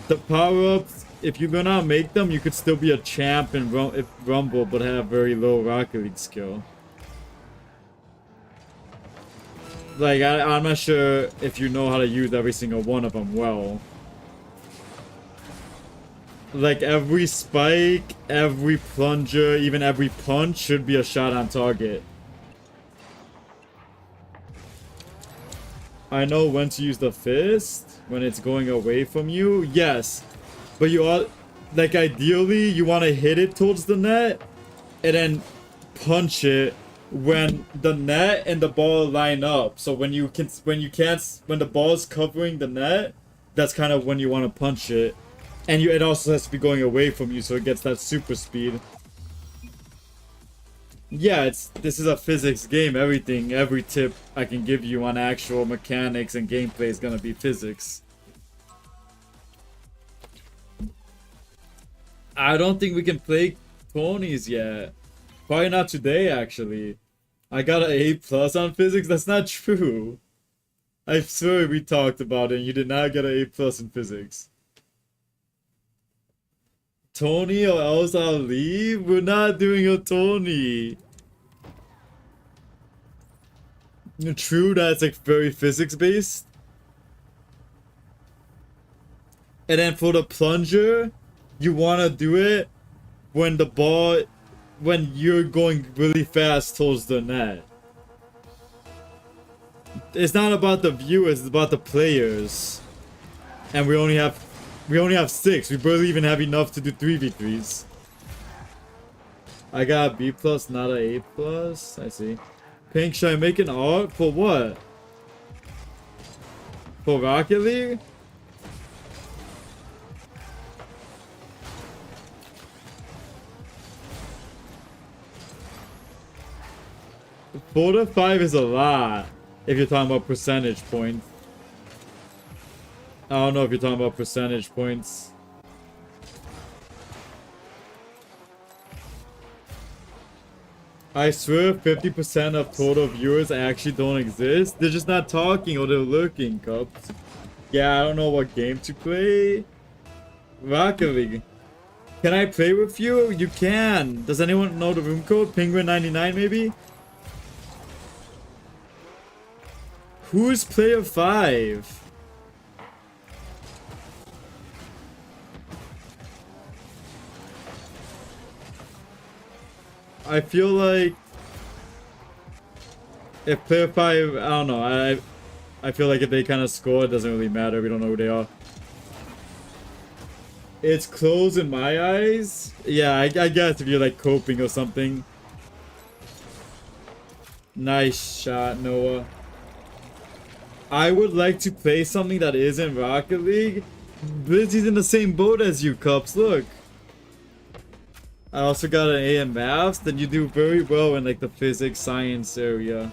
The power-ups, if you learn how to make them, you could still be a champ in Rumble, but have very low Rocket League skill. Like, I'm not sure if you know how to use every single one of them well. Like, every spike, every plunger, even every punch should be a shot on target. I know when to use the fist, when it's going away from you, yes. But you are, like, ideally, you want to hit it towards the net, and then punch it when the net and the ball line up. So when the ball's covering the net, that's kind of when you want to punch it. And it also has to be going away from you, so it gets that super speed. Yeah, this is a physics game. Every tip I can give you on actual mechanics and gameplay is gonna be physics. I don't think we can play Tonys yet. Probably not today, actually. I got an A+ on physics. That's not true. I swear we talked about it and you did not get an A+ in physics. Tony, or else I'll leave? We're not doing a Tony. True, that's like very physics based. And then for the plunger, you want to do it when you're going really fast towards the net. It's not about the viewers, it's about the players. And we only have 6. We barely even have enough to do 3v3s. I got a B+, not a A+. I see. Pink, should I make an art? For what? For Rocket League? Four to 5 is a lot. If you're talking about percentage points. I don't know if you're talking about percentage points. I swear 50% of total viewers actually don't exist. They're just not talking or they're lurking, Cups. Yeah, I don't know what game to play. Rocket League. Can I play with you? You can. Does anyone know the room code? Penguin99 maybe? Who's player 5? I feel like if player 5, I don't know, I feel like if they kind of score, it doesn't really matter. We don't know who they are. It's closed in my eyes. Yeah, I guess if you're like coping or something. Nice shot, Noah. I would like to play something that isn't Rocket League. Blizzy's in the same boat as you, Cups. Look. I also got an A in maths. Then you do very well in like the physics science area.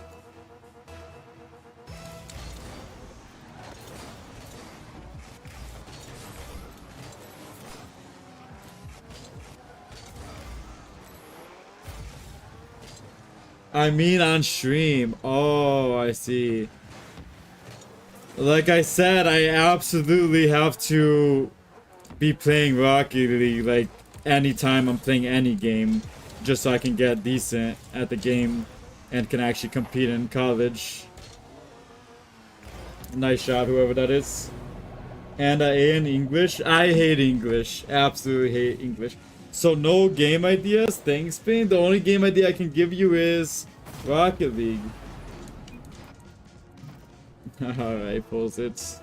I mean on stream. Oh, I see. Like I said, I absolutely have to be playing Rocket League like anytime I'm playing any game, just so I can get decent at the game and can actually compete in college. Nice shot, whoever that is. And an A in English. I hate English. Absolutely hate English. So no game ideas? Thanks, Spain. The only game idea I can give you is Rocket League. Alright, pulls it.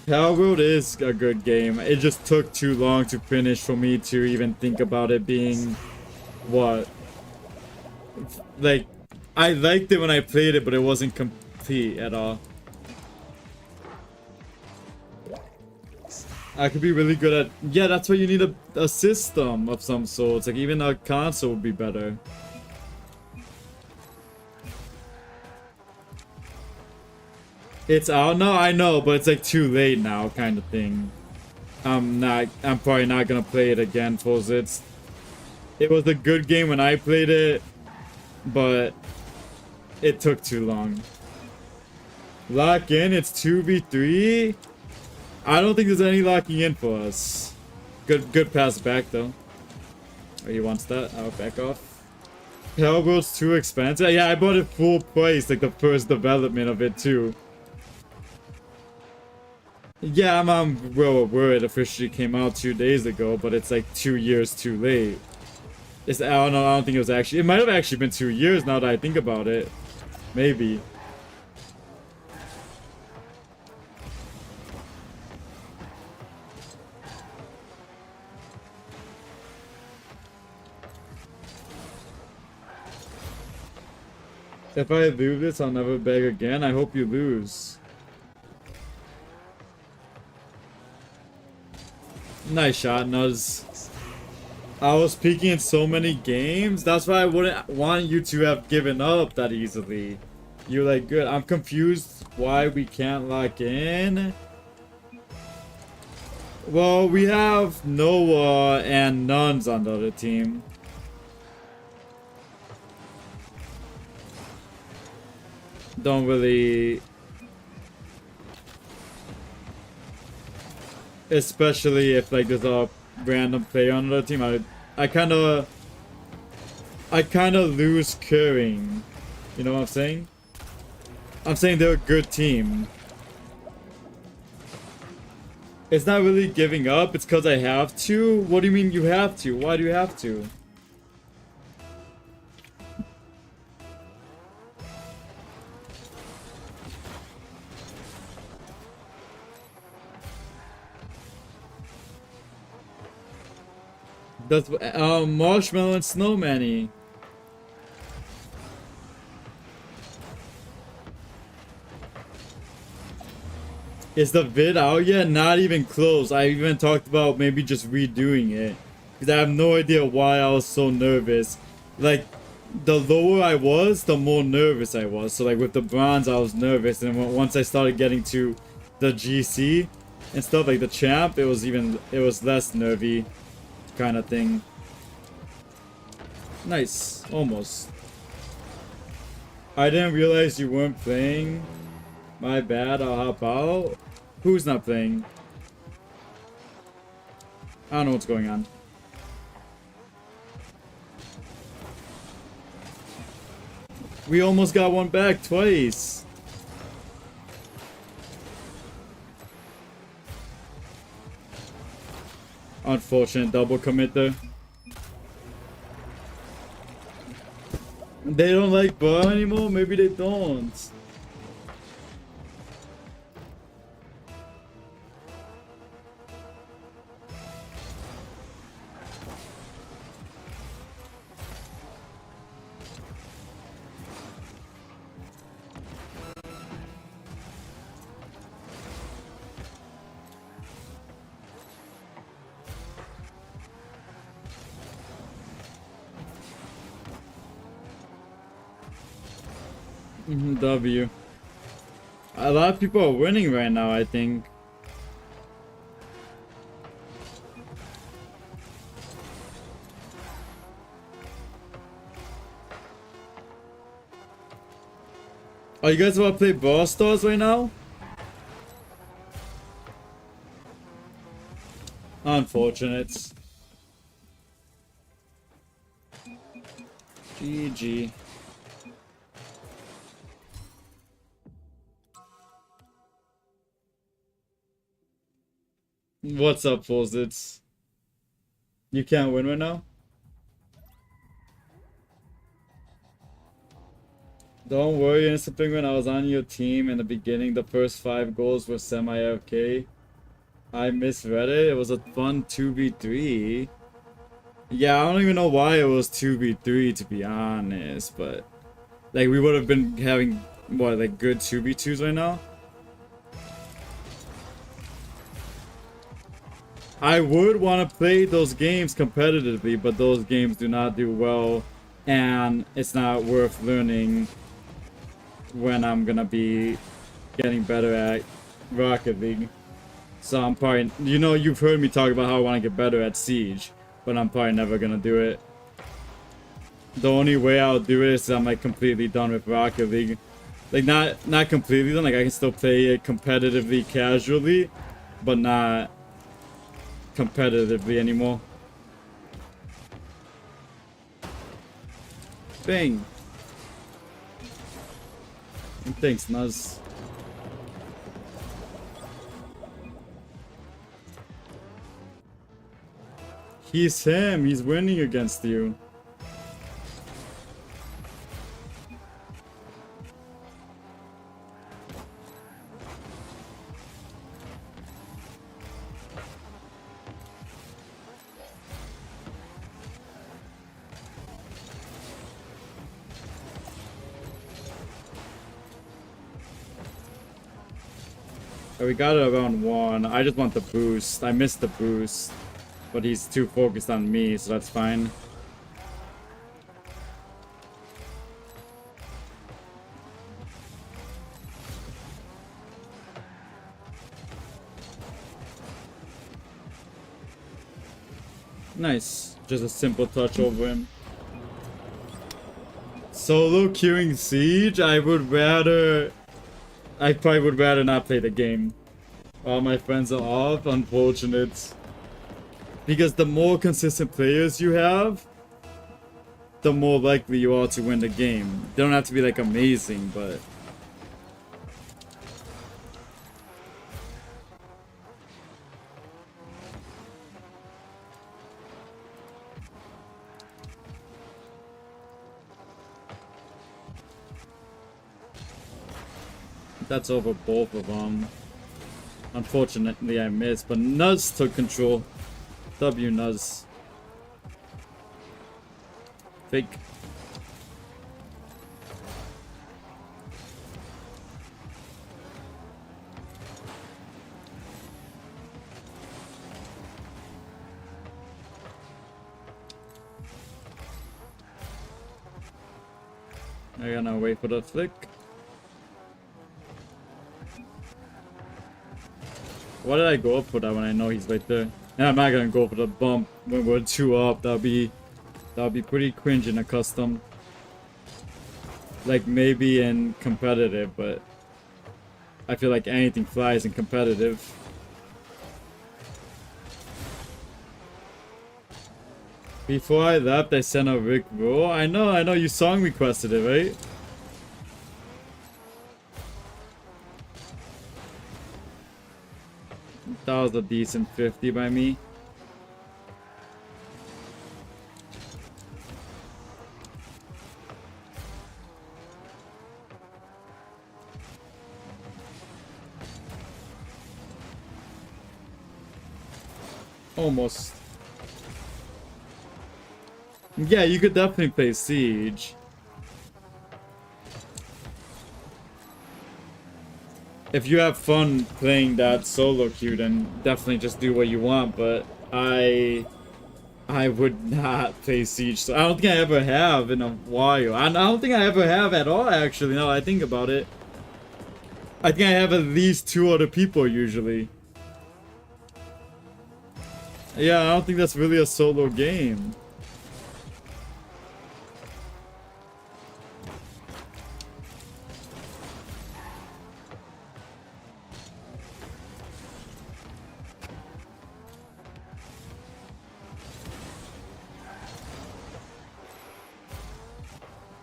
Palworld is a good game. It just took too long to finish for me to even think about it being what? Like, I liked it when I played it, but it wasn't complete at all. I could be really good at... Yeah, that's why you need a system of some sort. Like, even a console would be better. It's out now, I know, but it's like too late now, kind of thing. I'm probably not gonna play it again, Fozits. It was a good game when I played it, but it took too long. Lock in, it's 2v3. I don't think there's any locking in for us. Good pass back though. Oh, he wants that. I'll back off. Hellworld's too expensive. Yeah, I bought it full price, like the first development of it too. Yeah, I'm well aware it officially came out 2 days ago, but it's like 2 years too late. I don't know, I don't think it was actually... It might have actually been 2 years now that I think about it. Maybe. If I lose this, I'll never beg again. I hope you lose. Nice shot, Nuz. I was peeking in so many games. That's why I wouldn't want you to have given up that easily. You're like, good. I'm confused why we can't lock in. Well, we have Noah and Nuns on the other team. Don't really... Especially if like there's a random player on the team, I kind of lose caring. You know what I'm saying? I'm saying they're a good team. It's not really giving up. It's because I have to. What do you mean you have to? Why do you have to? That's Marshmallow and Snowmanny. Is the vid out yet? Not even close. I even talked about maybe just redoing it. Because I have no idea why I was so nervous. Like, the lower I was, the more nervous I was. So like with the bronze, I was nervous. And once I started getting to the GC and stuff, like the champ, it was less nervy. Kind of thing. Nice. Almost. I didn't realize you weren't playing. My bad. I'll hop out. Who's not playing? I don't know what's going on. We almost got one back twice. Unfortunate double commit there. They don't like bar anymore? Maybe they don't. W. A lot of people are winning right now, I think. Are you guys about to play Brawl Stars right now? Unfortunate. GG. What's up, Fozits? You can't win right now? Don't worry, Innocent Penguin, I was on your team in the beginning. The first 5 goals were semi-AFK. I misread it. It was a fun 2v3. Yeah, I don't even know why it was 2v3 to be honest, but like we would have been having what, like good 2v2s right now? I would want to play those games competitively, but those games do not do well, and it's not worth learning when I'm gonna be getting better at Rocket League. So I'm probably, you know, you've heard me talk about how I want to get better at Siege, but I'm probably never gonna do it. The only way I'll do it is I'm like completely done with Rocket League. Like not completely done, like I can still play it competitively, casually, but not competitively anymore. Bang. And thanks, Nuz. He's him. He's winning against you. We got it around 1. I just want the boost. I missed the boost. But he's too focused on me, so that's fine. Nice. Just a simple touch over him. Solo queuing Siege? I probably would rather not play the game. All my friends are off. Unfortunate. Because the more consistent players you have, the more likely you are to win the game. They don't have to be like amazing, but... That's over both of them. Unfortunately, I missed, but Nuz took control. W Nuz. Fake. I gotta wait for the flick. Why did I go up for that when I know he's right there? And I'm not gonna go for the bump when we're 2 up. That'll be pretty cringe in a custom. Like maybe in competitive, but I feel like anything flies in competitive. Before I left, I sent a Rick Roll. I know you song requested it, right? That was a decent 50 by me. Almost. Yeah, you could definitely play Siege. If you have fun playing that solo queue, then definitely just do what you want, but I would not play Siege. So I don't think I ever have in a while. I don't think I ever have at all, actually, now that I think about it. I think I have at least 2 other people usually. Yeah, I don't think that's really a solo game.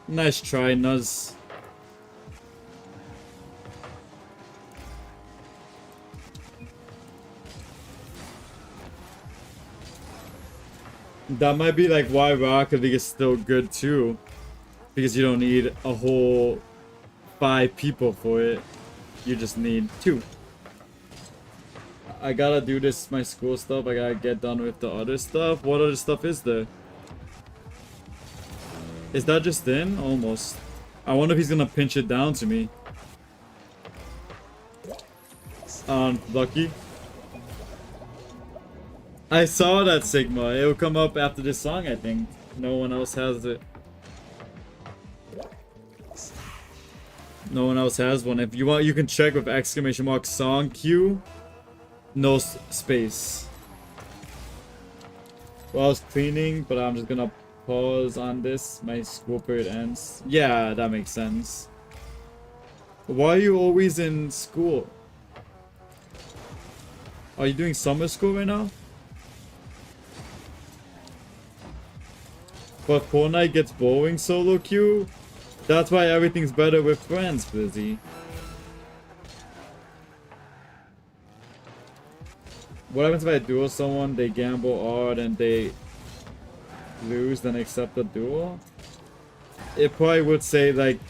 Nice try, Nuz. That might be like why Rocket League is still good too. Because you don't need a whole 5 people for it. You just need 2. I gotta do this, my school stuff. I gotta get done with the other stuff. What other stuff is there? Is that just in? Almost. I wonder if he's gonna pinch it down to me. Lucky. I saw that, Sigma. It'll come up after this song, I think. No one else has it. No one else has one. If you want, you can check with exclamation mark song queue. No space. Well, I was cleaning, but I'm just gonna pause on this. My school period ends. Yeah, that makes sense. Why are you always in school? Are you doing summer school right now? But Fortnite gets boring solo queue? That's why everything's better with friends, Blizzy. What happens if I duel someone, they gamble hard and they lose, then accept the duel? It probably would say like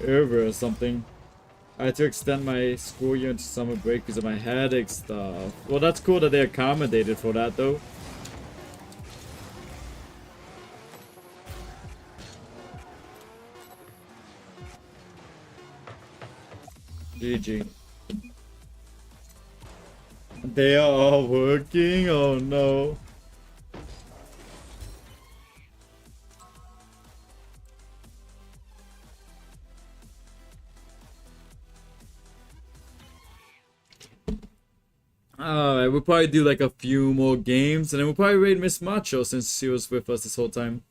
over or something. I had to extend my school year into summer break because of my headache stuff. Well, that's cool that they accommodated for that though. GG. They are all working? Oh no. Alright, we'll probably do like a few more games and then we'll probably raid Miss Macho since she was with us this whole time.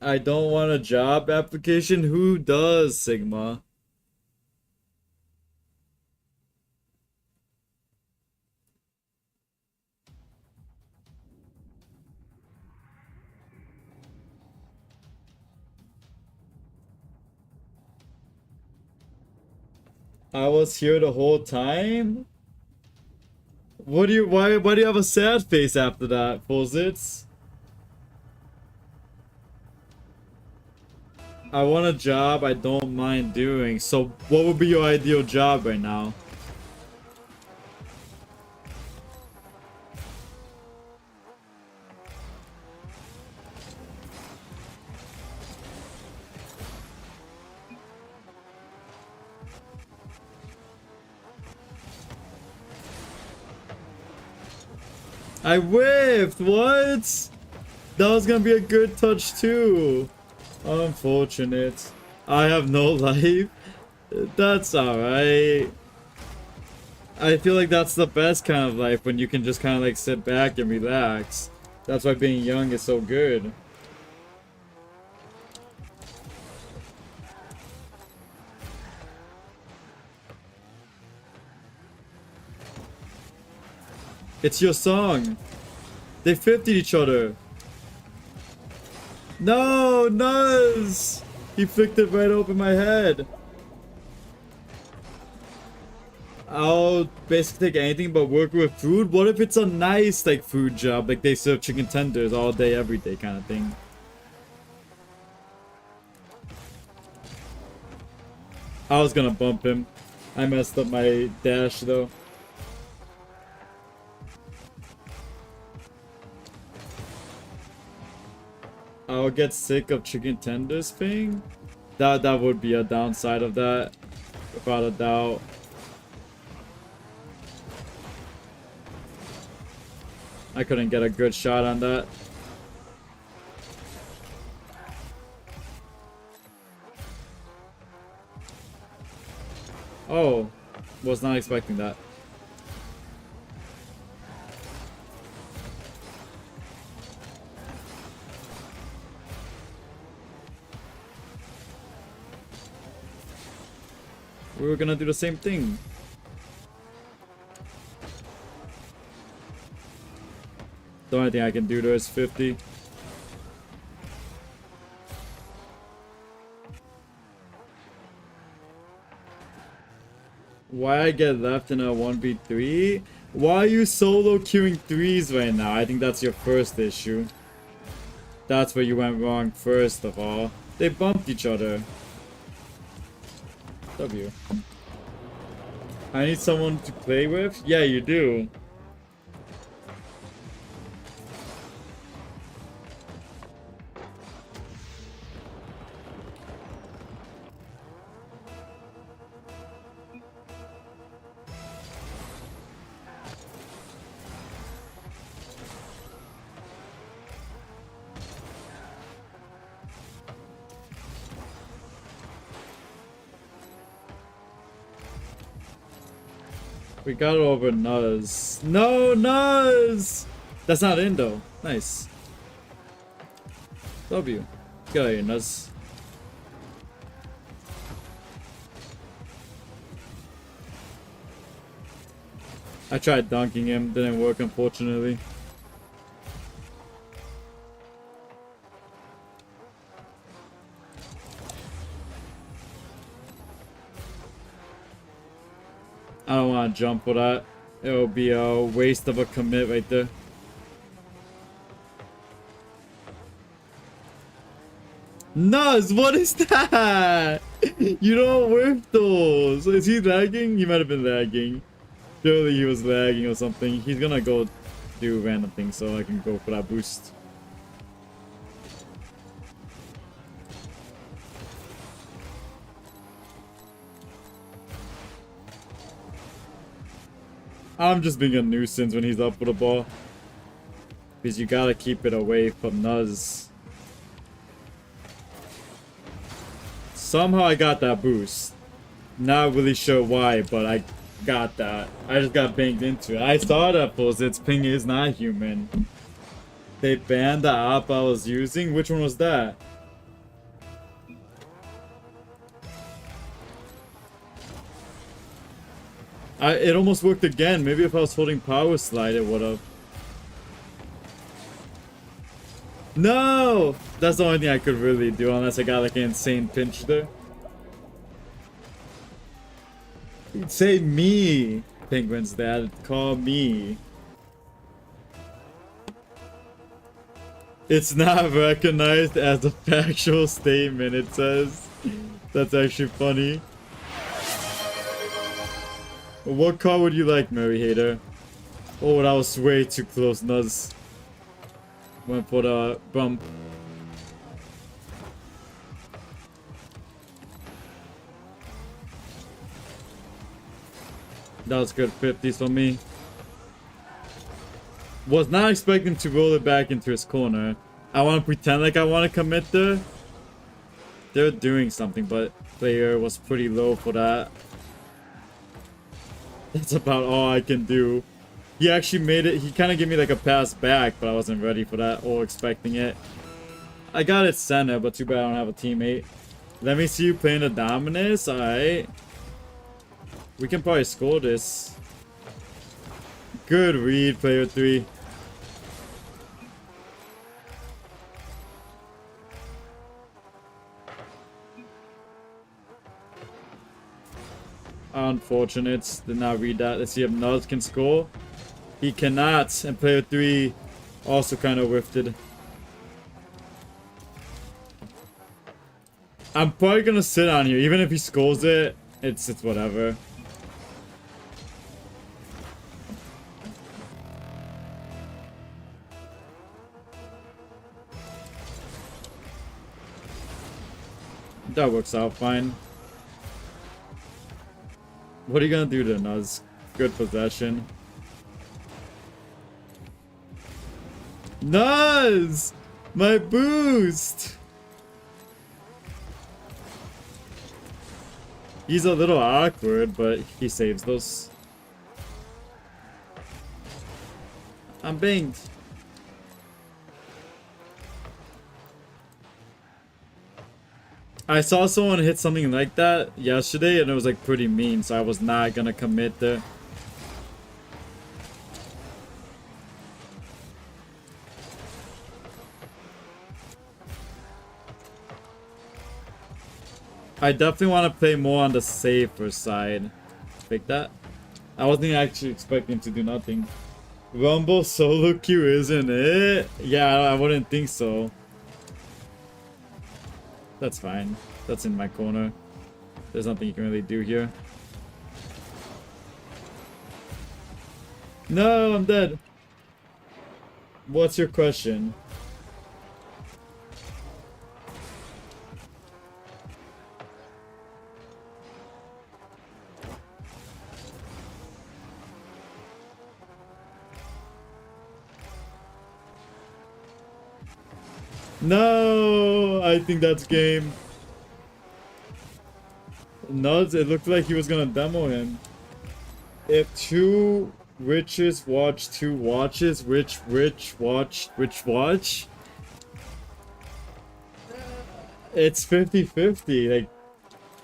I don't want a job application. Who does, Sigma? I was here the whole time? What do you why do you have a sad face after that, Fuzzits? I want a job I don't mind doing. So what would be your ideal job right now? I whiffed! What? That was gonna be a good touch too. Unfortunate. I have no life. That's alright. I feel like that's the best kind of life when you can just kind of like sit back and relax. That's why being young is so good. It's your song. They 50'd each other. No, Nuz! He flicked it right open my head. I'll basically take anything but work with food. What if it's a nice like food job? Like they serve chicken tenders all day, every day kind of thing. I was gonna bump him. I messed up my dash though. I'll get sick of chicken tenders thing. That would be a downside of that, without a doubt. I couldn't get a good shot on that. Oh, was not expecting that. We were gonna do the same thing. The only thing I can do there is 50. Why I get left in a 1v3? Why are you solo queuing threes right now? I think that's your first issue. That's where you went wrong first of all. They bumped each other. W. I need someone to play with? Yeah, you do. We got it over Nuz. No, Nuz! That's not in though. Nice. W. Get out of here, Nuz. I tried dunking him, didn't work unfortunately. I don't want to jump for that. It will be a waste of a commit right there. Nuz, what is that? You don't whip those. Is he lagging? He might have been lagging. Surely he was lagging or something. He's gonna go do random things so I can go for that boost. I'm just being a nuisance when he's up with the ball. Because you gotta keep it away from Nuz. Somehow I got that boost. Not really sure why, but I got that. I just got banged into it. I saw that post. Its ping is not human. They banned the app I was using. Which one was that? It almost worked again. Maybe if I was holding power slide, it would have. No! That's the only thing I could really do unless I got like an insane pinch there. You'd say me, Penguin's dad. Call me. It's not recognized as a factual statement, it says. That's actually funny. What car would you like, Mary Hater? Oh, that was way too close, Nuz. Went for the bump. That was good 50s for me. Was not expecting to roll it back into his corner. I want to pretend like I want to commit there. They're doing something, but player was pretty low for that. That's about all I can do. He actually made it. He kind of gave me like a pass back, but I wasn't ready for that or expecting it. I got it center, but too bad I don't have a teammate. Let me see you playing the Dominus. Alright. We can probably score this. Good read, player 3. Unfortunate. Did not read that. Let's see if Nuz can score. He cannot. And player 3 also kind of whiffed it. I'm probably gonna sit on here. Even if he scores it, it's whatever. That works out fine. What are you gonna do to Nuz? Good possession. Nuz! My boost! He's a little awkward, but he saves those. I'm banged. I saw someone hit something like that yesterday and it was like pretty mean, so I was not gonna commit there. I definitely want to play more on the safer side. Pick that. I wasn't actually expecting to do nothing. Rumble solo queue, isn't it? Yeah, I wouldn't think so. That's fine. That's in my corner. There's nothing you can really do here. No, I'm dead. What's your question? No, I think that's game. Nuz, it looked like he was gonna demo him. If two riches watch two watches, which rich watch which watch? It's 50-50. Like,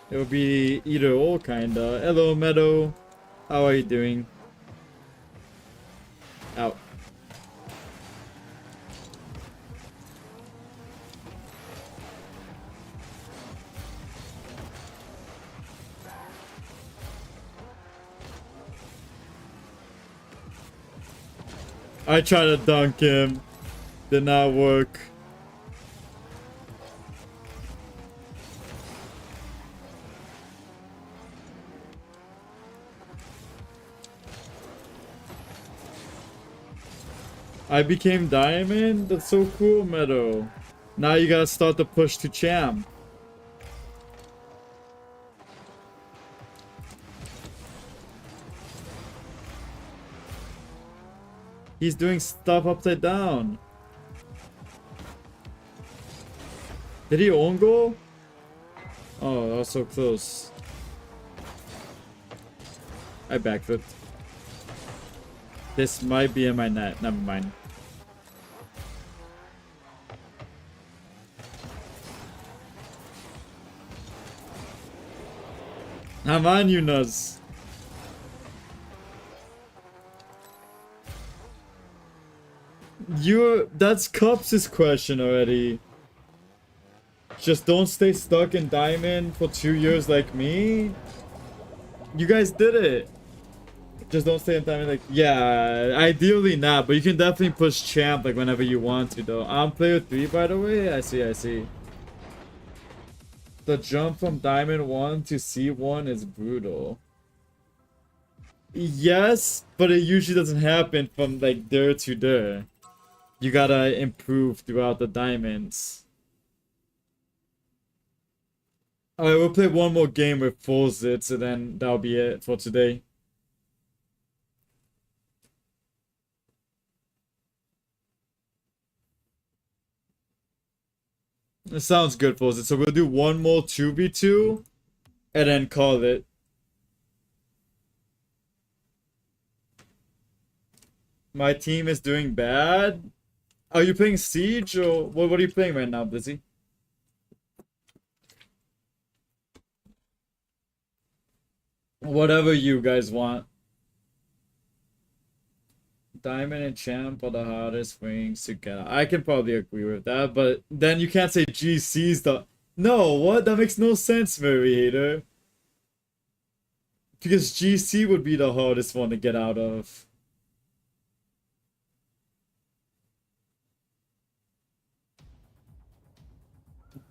it would be either or, kinda. Hello, Meadow. How are you doing? Out. I tried to dunk him. Did not work. I became diamond? That's so cool, Meadow. Now you gotta start the push to champ. He's doing stuff upside down. Did he own goal? Oh, that was so close. I backflipped. This might be in my net. Never mind. I'm on you, Nuz. That's Cups' question already. Just don't stay stuck in diamond for 2 years like me. You guys did it. Just don't stay in diamond like, yeah, ideally not, but you can definitely push champ like whenever you want to though. I'm player 3 by the way. I see. The jump from diamond 1 to C1 is brutal. Yes, but it usually doesn't happen from like there to there. You gotta improve throughout the diamonds. Alright, we'll play one more game with full zits and then that'll be it for today. It sounds good, full zits. So we'll do one more 2v2 and then call it. My team is doing bad. Are you playing Siege or what are you playing right now, Blizzy? Whatever you guys want. Diamond and Champ are the hardest rings to get. I can probably agree with that, but then you can't say GC's the... No, what? That makes no sense, Variator. Because GC would be the hardest one to get out of.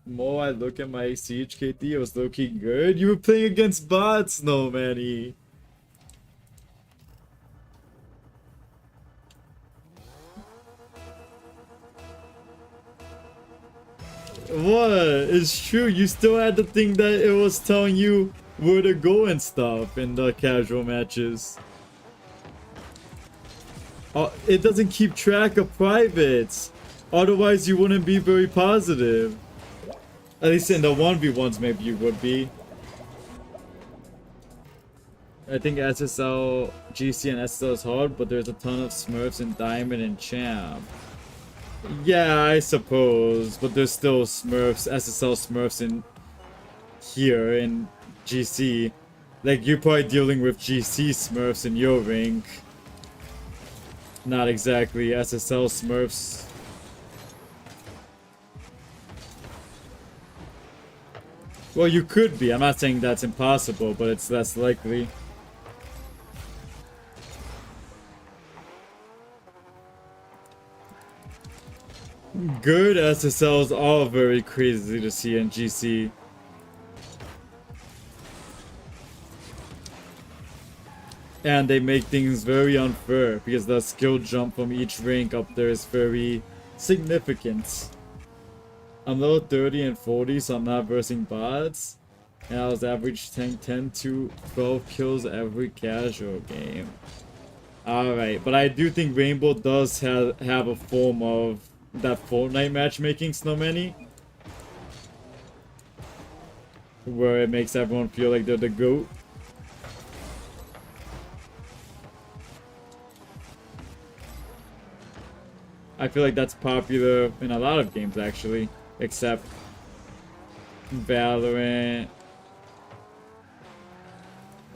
More I look at my Siege KT, it was low-key good. You were playing against bots, no, Manny. What? It's true, you still had the thing that it was telling you where to go and stuff in the casual matches. It doesn't keep track of privates. Otherwise you wouldn't be very positive. At least in the 1v1s maybe you would be. I think SSL, GC and SSL is hard, but there's a ton of Smurfs in Diamond and Champ. Yeah, I suppose, but there's still Smurfs, SSL Smurfs in here in GC. Like, you're probably dealing with GC Smurfs in your rank. Not exactly SSL Smurfs. Well, you could be. I'm not saying that's impossible, but it's less likely. Good SSLs are very crazy to see in GC. And they make things very unfair because the skill jump from each rank up there is very significant. I'm level 30 and 40, so I'm not versing bots. And I was average 10 to 12 kills every casual game. Alright, but I do think Rainbow does have a form of that Fortnite matchmaking, Snowmany. Where it makes everyone feel like they're the GOAT. I feel like that's popular in a lot of games actually, except Valorant,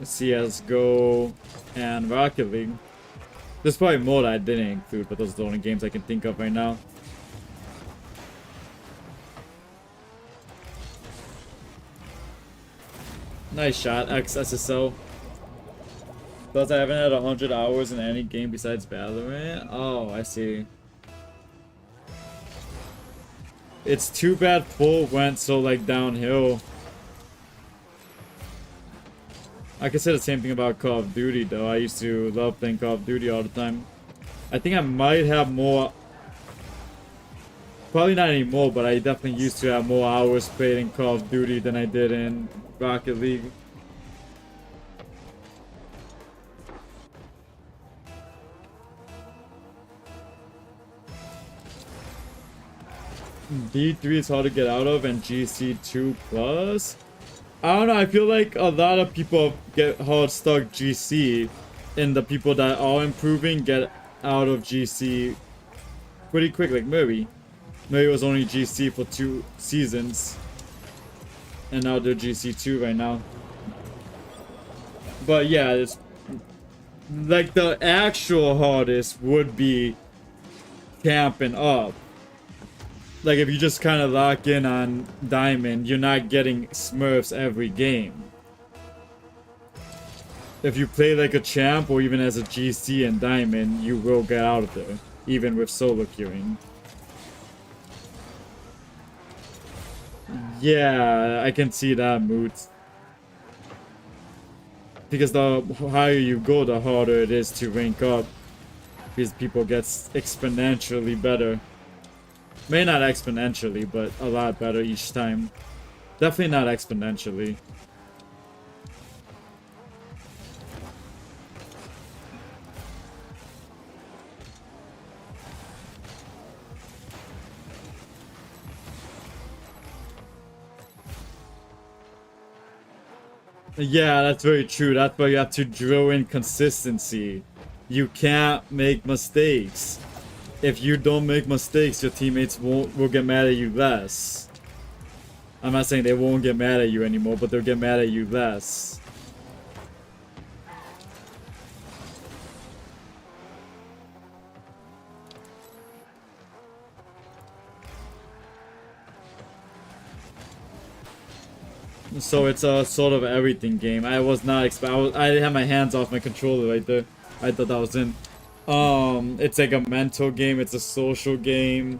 CSGO, and Rocket League. There's probably more that I didn't include, but those are the only games I can think of right now. Nice shot, XSSO. Plus, I haven't had 100 hours in any game besides Valorant. Oh, I see. It's too bad full went so like downhill. I could say the same thing about Call of Duty though. I used to love playing Call of Duty all the time. I think I might have more. Probably not anymore, but I definitely used to have more hours played in Call of Duty than I did in Rocket League. D3 is hard to get out of, and GC2 plus. I don't know, I feel like a lot of people get hard stuck GC, and the people that are improving get out of GC pretty quick, like Murray. Murray was only GC for 2 seasons, and now they're GC2 right now. But yeah, it's like the actual hardest would be camping up. Like if you just kind of lock in on Diamond, you're not getting Smurfs every game. If you play like a champ or even as a GC in Diamond, you will get out of there, even with solo queuing. Yeah, I can see that, Moot. Because the higher you go, the harder it is to rank up. Because people get exponentially better. Maybe not exponentially, but a lot better each time. Definitely not exponentially. Yeah, that's very true. That's why you have to drill in consistency. You can't make mistakes. If you don't make mistakes, your teammates will get mad at you less. I'm not saying they won't get mad at you anymore, but they'll get mad at you less. So it's a sort of everything game. I was not I had my hands off my controller right there. I thought that was in. It's like a mental game, it's a social game,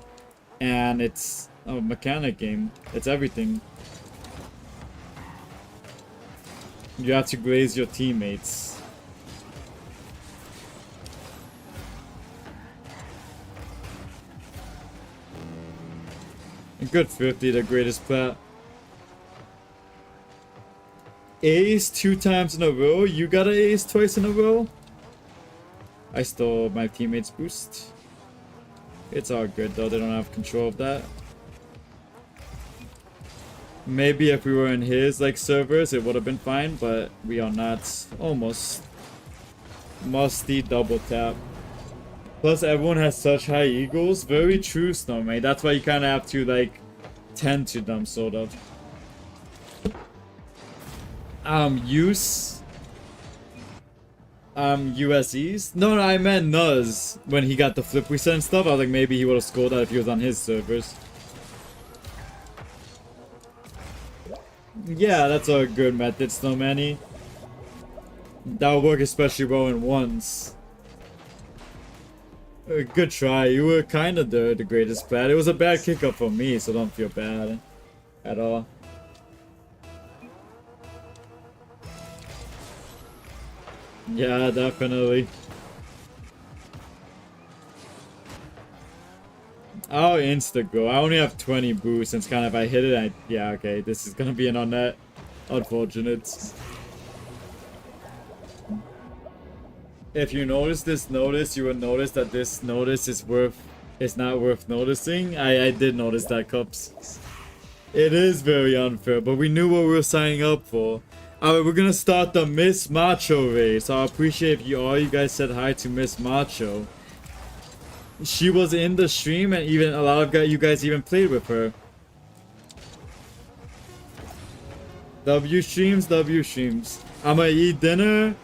and it's a mechanic game. It's everything. You have to glaze your teammates. A good 50, the greatest plat. Ace 2 times in a row? You got an ace twice in a row? I stole my teammate's boost. It's all good though, they don't have control of that. Maybe if we were in his like servers it would have been fine, but we are not. Almost. Musty double tap. Plus everyone has such high egos. Very true, Snowmate. That's why you kind of have to like tend to them sort of. USEs? No, I meant Nuz. When he got the flip reset and stuff, I was like, maybe he would have scored that if he was on his servers. Yeah, that's a good method, Snowmanny. That would work especially well in ones. Good try. You were kind of the greatest plat. It was a bad kick up for me, so don't feel bad at all. Yeah, definitely. I'll insta-go. I only have 20 boosts, and it's kind of, if I hit it, yeah, okay, this is gonna be an on net. Unfortunate. If you notice this notice, you will notice that this notice is not worth noticing. I did notice that, Cups. It is very unfair, but we knew what we were signing up for. Alright, we're gonna start the Miss Macho race. I appreciate if all you guys said hi to Miss Macho. She was in the stream, and even a lot of you guys even played with her. W streams, W streams. I'm gonna eat dinner,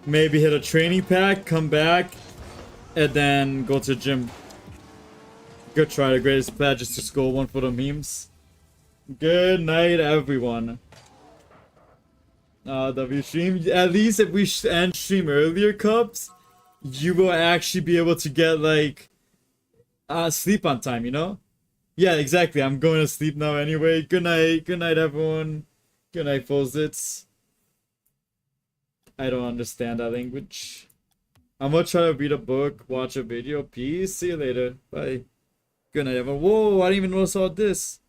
maybe hit a training pack, come back, and then go to the gym. Good try, the greatest plat just to score one for the memes. Good night, everyone. W stream. At least if we end stream earlier, Cubs, you will actually be able to get like sleep on time, you know? Yeah, exactly. I'm going to sleep now anyway. Good night. Good night, everyone. Good night, Fozits. I don't understand that language. I'm gonna try to read a book, watch a video. Peace. See you later. Bye. Good night, everyone. Whoa, I didn't even notice all this.